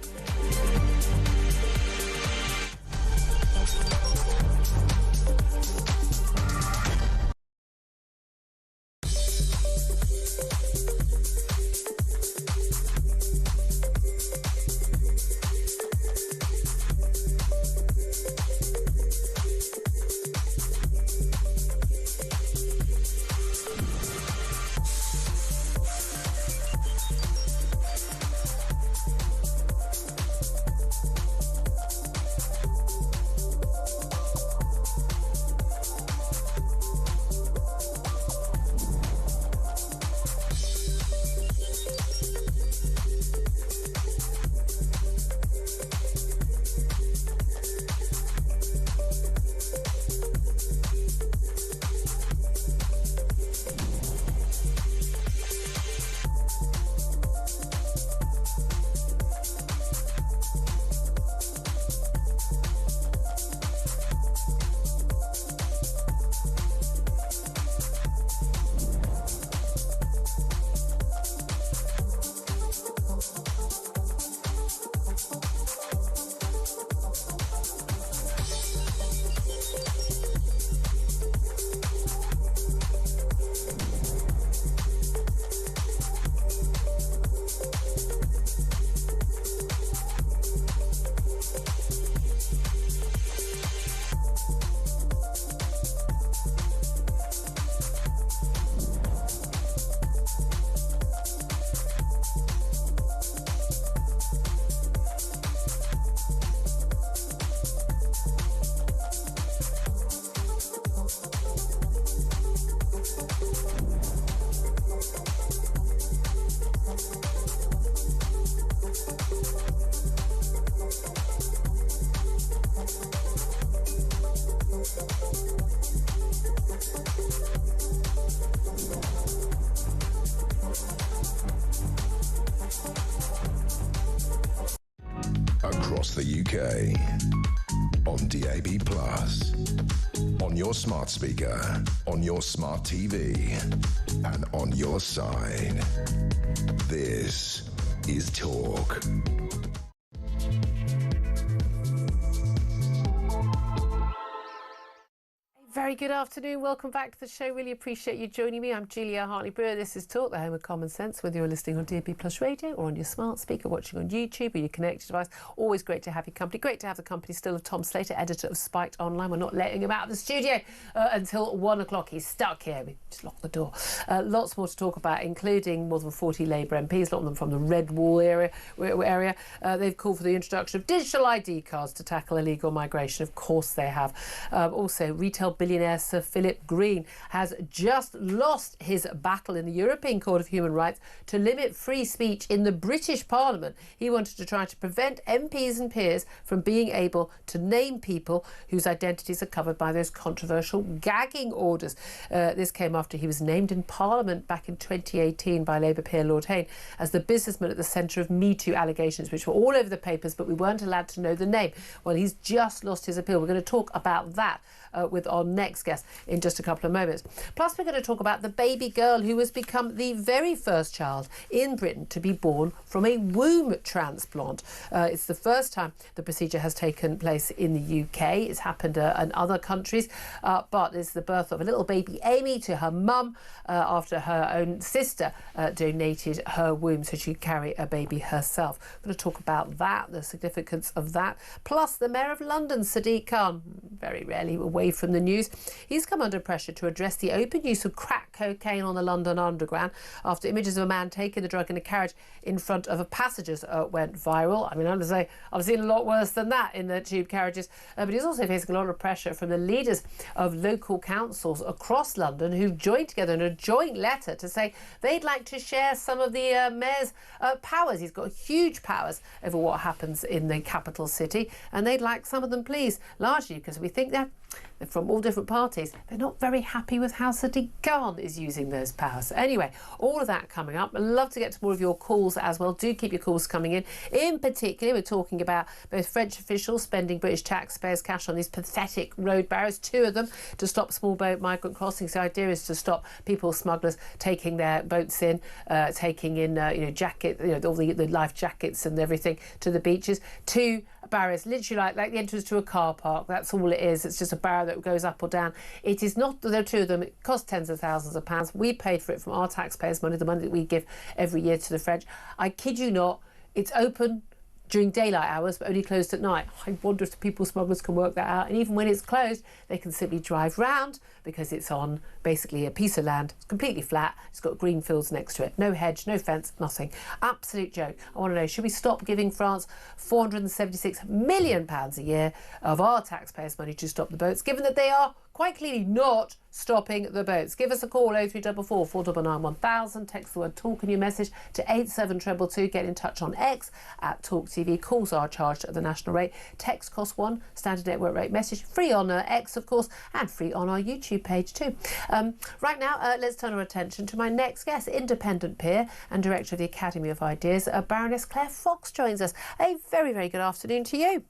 Across the UK, on DAB+, on your smart speaker, on your smart TV, and on your side. This is Talk. Very good afternoon. Welcome back to the show. Really appreciate you joining me. I'm Julia Hartley-Brewer. This is Talk, the home of common sense, whether you're listening on DAB+ radio or on your smart speaker, watching on YouTube or your connected device. Always great to have your company. Great to have the company still of Tom Slater, editor of Spiked Online. We're not letting him out of the studio until 1 o'clock. He's stuck here. We just locked the door. Lots more to talk about, including more than 40 Labour MPs, a lot of them from the Red Wall area. They've called for the introduction of digital ID cards to tackle illegal migration. Of course they have. Also, retail billionaire Sir Philip Green has just lost his battle in the European Court of Human Rights to limit free speech in the British Parliament. He wanted to try to prevent MPs and peers from being able to name people whose identities are covered by those controversial gagging orders. This came after he was named in Parliament back in 2018 by Labour peer Lord Hayne as the businessman at the centre of Me Too allegations, which were all over the papers, but we weren't allowed to know the name. Well, he's just lost his appeal. We're going to talk about that with our next guest in just a couple of moments. Plus, we're going to talk about the baby girl who has become the very first child in Britain to be born from a womb transplant. It's the first time the procedure has taken place in the UK. It's happened in other countries, but it's the birth of a little baby Amy to her mum after her own sister donated her womb so she could carry a baby herself. We're going to talk about that, the significance of that. Plus, the Mayor of London, Sadiq Khan, very rarely away from the news, news. He's come under pressure to address the open use of crack cocaine on the London Underground after images of a man taking the drug in a carriage in front of a passengers went viral. I mean, I'm going to say I've seen a lot worse than that in the tube carriages, but he's also facing a lot of pressure from the leaders of local councils across London who've joined together in a joint letter to say they'd like to share some of the mayor's powers. He's got huge powers over what happens in the capital city, and they'd like some of them, please, largely because we think they're from all different parties. They're not very happy with how Sadiq Khan is using those powers. Anyway, all of that coming up. I'd love to get to more of your calls as well. Do keep your calls coming in. In particular, we're talking about both French officials spending British taxpayers' cash on these pathetic road barriers, 2 of them, to stop small boat migrant crossings. The idea is to stop people, smugglers, taking their boats in, taking in, all the life jackets and everything to the beaches. 2 barriers, literally like the entrance to a car park. That's all it is. It's just a barrier that goes up or down. It is not, there are 2 of them. It cost tens of thousands of pounds. We paid for it from our taxpayers' money, the money that we give every year to the French. I kid you not, it's open during daylight hours but only closed at night. I wonder if the people smugglers can work that out. And even when it's closed, they can simply drive round because it's on basically a piece of land. It's completely flat. It's got green fields next to it. No hedge, no fence, nothing. Absolute joke. I want to know, should we stop giving France £476 million a year of our taxpayers' money to stop the boats, given that they are quite clearly not stopping the boats? Give us a call, 0344 499 1000. Text the word talk in your message to 87222. Get in touch on X at talkTV. Calls are charged at the national rate. Text costs £1, standard network rate message. Free on X, of course, and free on our YouTube page too. Right now, let's turn our attention to my next guest. Independent peer and director of the Academy of Ideas, Baroness Claire Fox joins us. A very, very good afternoon to you.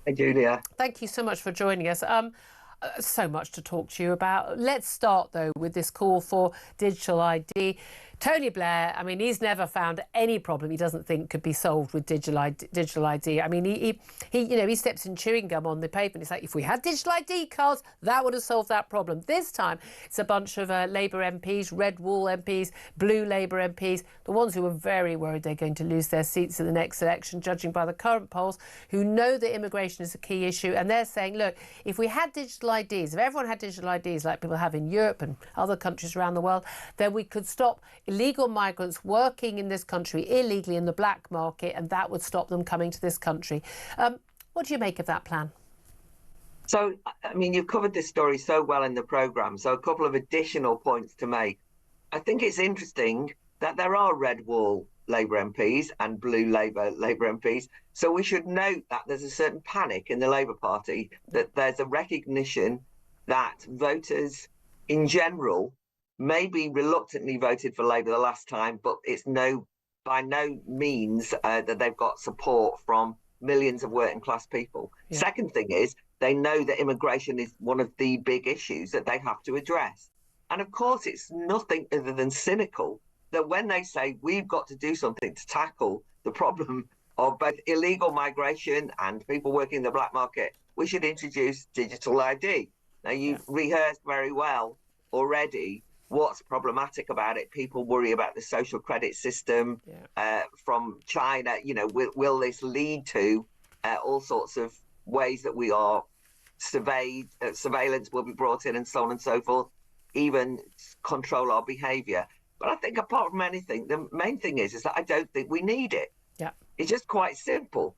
Hey, Julia. Thank you so much for joining us. So much to talk to you about. Let's start, though, with this call for digital ID. Tony Blair, I mean, he's never found any problem he doesn't think could be solved with digital ID. I mean, he steps in chewing gum on the pavement. It's like, if we had digital ID cards, that would have solved that problem. This time, it's a bunch of Labour MPs, red wall MPs, blue Labour MPs, the ones who are very worried they're going to lose their seats in the next election, judging by the current polls, who know that immigration is a key issue. And they're saying, look, if we had digital IDs, if everyone had digital IDs like people have in Europe and other countries around the world, then we could stop illegal migrants working in this country illegally in the black market, and that would stop them coming to this country. What do you make of that plan? So, I mean, you've covered this story so well in the programme, so a couple of additional points to make. I think it's interesting that there are red wall Labour MPs and blue Labour MPs, so we should note that there's a certain panic in the Labour Party, that there's a recognition that voters in general maybe reluctantly voted for Labour the last time, but it's by no means that they've got support from millions of working class people. Yeah. Second thing is, they know that immigration is one of the big issues that they have to address. And of course, it's nothing other than cynical that when they say we've got to do something to tackle the problem of both illegal migration and people working in the black market, we should introduce digital ID. Now, you've rehearsed very well already what's problematic about it. People worry about the social credit system from China. You know, will this lead to all sorts of ways that we are surveyed, surveillance will be brought in and so on and so forth, even control our behaviour. But I think apart from anything, the main thing is that I don't think we need it. Yeah, it's just quite simple.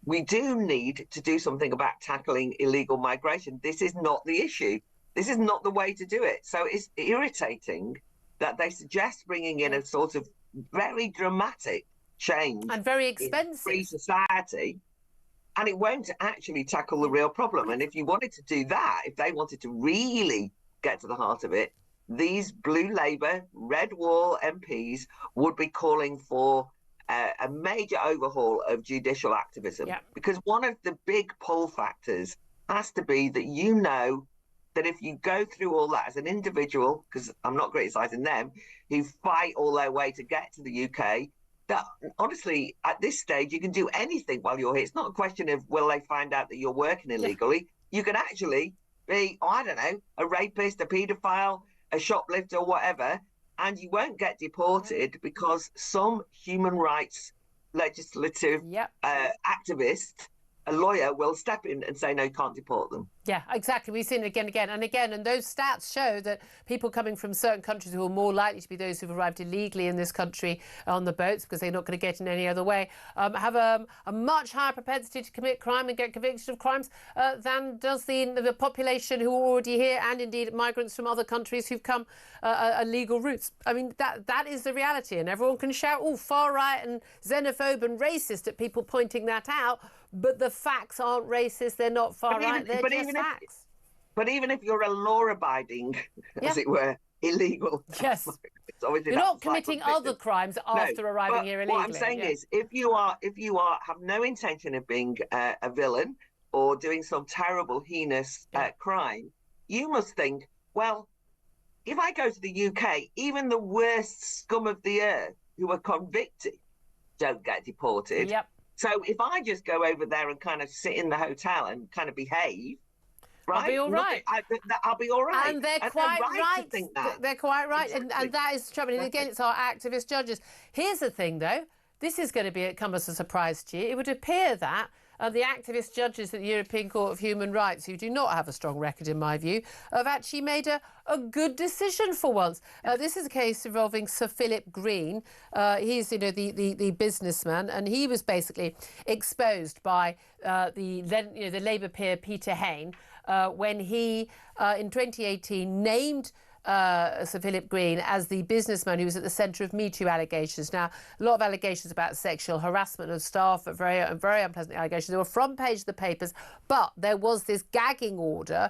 We do need to do something about tackling illegal migration. This is not the issue. This is not the way to do it. So it's irritating that they suggest bringing in a sort of very dramatic change and very expensive in free society, and it won't actually tackle the real problem. And if you wanted to do that, if they wanted to really get to the heart of it, these blue Labour, red wall MPs would be calling for a major overhaul of judicial activism. Yeah. Because one of the big pull factors has to be that you know that if you go through all that as an individual, because I'm not criticising them, who fight all their way to get to the UK, that honestly, at this stage, you can do anything while you're here. It's not a question of will they find out that you're working illegally. Yeah. You can actually be, I don't know, a rapist, a paedophile, a shoplifter, or whatever, and you won't get deported because some human rights legislative activist, a lawyer, will step in and say, no, you can't deport them. Yeah, exactly. We've seen it again and again and again. And those stats show that people coming from certain countries who are more likely to be those who've arrived illegally in this country on the boats because they're not going to get in any other way, have a much higher propensity to commit crime and get convicted of crimes than does the population who are already here, and indeed migrants from other countries who've come illegal routes. I mean, that is the reality. And everyone can shout, oh, far right and xenophobe and racist at people pointing that out. But the facts aren't racist, they're not far right, they're just facts. But even if you're a law-abiding, as it were, illegal... Yes. You're not committing other crimes after arriving here illegally. What I'm saying is, if you have no intention of being a villain or doing some terrible, heinous crime, you must think, well, if I go to the UK, even the worst scum of the earth who are convicted don't get deported. Yep. So if I just go over there and kind of sit in the hotel and kind of behave, right? I'll be all right. I'll be all right. And they're quite right. To think that. They're quite right. Exactly. And that is the trouble. And again, it's our activist judges. Here's the thing, though. This is going to come as a surprise to you. It would appear that the activist judges at the European Court of Human Rights, who do not have a strong record, in my view, have actually made a good decision for once. This is a case involving Sir Philip Green. He's, the businessman, and he was basically exposed by the Labour peer Peter Hain when he, in 2018, named Sir Philip Green as the businessman who was at the centre of Me Too allegations. Now, a lot of allegations about sexual harassment of staff, very unpleasant allegations. They were front page of the papers, but there was this gagging order,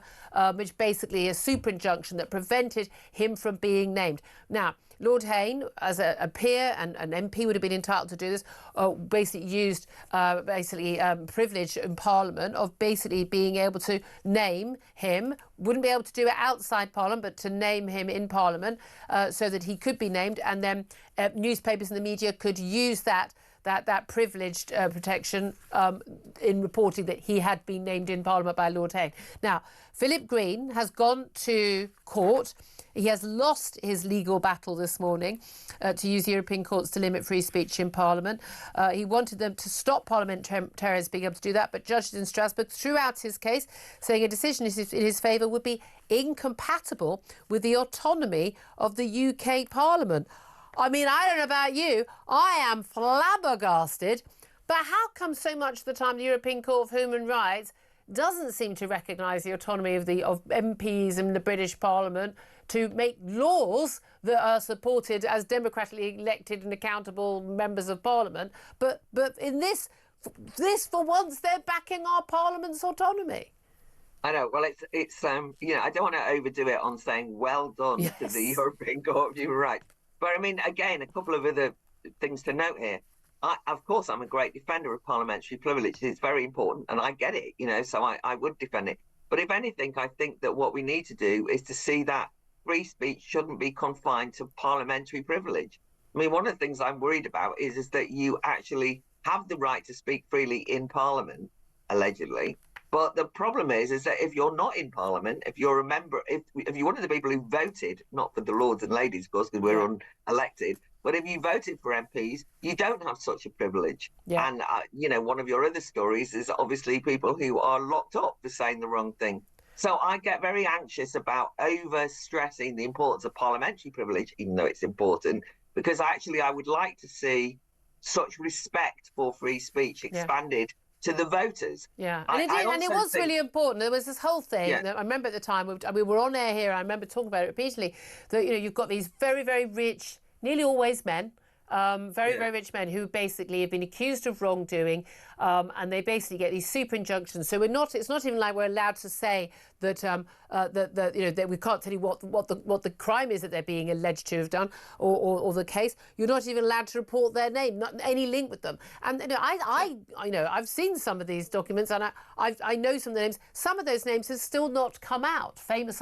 which basically is a super injunction that prevented him from being named. Now, Lord Hain, as a peer and an MP, would have been entitled to do this, basically used privilege in Parliament of basically being able to name him, wouldn't be able to do it outside Parliament, but to name him in Parliament so that he could be named, and then newspapers and the media could use that privileged protection in reporting that he had been named in Parliament by Lord Hain. Now, Philip Green has gone to court. He has lost his legal battle this morning to use European courts to limit free speech in Parliament. He wanted them to stop parliamentarians being able to do that, but judges in Strasbourg threw out his case, saying a decision in his favour would be incompatible with the autonomy of the UK Parliament. I mean, I don't know about you, I am flabbergasted, but how come so much of the time the European Court of Human Rights doesn't seem to recognise the autonomy of MPs in the British Parliament to make laws that are supported as democratically elected and accountable members of Parliament, but in this for once they're backing our Parliament's autonomy. I know. Well, it's I don't want to overdo it on saying well done to the European Court of Human Rights. But I mean, again, a couple of other things to note here. Of course, I'm a great defender of parliamentary privilege. It's very important, and I get it, so I would defend it. But if anything, I think that what we need to do is to see that free speech shouldn't be confined to parliamentary privilege. I mean, one of the things I'm worried about is that you actually have the right to speak freely in Parliament, allegedly. But the problem is that if you're not in Parliament, if you're a member, if you're one of the people who voted, not for the lords and ladies, of course, because we're unelected, but if you voted for MPs, you don't have such a privilege. Yeah. And, one of your other stories is obviously people who are locked up for saying the wrong thing. So I get very anxious about over-stressing the importance of parliamentary privilege, even though it's important, because actually I would like to see such respect for free speech expanded to the voters. Yeah, and it was really important. There was this whole thing that I remember at the time, we were on air here, I remember talking about it repeatedly, that, you've got these very, very rich, nearly always men, very rich men who basically have been accused of wrongdoing, and they basically get these super injunctions. So it's not even like we're allowed to say that that we can't tell you what the crime is that they're being alleged to have done, or the case. You're not even allowed to report their name, not any link with them. And I've seen some of these documents, and I know some of the names. Some of those names have still not come out. Famous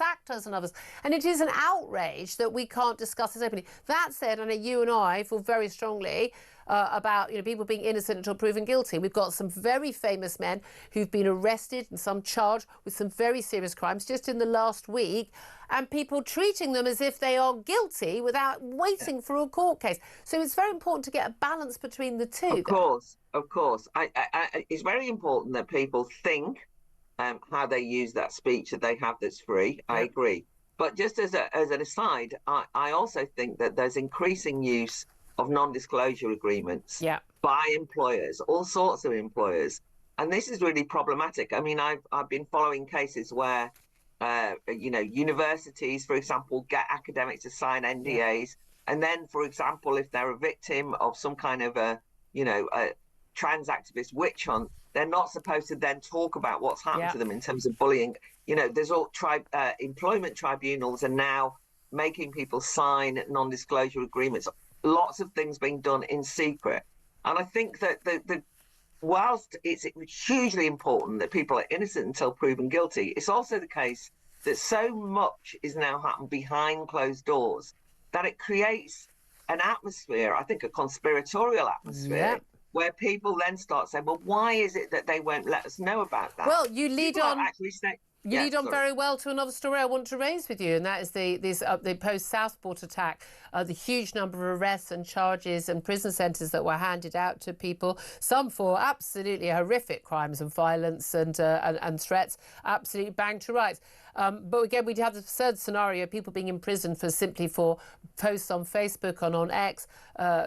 actors and others. And it is an outrage that we can't discuss this openly. That said, I know you and I feel very strongly about people being innocent until proven guilty. We've got some very famous men who've been arrested and some charged with some very serious crimes just in the last week, and people treating them as if they are guilty without waiting for a court case. So it's very important to get a balance between the two. Of course. It's very important that people think how they use that speech that they have that's free. I agree. But just as an aside, I also think that there's increasing use of non-disclosure agreements by employers, all sorts of employers. And this is really problematic. I mean, I've been following cases where, universities, for example, get academics to sign NDAs. And then, for example, if they're a victim of some kind of a trans activist witch hunt, they're not supposed to then talk about what's happened to them in terms of bullying. There's all employment tribunals are now making people sign non-disclosure agreements. Lots of things being done in secret. And I think that whilst it's hugely important that people are innocent until proven guilty, it's also the case that so much is now happening behind closed doors that it creates an atmosphere, I think a conspiratorial atmosphere, where people then start saying, well, why is it that they won't let us know about that? Well, you lead on... You lead on very well to another story I want to raise with you, and that is the post-Southport attack, the huge number of arrests and charges and prison sentences that were handed out to people, some for absolutely horrific crimes and violence and threats, absolutely banged to rights. But again, we'd have the absurd scenario, people being imprisoned simply for posts on Facebook and on X,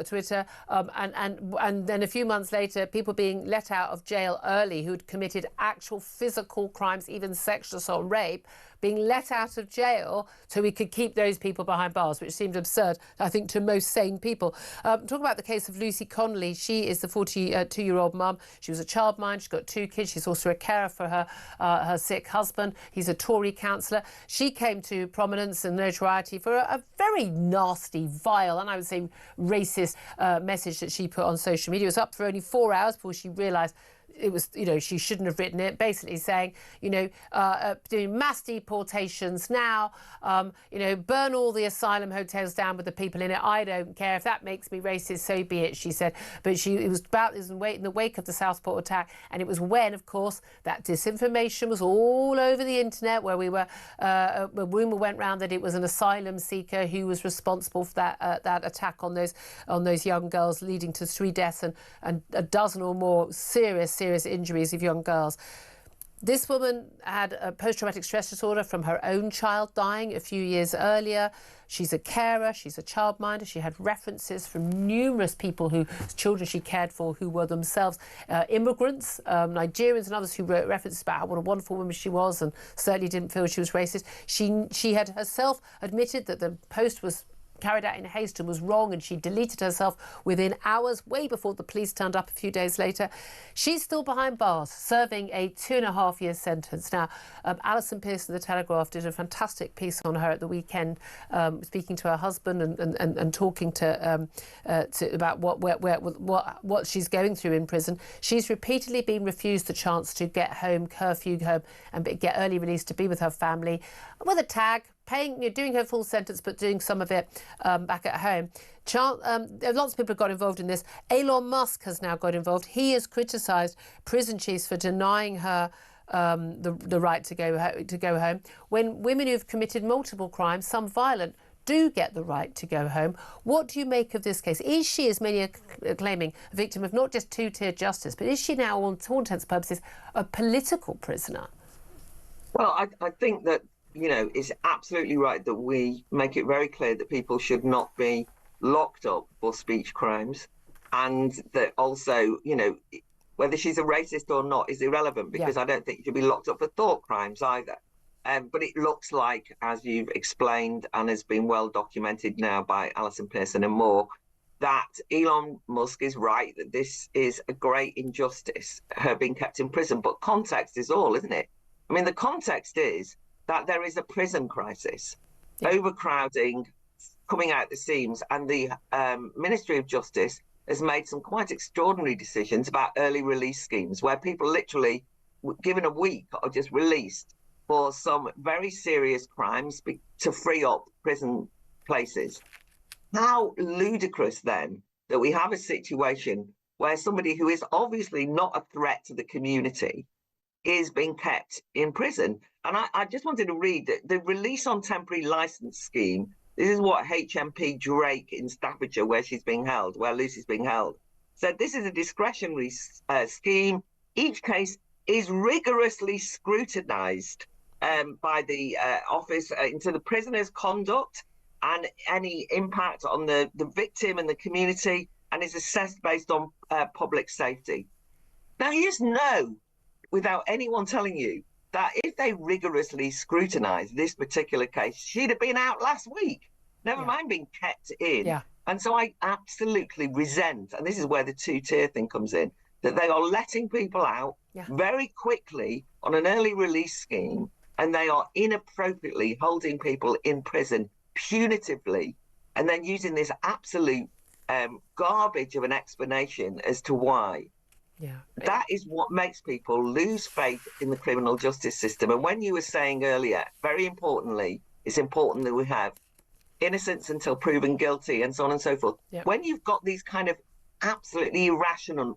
Twitter, and then a few months later, people being let out of jail early who'd committed actual physical crimes, even sexual assault and rape, being let out of jail so we could keep those people behind bars, which seemed absurd, I think, to most sane people. Talk about the case of Lucy Connolly. She is the 42-year-old mum. She was a childminder. She's got 2 kids. She's also a carer for her sick husband. He's a Tory councillor. She came to prominence and notoriety for a very nasty, vile, and I would say racist message that she put on social media. It was up for only 4 hours before she realised it was, she shouldn't have written it, basically saying, doing mass deportations now, burn all the asylum hotels down with the people in it. I don't care. If that makes me racist, so be it, she said. But it was in the wake of the Southport attack, and it was when, of course, that disinformation was all over the internet, where we were, a rumour went round that it was an asylum seeker who was responsible for that attack on those young girls, leading to 3 deaths and a dozen or more serious injuries of young girls. This woman had a post-traumatic stress disorder from her own child dying a few years earlier. She's a carer, she's a childminder. She had references from numerous people whose children she cared for who were themselves immigrants, Nigerians and others, who wrote references about what a wonderful woman she was and certainly didn't feel she was racist. She had herself admitted that the post was carried out in haste and was wrong, and she deleted herself within hours, way before the police turned up a few days later. She's still behind bars, serving a 2.5-year sentence. Now, Alison Pearson of The Telegraph did a fantastic piece on her at the weekend, speaking to her husband and talking to about what she's going through in prison. She's repeatedly been refused the chance to get home, curfew home, and get early release to be with her family, with a tag, doing her full sentence, but doing some of it back at home. Lots of people have got involved in this. Elon Musk has now got involved. He has criticised prison chiefs for denying her the right to go home, when women who've committed multiple crimes, some violent, do get the right to go home. What do you make of this case? Is she, as many are claiming, a victim of not just two-tier justice, but is she now, on all intents and purposes, a political prisoner? Well, I think that it's absolutely right that we make it very clear that people should not be locked up for speech crimes, and that also, whether she's a racist or not is irrelevant, because I don't think you should be locked up for thought crimes either. But it looks like, as you've explained and has been well documented now by Alison Pearson and more, that Elon Musk is right, that this is a great injustice, her being kept in prison. But context is all, isn't it? I mean, the context is that there is a prison crisis, overcrowding coming out the seams, and the Ministry of Justice has made some quite extraordinary decisions about early release schemes, where people literally, given a week, are just released for some very serious crimes to free up prison places. How ludicrous, then, that we have a situation where somebody who is obviously not a threat to the community is being kept in prison. And I just wanted to read the release on temporary licence scheme. This is what HMP Drake in Staffordshire, where she's being held, where Lucy's being held, said. This is a discretionary scheme. Each case is rigorously scrutinised by the office into the prisoner's conduct and any impact on the victim and the community, and is assessed based on public safety. Now, you just know, without anyone telling you, that if they rigorously scrutinise this particular case, she'd have been out last week, never mind being kept in. Yeah. And so I absolutely resent, and this is where the two-tier thing comes in, that they are letting people out very quickly on an early release scheme, and they are inappropriately holding people in prison punitively, and then using this absolute garbage of an explanation as to why. Yeah. That is what makes people lose faith in the criminal justice system. And when you were saying earlier, very importantly, it's important that we have innocence until proven guilty and so on and so forth. Yep. When you've got these kind of absolutely irrational,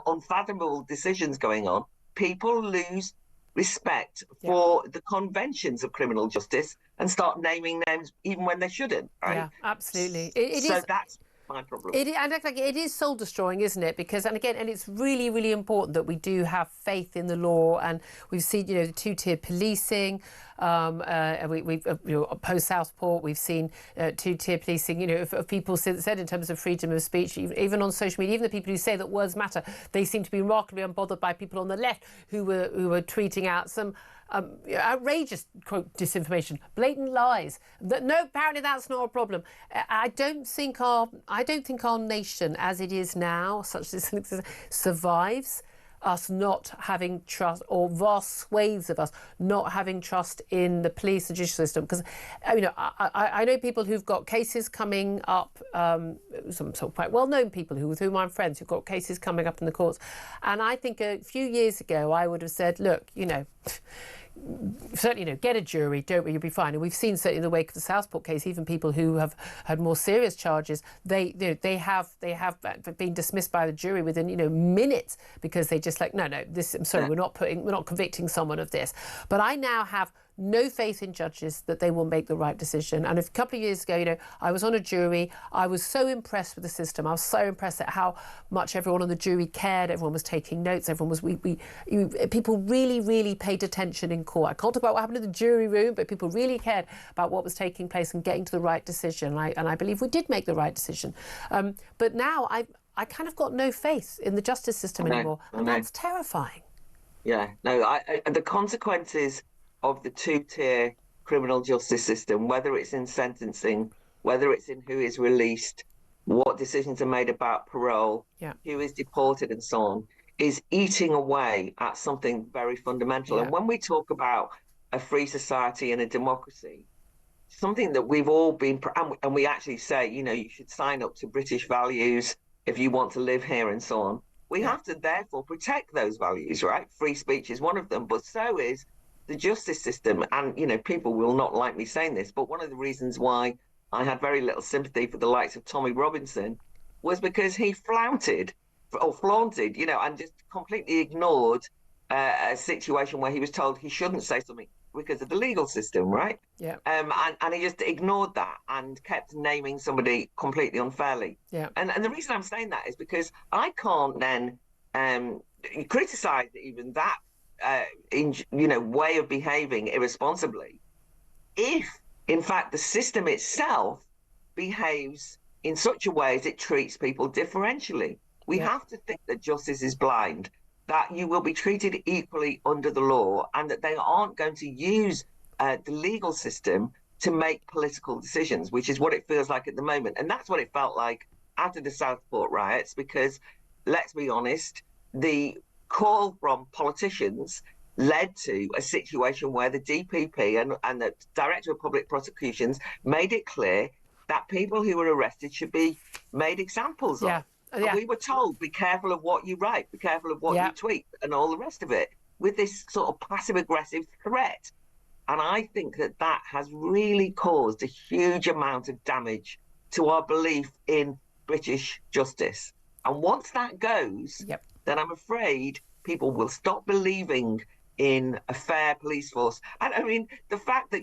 unfathomable decisions going on, people lose respect for the conventions of criminal justice and start naming names even when they shouldn't, right? Yeah, absolutely. That's my problem. It is soul destroying, isn't it? Because, and it's really, really important that we do have faith in the law. And we've seen, the two-tier policing. We've post Southport, we've seen two-tier policing. Of people said in terms of freedom of speech, even on social media, even the people who say that words matter, they seem to be remarkably unbothered by people on the left who were tweeting out some outrageous quote disinformation, blatant lies. No, apparently that's not a problem. I don't think our nation, as it is now, such as survives us not having trust, or vast swathes of us not having trust in the police and judicial system. Because I know people who've got cases coming up, some sort of quite well-known people with whom I'm friends who've got cases coming up in the courts, and I think a few years ago I would have said, look, certainly, get a jury, don't we? You'll be fine. And we've seen, certainly in the wake of the Southport case, even people who have had more serious charges, they have been dismissed by the jury within minutes, because they just I'm sorry, we're not convicting someone of this. But I now have no faith in judges that they will make the right decision. And a couple of years ago, I was on a jury. I was so impressed with the system. I was so impressed at how much everyone on the jury cared. Everyone was taking notes. Everyone was, people really, really paid attention in court. I can't talk about what happened in the jury room, but people really cared about what was taking place and getting to the right decision. And I believe we did make the right decision. But now I kind of got no faith in the justice system anymore. And that's terrifying. Yeah, no, the consequences of the two-tier criminal justice system, whether it's in sentencing, whether it's in who is released, what decisions are made about parole, who is deported and so on, is eating away at something very fundamental. And when we talk about a free society and a democracy, something that we've all been, and we actually say, you should sign up to British values if you want to live here and so on. We have to therefore protect those values, right? Free speech is one of them, but so is the justice system. And, people will not like me saying this, but one of the reasons why I had very little sympathy for the likes of Tommy Robinson was because he flaunted, and just completely ignored a situation where he was told he shouldn't say something because of the legal system, right? Yeah. And he just ignored that and kept naming somebody completely unfairly. Yeah. And the reason I'm saying that is because I can't then criticise even that way of behaving irresponsibly if, in fact, the system itself behaves in such a way as it treats people differentially. We have to think that justice is blind, that you will be treated equally under the law, and that they aren't going to use the legal system to make political decisions, which is what it feels like at the moment. And that's what it felt like after the Southport riots, because, let's be honest, the call from politicians led to a situation where the DPP and the Director of Public Prosecutions made it clear that people who were arrested should be made examples of. And we were told, be careful of what you write, be careful of what you tweet, and all the rest of it, with this sort of passive-aggressive threat. And I think that has really caused a huge amount of damage to our belief in British justice. And once that goes, then I'm afraid people will stop believing in a fair police force. And the fact that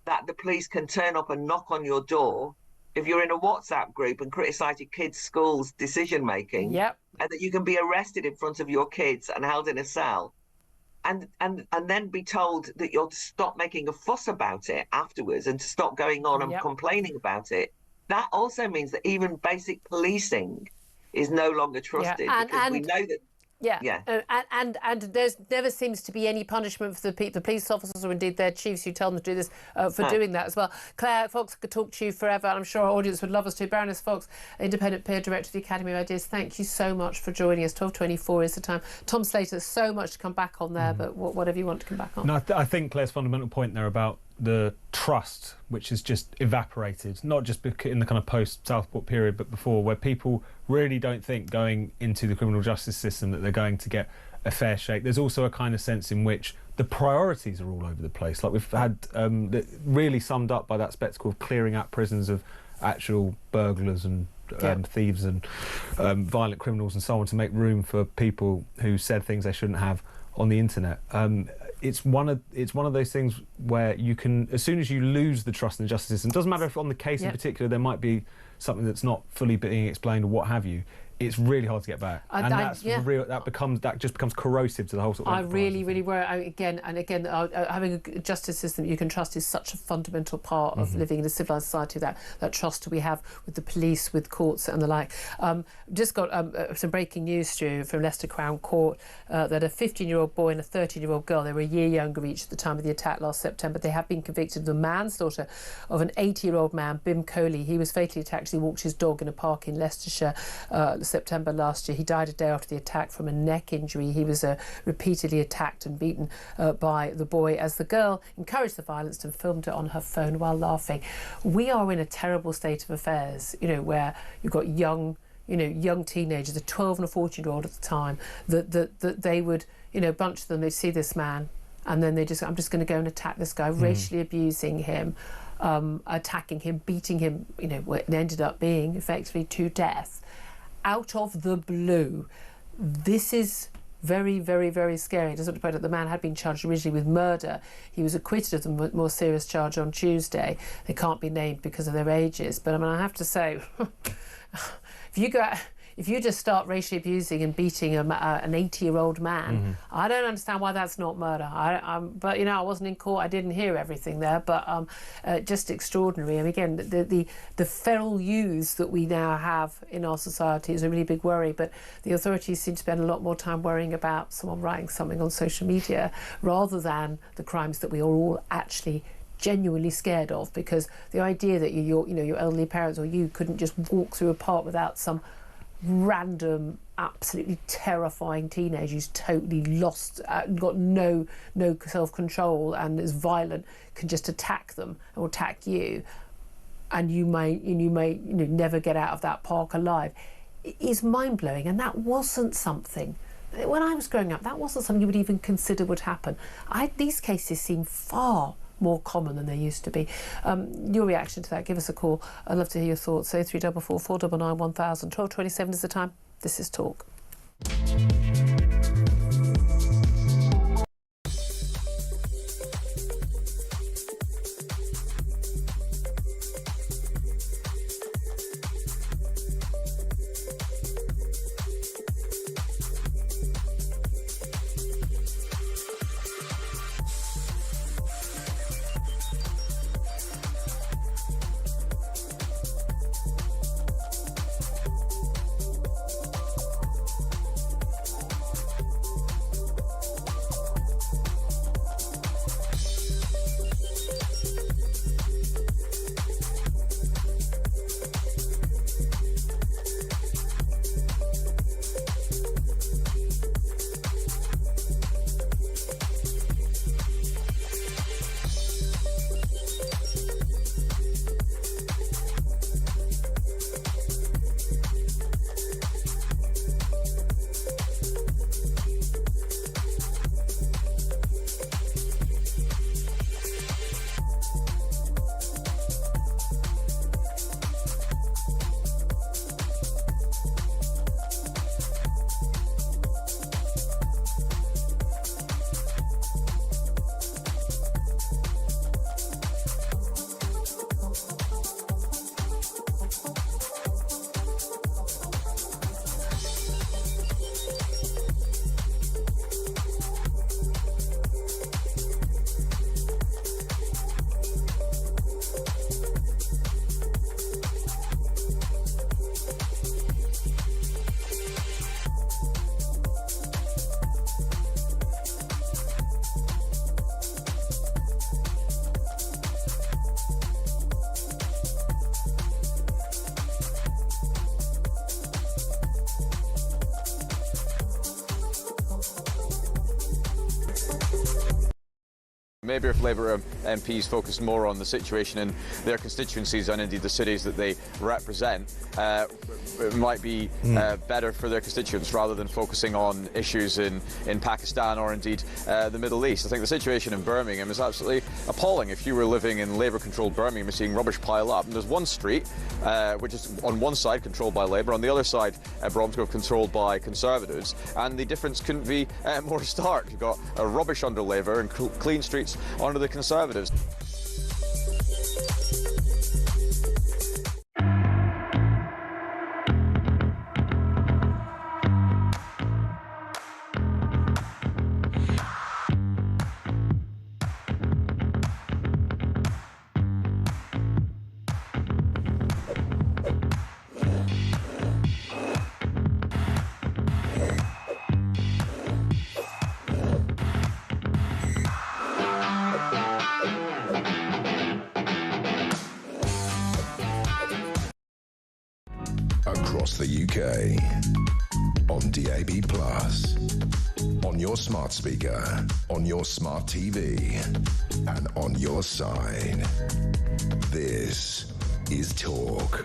that the police can turn up and knock on your door if you're in a WhatsApp group and criticise your kids' school's decision making, yep, and that you can be arrested in front of your kids and held in a cell, and then be told that you're to stop making a fuss about it afterwards and to stop going on and complaining about it. That also means that even basic policing is no longer trusted, because we know that. And there never seems to be any punishment for the police officers or indeed their chiefs who tell them to do this for doing that as well. Claire Fox could talk to you forever. I'm sure our audience would love us to. Baroness Fox, Independent Peer Director of the Academy of Ideas, thank you so much for joining us. 12:24 is the time. Tom Slater, there's so much to come back on there, but whatever you want to come back on. No, I think Claire's fundamental point there about the trust, which has just evaporated, not just in the kind of post-Southport period, but before, where people really don't think going into the criminal justice system that they're going to get a fair shake. There's also a kind of sense in which the priorities are all over the place. Like we've had really summed up by that spectacle of clearing out prisons of actual burglars and thieves and violent criminals and so on, to make room for people who said things they shouldn't have on the internet. It's one of those things where you can, as soon as you lose the trust in the justice system, doesn't matter if on the case in particular there might be something that's not fully being explained or what have you, it's really hard to get back, and that just becomes corrosive to the whole sort of. I really worry again. Having a justice system you can trust is such a fundamental part of living in a civilised society. That trust we have with the police, with courts, and the like. Just got some breaking news through from Leicester Crown Court that a 15-year-old boy and a 13-year-old girl, they were a year younger each at the time of the attack last September. They have been convicted of the manslaughter of an 80-year-old man, Bim Coley. He was fatally attacked as he walked his dog in a park in Leicestershire. September last year. He died a day after the attack from a neck injury. He was repeatedly attacked and beaten by the boy as the girl encouraged the violence and filmed it on her phone while laughing. We are in a terrible state of affairs, where you've got young teenagers, a 12 and a 14-year-old at the time, that they would, a bunch of them, they'd see this man and then I'm just going to go and attack this guy, racially abusing him, attacking him, beating him, it ended up being effectively to death. Out of the blue. This is very, very, very scary. Just want to point out the man had been charged originally with murder. He was acquitted of the more serious charge on Tuesday. They can't be named because of their ages. But I have to say, if you just start racially abusing and beating an 80-year-old man, I don't understand why that's not murder. But I wasn't in court. I didn't hear everything there. But just extraordinary. And again, the feral youths that we now have in our society is a really big worry. But the authorities seem to spend a lot more time worrying about someone writing something on social media rather than the crimes that we are all actually genuinely scared of. Because the idea that your elderly parents or you couldn't just walk through a park without some random, absolutely terrifying teenager who's totally lost, got no self-control and is violent, can just attack them or attack you, and you may never get out of that park alive, is mind-blowing. And that wasn't something, when I was growing up, that wasn't something you would even consider would happen. These cases seem far more common than they used to be. Your reaction to that, give us a call. I'd love to hear your thoughts. 0344 499 1000. 12:27 is the time. This is Talk. maybe if Labour MPs focused more on the situation in their constituencies and indeed the cities that they represent, it might be better for their constituents rather than focusing on issues in Pakistan or indeed the Middle East. I think the situation in Birmingham is absolutely appalling. If you were living in Labour-controlled Birmingham and seeing rubbish pile up, and there's one street which is on one side controlled by Labour, on the other side Bromsgrove controlled by Conservatives, and the difference couldn't be more stark. You've got rubbish under Labour and clean streets under the Conservatives. Across the UK, on DAB+, on your smart speaker, on your smart TV, and on your side. This is Talk.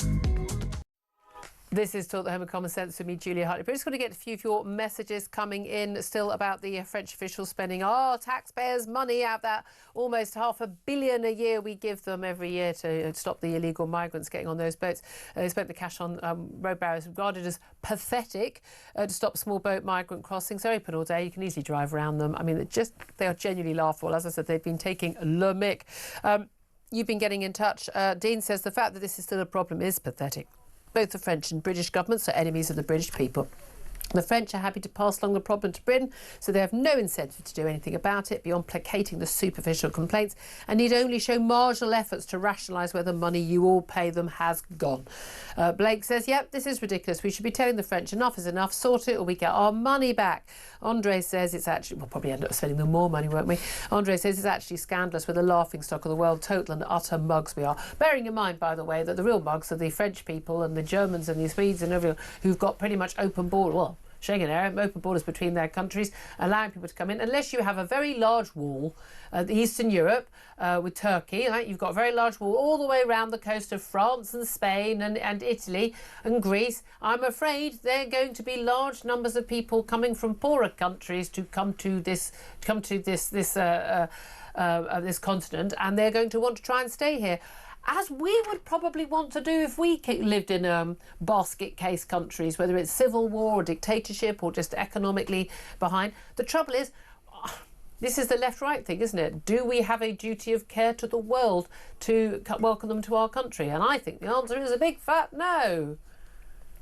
This is Talk, the Home of Common Sense with me, Julia Hartley-Brewer. Just going to get a few of your messages coming in still about the French officials spending our taxpayers' money out of that almost $500 million a year we give them every year to stop the illegal migrants getting on those boats. They spent the cash on road barriers regarded as pathetic to stop small boat migrant crossings. They're open all day. You can easily drive around them. I mean, they are genuinely laughable. As I said, they've been taking le mick. You've been getting in touch. Dean says the fact that this is still a problem is pathetic. Both the French and British governments are enemies of the British people. The French are happy to pass along the problem to Britain, so they have no incentive to do anything about it beyond placating the superficial complaints and need only show marginal efforts to rationalise where the money you all pay them has gone. Blake says, yep, this is ridiculous. We should be telling the French enough is enough, sort it or we get our money back. Andre says it's actually, we'll probably end up spending them more money, won't we? Andre says it's actually scandalous. We're the laughingstock of the world, total and utter mugs we are. Bearing in mind, by the way, that the real mugs are the French people and the Germans and the Swedes and everyone who've got pretty much open border, well, Schengen area, open borders between their countries, allowing people to come in, unless you have a very large wall, Eastern Europe with Turkey, right? You've got a very large wall all the way around the coast of France and Spain and Italy and Greece. I'm afraid there are going to be large numbers of people coming from poorer countries to come to this continent, and they're going to want to try and stay here, as we would probably want to do if we lived in basket case countries, whether it's civil war or dictatorship or just economically behind. The trouble is, this is the left-right thing, isn't it? Do we have a duty of care to the world to welcome them to our country? And I think the answer is a big fat no.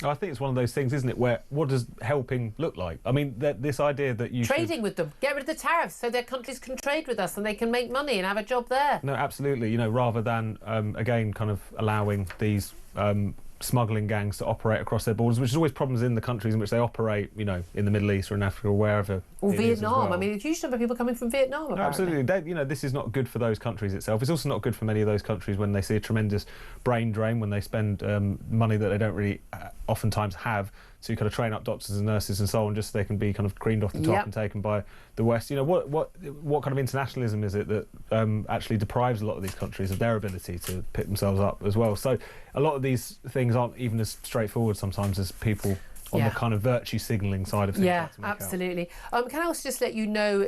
I think it's one of those things, isn't it, where what does helping look like? I mean, this idea that you trading with them, get rid of the tariffs so their countries can trade with us and they can make money and have a job there. No, absolutely. You know, rather than again kind of allowing these smuggling gangs to operate across their borders, which is always problems in the countries in which they operate, you know, in the Middle East or in Africa or wherever. Or Vietnam. Well. I mean, a huge number of people coming from Vietnam. No, absolutely. You know, this is not good for those countries itself. It's also not good for many of those countries when they see a tremendous brain drain, when they spend money that they don't really oftentimes have to kind of train up doctors and nurses and so on, just so they can be kind of creamed off the top and taken by the West. You know, what kind of internationalism is it that actually deprives a lot of these countries of their ability to pick themselves up as well? So a lot of these things aren't even as straightforward sometimes as people on the kind of virtue signalling side of things. Yeah, absolutely. Can I also just let you know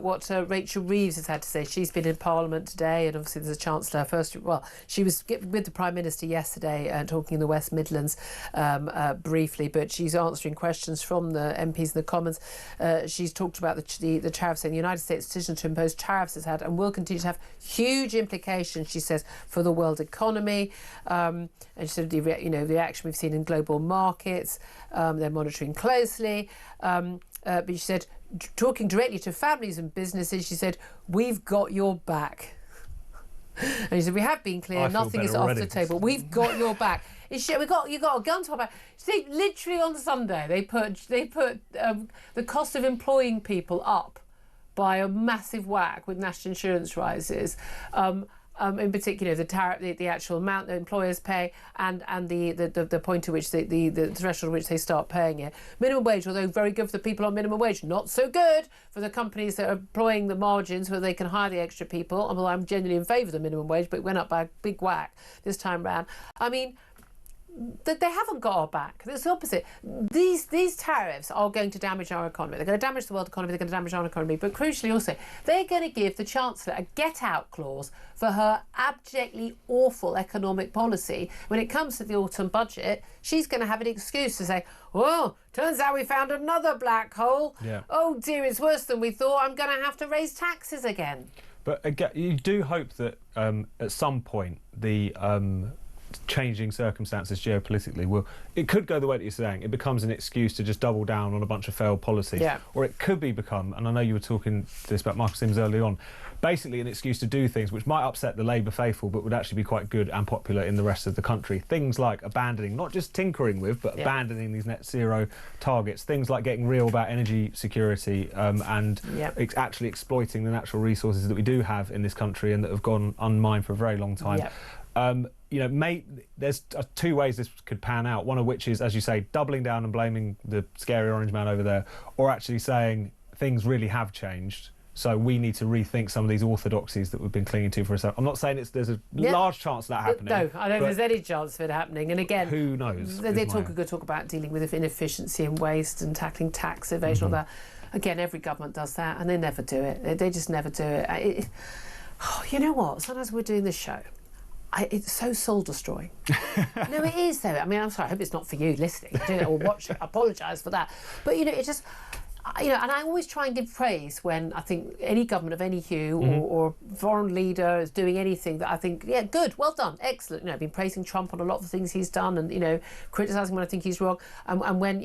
what Rachel Reeves has had to say? She's been in Parliament today, and obviously there's a Chancellor first. Well, she was with the Prime Minister yesterday talking in the West Midlands briefly, but she's answering questions from the MPs in the Commons. She's talked about the tariffs, saying the United States' decision to impose tariffs has had and will continue to have huge implications, she says, for the world economy. And she said the action we've seen in global markets. They're monitoring closely. But she said, talking directly to families and businesses, she said, we've got your back. And she said, we have been clear, nothing is off the table. We've got your back. You got a gun to our back. See, literally on Sunday, they put the cost of employing people up by a massive whack with national insurance rises. in particular the tariff, the actual amount that employers pay, and the point at which the threshold at which they start paying it. Minimum wage, although very good for the people on minimum wage, not so good for the companies that are employing the margins where they can hire the extra people. Although I'm genuinely in favour of the minimum wage, but it went up by a big whack this time round. I mean, that they haven't got our back. It's the opposite. These tariffs are going to damage our economy. They're going to damage the world economy. They're going to damage our economy. But crucially also, they're going to give the Chancellor a get-out clause for her abjectly awful economic policy. When it comes to the autumn budget, she's going to have an excuse to say, "Oh, turns out we found another black hole. Yeah. Oh dear, it's worse than we thought. I'm going to have to raise taxes again." But again, you do hope that at some point the changing circumstances geopolitically it could go the way that you're saying. It becomes an excuse to just double down on a bunch of failed policies. Yeah. Or it could become, and I know you were talking this about Michael Sims early on, basically an excuse to do things which might upset the Labour faithful but would actually be quite good and popular in the rest of the country. Things like abandoning, not just tinkering with, but abandoning these net zero targets. Things like getting real about energy security and actually exploiting the natural resources that we do have in this country and that have gone unmined for a very long time. There's two ways this could pan out, one of which is, as you say, doubling down and blaming the scary orange man over there, or actually saying things really have changed, so we need to rethink some of these orthodoxies that we've been clinging to for a second. I'm not saying there's a large chance of that happening. No, I don't think there's any chance of it happening. And again, who knows? They talk about dealing with inefficiency and waste and tackling tax evasion, all that. Again, every government does that, and they never do it. They just never do it. You know what? Sometimes we're doing this show. It's so soul-destroying. No, it is, though. I mean, I'm sorry, I hope it's not for you listening or watching. I apologise for that. But, it just... and I always try and give praise when I think any government of any hue or foreign leader is doing anything that I think, yeah, good, well done, excellent. I've been praising Trump on a lot of the things he's done and, criticising when I think he's wrong. And when,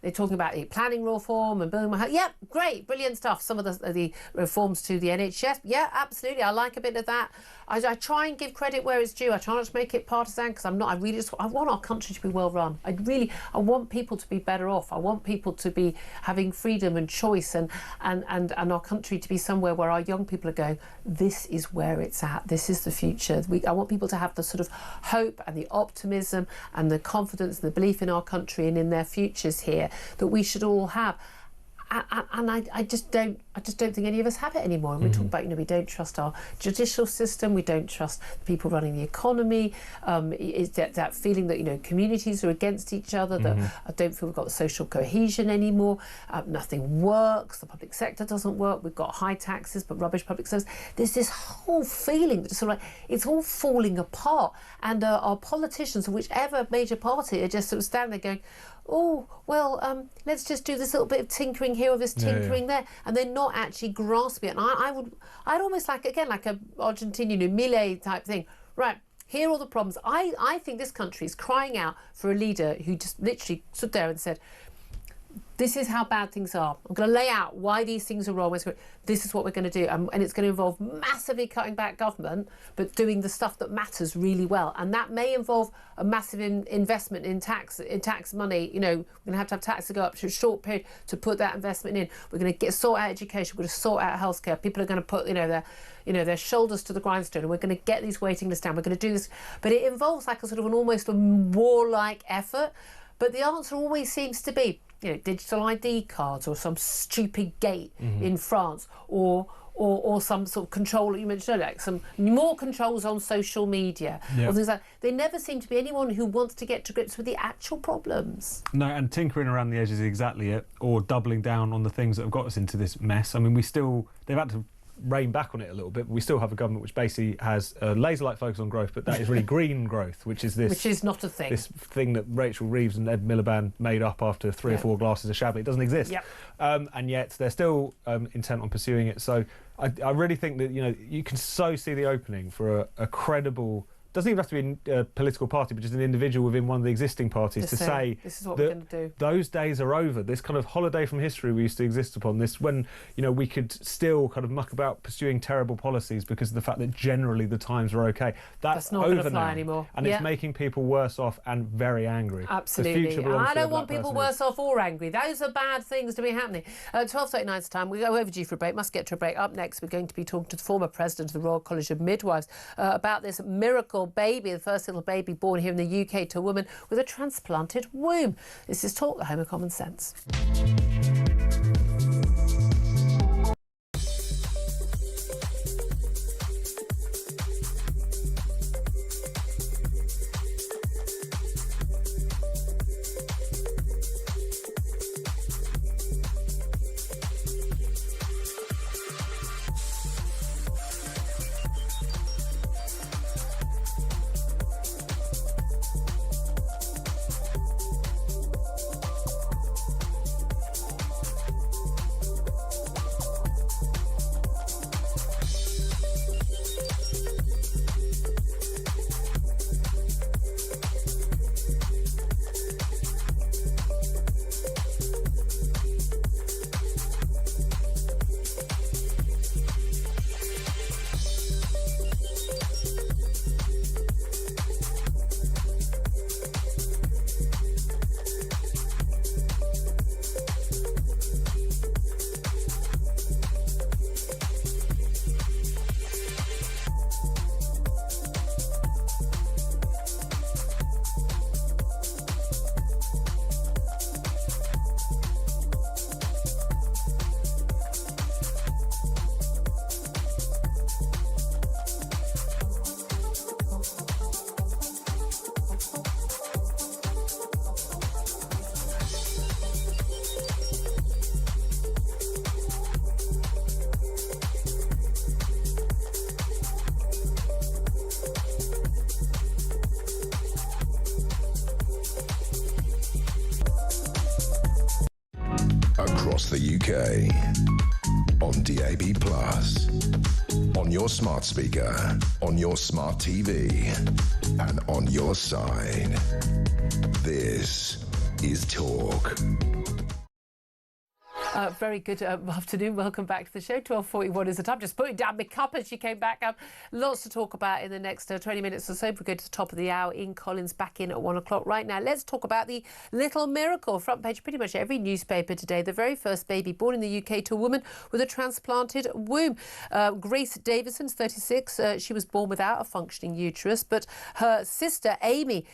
they're talking about the planning reform and building my house, yeah, great, brilliant stuff. Some of the reforms to the NHS, yeah, absolutely, I like a bit of that. I try and give credit where it's due. I try not to make it partisan because I'm not. I want our country to be well run. I want people to be better off. I want people to be having freedom and choice and our country to be somewhere where our young people are going, this is where it's at. This is the future. I want people to have the sort of hope and the optimism and the confidence and the belief in our country and in their futures here that we should all have. And I just don't think any of us have it anymore. And we talk about, we don't trust our judicial system, we don't trust the people running the economy. It's that feeling that, communities are against each other, that I don't feel we've got social cohesion anymore. Nothing works, the public sector doesn't work, we've got high taxes but rubbish public service. There's this whole feeling that sort of it's all falling apart. And our politicians, whichever major party, are just sort of standing there going, oh, well, let's just do this little bit of tinkering here or this tinkering there, and they're not actually grasping it. And I'd almost like a Argentinian, Milei type thing. Right, here are all the problems. I think this country is crying out for a leader who just literally stood there and said, this is how bad things are. I'm going to lay out why these things are wrong. This is what we're going to do. And it's going to involve massively cutting back government, but doing the stuff that matters really well. And that may involve a massive investment in tax money. We're going to have taxes go up to a short period to put that investment in. We're going to sort out education. We're going to sort out healthcare. People are going to put, their shoulders to the grindstone, and we're going to get these waiting lists down. We're going to do this. But it involves like a sort of almost a warlike effort. But the answer always seems to be, digital ID cards or some stupid gate in France or some sort of control, you mentioned earlier, like some more controls on social media or things like that. There never seem to be anyone who wants to get to grips with the actual problems. No, and tinkering around the edges is exactly it, or doubling down on the things that have got us into this mess. I mean, they've had to rein back on it a little bit, but we still have a government which basically has a laser-like focus on growth, but that is really green growth, which is not a thing. This thing that Rachel Reeves and Ed Miliband made up after 3 or 4 glasses of Chablis. It doesn't exist. And yet they're still intent on pursuing it. So I really think that, you can so see the opening for a credible doesn't even have to be a political party, but just an individual within one of the existing parties to say this is what we're going to do. Those days are over. This kind of holiday from history we used to exist upon, this when, you know, we could still kind of muck about pursuing terrible policies because of the fact that generally the times were okay. That's not over going to fly now. Anymore. And it's making people worse off and very angry. Absolutely. And I don't want people worse off or angry. Those are bad things to be happening. 12:39's time. We go overdue for a break. Must get to a break. Up next, we're going to be talking to the former president of the Royal College of Midwives about this miracle baby, the first little baby born here in the UK to a woman with a transplanted womb. This is Talk, the home of common sense. Across the UK, on DAB+, on your smart speaker, on your smart TV, and on your side. This is Talk. Very good afternoon. Welcome back to the show. 12:41 is the time. Just putting down my cup as she came back up. Lots to talk about in the next 20 minutes or so. If we go to the top of the hour, Ian Collins back in at 1 o'clock. Right now, let's talk about the little miracle. Front page pretty much every newspaper today. The very first baby born in the UK to a woman with a transplanted womb. Grace Davison's 36. She was born without a functioning uterus, but her sister Amy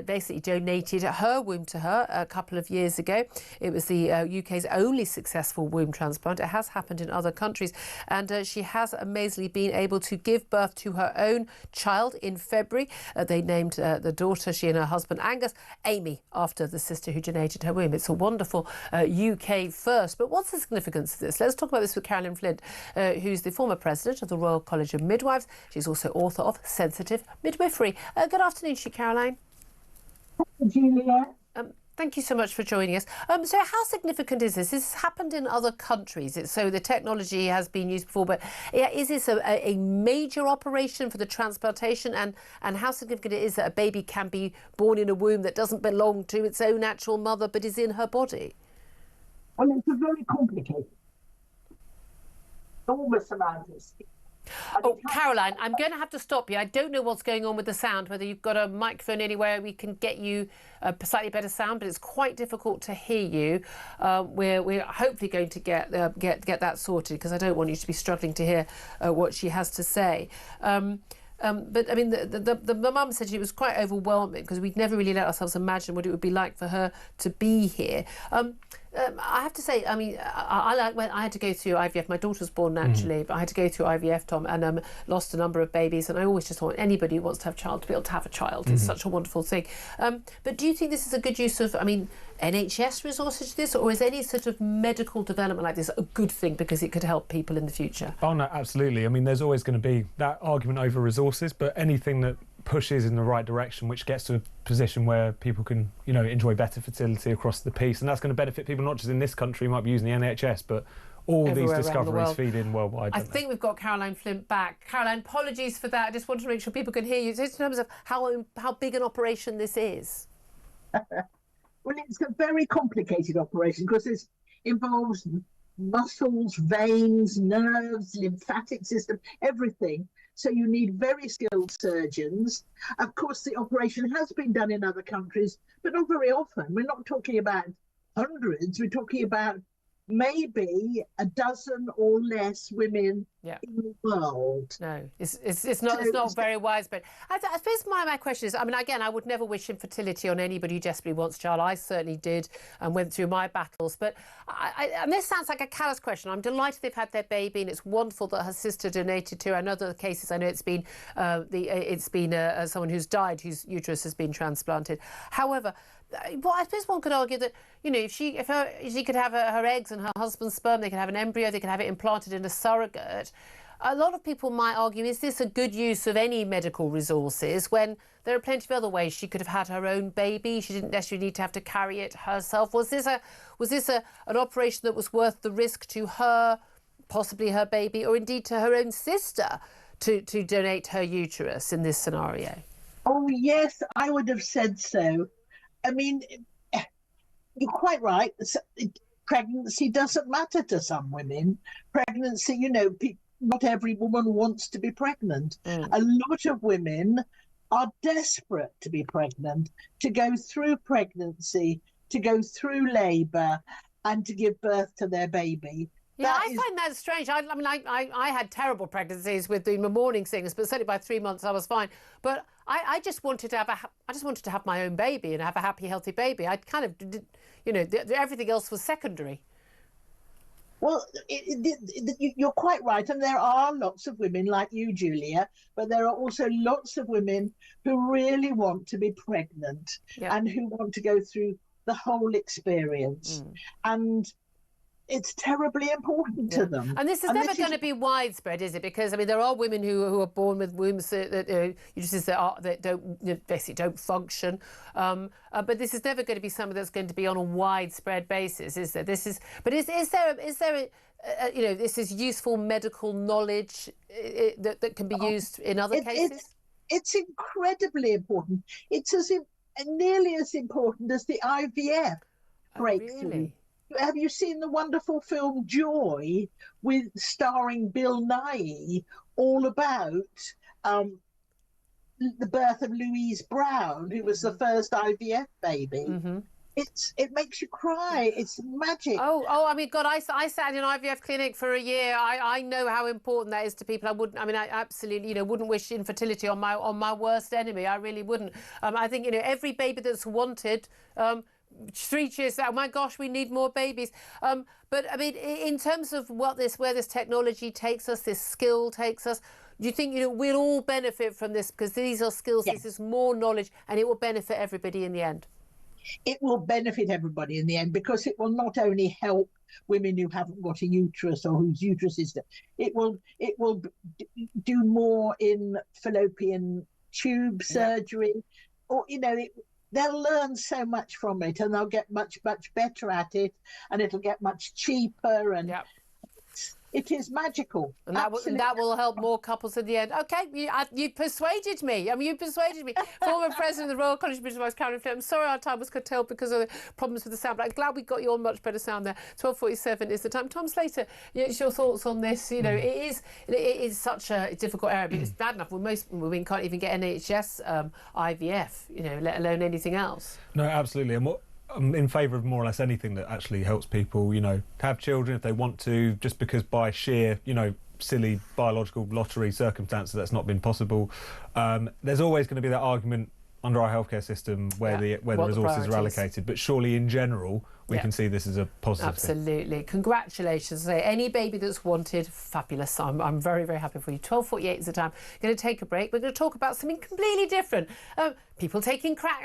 basically donated her womb to her a couple of years ago. It was the UK's only successful womb transplant. It has happened in other countries, and she has amazingly been able to give birth to her own child in February. They named the daughter, she and her husband Angus, Amy, after the sister who donated her womb. It's a wonderful UK first. But what's the significance of this? Let's talk about this with Carolyn Flint, who's the former president of the Royal College of Midwives. She's also author of Sensitive Midwifery. Good afternoon to you, Caroline. Julia. Thank you so much for joining us. So how significant is this? This has happened in other countries. So the technology has been used before, but is this a major operation for the transplantation? And how significant it is that a baby can be born in a womb that doesn't belong to its own natural mother, but is in her body? Well, it's a very complicated, enormous amount of stuff. Oh, Caroline, I'm going to have to stop you. I don't know what's going on with the sound, whether you've got a microphone anywhere we can get you a slightly better sound, but it's quite difficult to hear you. We're hopefully going to get that sorted, because I don't want you to be struggling to hear what she has to say. But I mean, the mum said it was quite overwhelming because we'd never really let ourselves imagine what it would be like for her to be here. I have to say, I mean, I had to go through IVF. My daughter was born naturally, but I had to go through IVF, Tom, and lost a number of babies. And I always just want anybody who wants to have a child to be able to have a child. It's such a wonderful thing. But do you think this is a good use of, I mean, NHS resources to this, or is any sort of medical development like this a good thing because it could help people in the future? Oh no, absolutely. I mean, there's always going to be that argument over resources, but anything that pushes in the right direction, which gets to a position where people can, you know, enjoy better fertility across the piece, and that's going to benefit people not just in this country who might be using the NHS, but all these everywhere around the discoveries world. feed in worldwide. I think we've got Caroline Flint back. Caroline, apologies for that. I just wanted to make sure people can hear you. Just in terms of how big an operation this is. Well, it's a very complicated operation because it involves muscles, veins, nerves, lymphatic system, everything. So you need very skilled surgeons. Of course, the operation has been done in other countries, but not very often. We're not talking about hundreds. We're talking about maybe a dozen or less women in the world. No, it's not very widespread. I suppose my question is, I mean, again, I would never wish infertility on anybody who desperately wants a child. I certainly did and went through my battles. But and this sounds like a callous question. I'm delighted they've had their baby, and it's wonderful that her sister donated to her. In other cases, I know it's been someone who's died whose uterus has been transplanted. However, well, I suppose one could argue that, you know, if she could have her eggs and her husband's sperm, they could have an embryo, they could have it implanted in a surrogate. A lot of people might argue, is this a good use of any medical resources when there are plenty of other ways she could have had her own baby? She didn't necessarily need to have to carry it herself. Was this an operation that was worth the risk to her, possibly her baby, or indeed to her own sister to donate her uterus in this scenario? Oh, yes, I would have said so. I mean, you're quite right. Pregnancy doesn't matter to some women. Pregnancy, you know, not every woman wants to be pregnant. A lot of women are desperate to be pregnant, to go through pregnancy, to go through labour and to give birth to their baby. Yeah, I find that strange. I mean, I had terrible pregnancies with the morning sickness, but certainly by 3 months I was fine. But I just wanted to have my own baby and have a happy, healthy baby. I kind of did, you know, everything else was secondary. Well, you're quite right, and there are lots of women like you, Julia, but there are also lots of women who really want to be pregnant and who want to go through the whole experience. And it's terribly important to them. And this is never going to be widespread, is it? Because I mean, there are women who are born with wombs that basically don't function. But this is never going to be something that's going to be on a widespread basis, is there? Is there you know, this is useful medical knowledge that can be used in other cases? It's incredibly important. It's nearly as important as the IVF breakthrough. Really? Have you seen the wonderful film Joy, starring Bill Nighy, all about the birth of Louise Brown, who was the first IVF baby? It makes you cry. It's magic. Oh! I mean, God, I sat in an IVF clinic for a year. I know how important that is to people. I absolutely, you know, wouldn't wish infertility on my worst enemy. I really wouldn't. I think, you know, every baby that's wanted. 3 cheers out. Oh my gosh, we need more babies. But I mean, in terms of where this technology takes us, this skill takes us, do you think, you know, we'll all benefit from this because these are skills, this is more knowledge, and it will benefit everybody in the end? It will benefit everybody in the end because it will not only help women who haven't got a uterus or whose uterus is there. It will do more in fallopian tube surgery, or, you know, they'll learn so much from it, and they'll get much, much better at it, and it'll get much cheaper, and it is magical. And that will help more couples in the end. Okay, you persuaded me. I mean, you persuaded me. Former President of the Royal College of Midwives, Caroline Flint. I'm sorry our time was curtailed because of the problems with the sound, but I'm glad we got you on much better sound there. 12:47 is the time. Tom Slater, your thoughts on this? You know, it is such a difficult area. I mean, it's bad enough. Well, most women can't even get NHS IVF, you know, let alone anything else. No, absolutely. And I'm in favour of more or less anything that actually helps people, you know, have children if they want to, just because by sheer, you know, silly biological lottery circumstances that's not been possible. There's always going to be that argument under our healthcare system where the resources are allocated, but surely in general we can see this as a positive thing. Absolutely. Congratulations. Any baby that's wanted, fabulous. I'm very, very happy for you. 12:48 is the time. Going to take a break. We're going to talk about something completely different. People taking crack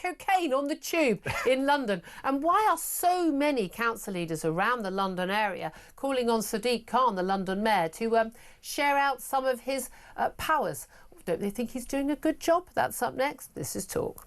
cocaine on the tube in London. And why are so many council leaders around the London area calling on Sadiq Khan, the London mayor, to share out some of his powers? Don't they think he's doing a good job? That's up next. This is Talk.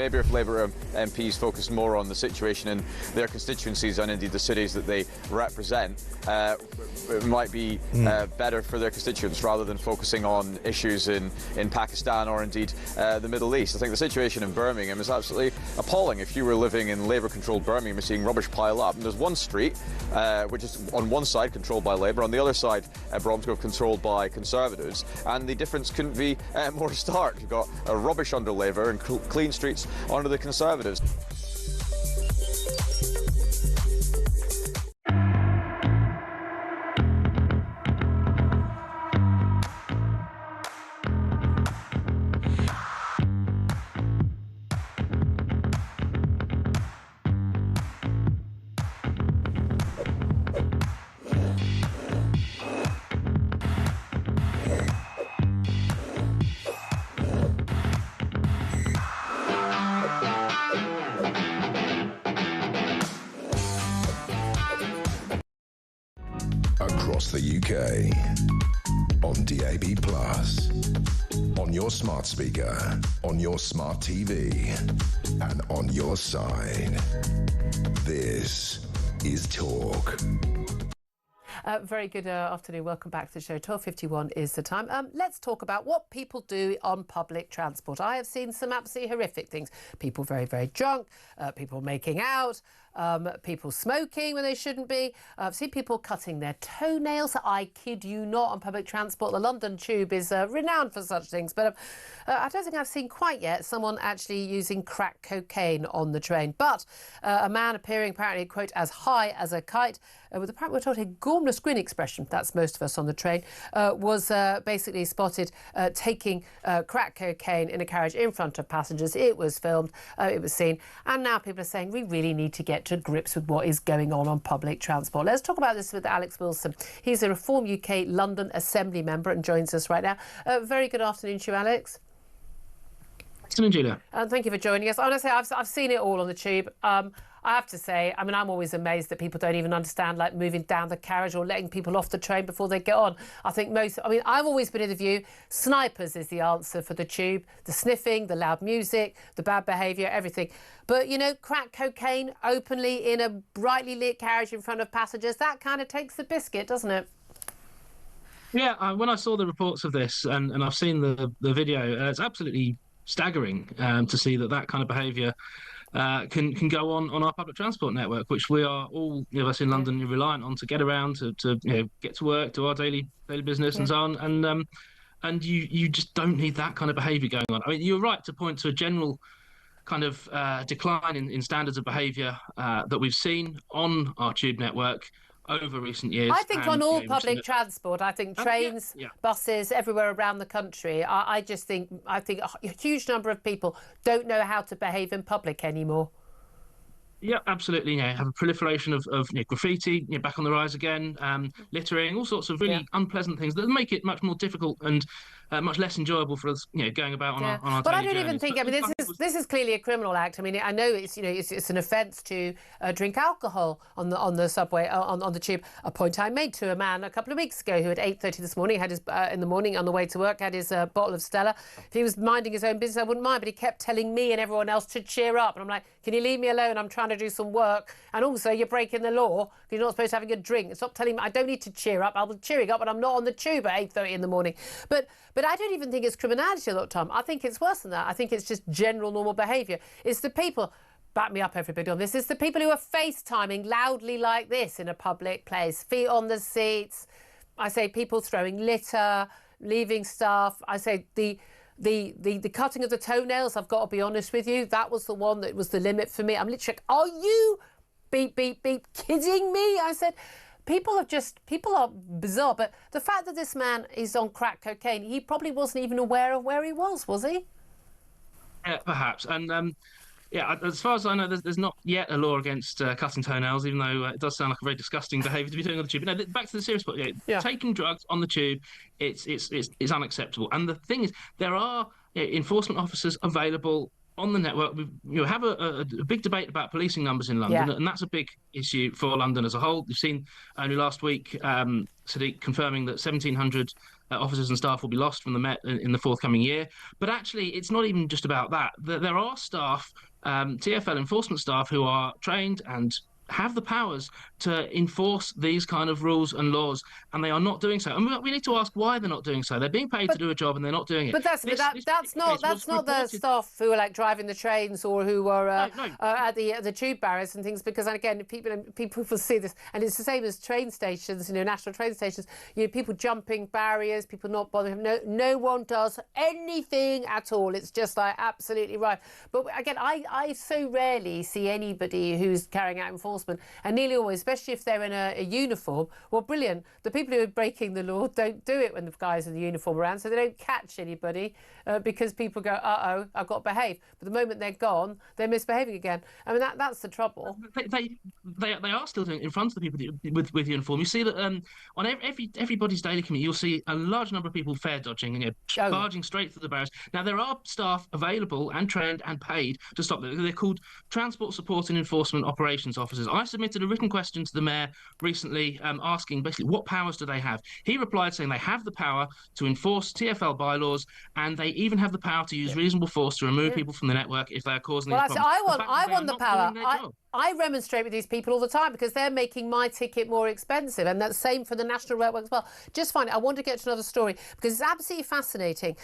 maybe if Labour MPs focused more on the situation in their constituencies and indeed the cities that they represent, it might be better for their constituents rather than focusing on issues in Pakistan or indeed the Middle East. I think the situation in Birmingham is absolutely appalling. If you were living in Labour-controlled Birmingham, you're seeing rubbish pile up. And there's one street which is on one side controlled by Labour, on the other side Bromsgrove controlled by Conservatives, and the difference couldn't be more stark. You've got rubbish under Labour and clean streets under the Conservatives. Across the UK, on DAB+, on your smart speaker, on your smart TV, and on your side. This is Talk. Very good afternoon. Welcome back to the show. 12:51 is the time. Let's talk about what people do on public transport. I have seen some absolutely horrific things. People very, very drunk, people making out, people smoking when they shouldn't be. I've seen people cutting their toenails. I kid you not, on public transport. The London Tube is renowned for such things. But I don't think I've seen quite yet someone actually using crack cocaine on the train. But a man appearing apparently, quote, as high as a kite, with apparently we're told a gormless grin expression, that's most of us on the train, was basically spotted taking crack cocaine in a carriage in front of passengers. It was filmed, it was seen, and now people are saying we really need to get to grips with what is going on public transport. Let's talk about this with Alex Wilson. He's a Reform UK London Assembly member and joins us right now. Very good afternoon to you, Alex. Afternoon, Julia. Thank you for joining us. I want to say I've seen it all on the tube. I have to say, I mean, I'm always amazed that people don't even understand, like, moving down the carriage or letting people off the train before they get on. I've always been of the view, snipers is the answer for the tube. The sniffing, the loud music, the bad behaviour, everything. But, you know, crack cocaine openly in a brightly lit carriage in front of passengers, that kind of takes the biscuit, doesn't it? Yeah, when I saw the reports of this, and I've seen the video, it's absolutely staggering to see that kind of behaviour can go on our public transport network, which we are all, of us in London, reliant on to get around, to get to work, do our daily business and so on. And you just don't need that kind of behaviour going on. I mean, you're right to point to a general kind of decline in standards of behaviour that we've seen on our tube network over recent years. I think on all public transport, I think trains, buses, everywhere around the country, I think a huge number of people don't know how to behave in public anymore. Yeah, absolutely. Have a proliferation of graffiti, back on the rise again, littering, all sorts of really unpleasant things that make it much more difficult and much less enjoyable for us, going about on our But I daily don't even journeys. think. I mean, this is clearly a criminal act. I mean, I know it's an offence to drink alcohol on the subway on the tube. A point I made to a man a couple of weeks ago who at 8:30 this morning had his in the morning on the way to work had his bottle of Stella. If he was minding his own business, I wouldn't mind. But he kept telling me and everyone else to cheer up, and I'm like, can you leave me alone? I'm trying to do some work, and also you're breaking the law because you're not supposed to have a drink. Stop telling me I don't need to cheer up. I'll be cheering up, but I'm not on the tube at 8:30 in the morning. But I don't even think it's criminality a lot of time. I think it's worse than that. I think it's just general normal behaviour. It's the people, back me up everybody on this, it's the people who are FaceTiming loudly like this in a public place, feet on the seats. I say people throwing litter, leaving stuff. I say the cutting of the toenails, I've got to be honest with you, that was the one that was the limit for me. I'm literally, are you beep, beep, beep, kidding me? I said, people are bizarre, but the fact that this man is on crack cocaine, he probably wasn't even aware of where he was he? Yeah, perhaps. And as far as I know, there's not yet a law against cutting toenails, even though it does sound like a very disgusting behaviour to be doing on the tube. But no, back to the serious point. Taking drugs on the tube, it's unacceptable. And the thing is, there are enforcement officers available on the network. We have a big debate about policing numbers in London, and that's a big issue for London as a whole. We've seen only last week Sadiq confirming that 1,700 officers and staff will be lost from the Met in the forthcoming year. But actually, it's not even just about that. There are staff, TfL enforcement staff, who are trained and have the powers to enforce these kind of rules and laws, and they are not doing so. And we need to ask why they're not doing so. They're being paid to do a job, and they're not doing it. But that's not the staff who are like driving the trains or who are at the tube barriers and things. Because again, people will see this, and it's the same as train stations. National train stations. People jumping barriers, people not bothering. No one does anything at all. It's just like absolutely right. But again, I so rarely see anybody who's carrying out enforcement. And nearly always, especially if they're in a uniform, well, brilliant. The people who are breaking the law don't do it when the guys in the uniform are around, so they don't catch anybody because people go, uh-oh, I've got to behave. But the moment they're gone, they're misbehaving again. I mean, that's the trouble. They are still doing it in front of the people with uniform. You see that on everybody's daily commute, you'll see a large number of people fare dodging and barging straight through the barriers. Now, there are staff available and trained and paid to stop them. They're called Transport Support and Enforcement Operations Officers. I submitted a written question to the Mayor recently asking basically what powers do they have. He replied saying they have the power to enforce TfL bylaws, and they even have the power to use reasonable force to remove people from the network if they are causing these problems. I want the power. I remonstrate with these people all the time because they're making my ticket more expensive, and that's the same for the national network as well. Just fine. I want to get to another story because it's absolutely fascinating.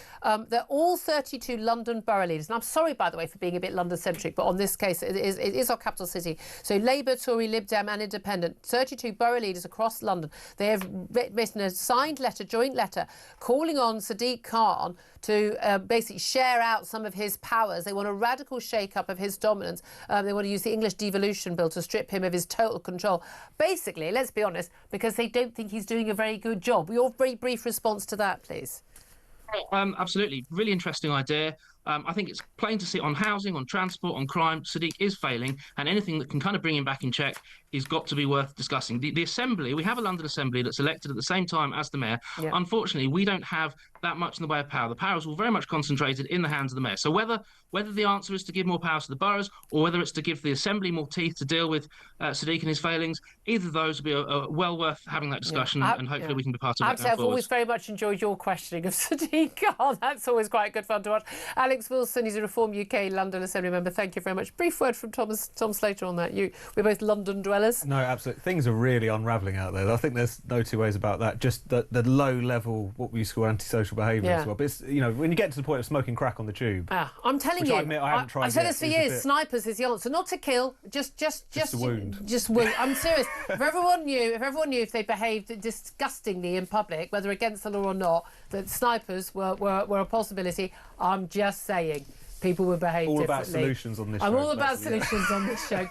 They're all 32 London borough leaders, and I'm sorry, by the way, for being a bit London-centric, but on this case, it is our capital city. So Labour, Tory, Lib Dem and Independent, 32 borough leaders across London. They have written a signed letter, joint letter, calling on Sadiq Khan to basically share out some of his powers. They want a radical shake-up of his dominance. They want to use the English devolution bill to strip him of his total control. Basically, let's be honest, because they don't think he's doing a very good job. Your very brief response to that, please. Absolutely. Really interesting idea. I think it's plain to see on housing, on transport, on crime, Sadiq is failing, and anything that can kind of bring him back in check is got to be worth discussing. The Assembly, we have a London Assembly that's elected at the same time as the Mayor. Yeah. Unfortunately, we don't have that much in the way of power. The power is all very much concentrated in the hands of the Mayor. So whether the answer is to give more powers to the boroughs or whether it's to give the Assembly more teeth to deal with Sadiq and his failings, either of those will be well worth having that discussion, and hopefully we can be part of that. I've always very much enjoyed your questioning of Sadiq Khan. That's always quite good fun to watch. Alex Wilson, he's a Reform UK London Assembly member. Thank you very much. Brief word from Tom Slater on that. We're both London dwellers. No, absolutely. Things are really unravelling out there. I think there's no two ways about that. Just the low level, what we used to call antisocial behaviour as well. But it's, when you get to the point of smoking crack on the tube. I'm telling you, I admit I haven't tried. I've said this for years. Snipers is the answer. Not to kill, just a wound. Just wound. I'm serious. If everyone knew if they behaved disgustingly in public, whether against the law or not, that snipers were a possibility. I'm just saying, people would behave all differently. All about solutions on this show. I'm all about solutions on this show.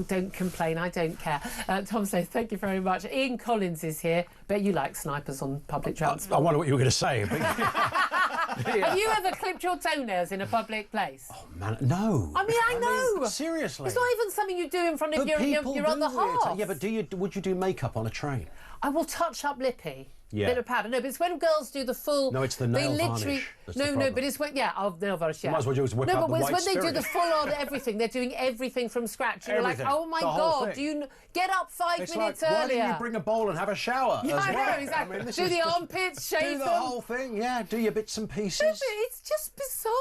Don't complain. I don't care. Tom says, thank you very much. Ian Collins is here. Bet you like snipers on public transport. I wonder what you were going to say. Have you ever clipped your toenails in a public place? Oh, man, no. I mean, seriously. It's not even something you do in front of your other half. Yeah, but would you do makeup on a train? I will touch up lippy. Yeah. Bit of powder. No, but it's when girls do the full... No, it's the nail varnish. No, but it's when... Yeah, nail varnish, yeah. You might as well just whip out the white when they do spirit. the full-on everything, they're doing everything from scratch. You're like, oh, my God, do you... Get up 5 minutes earlier. Why don't you bring a bowl and have a shower as well? I know, exactly. Do the armpits, shave them. Do the whole thing, yeah. Do your bits and pieces. No, but it's just bizarre.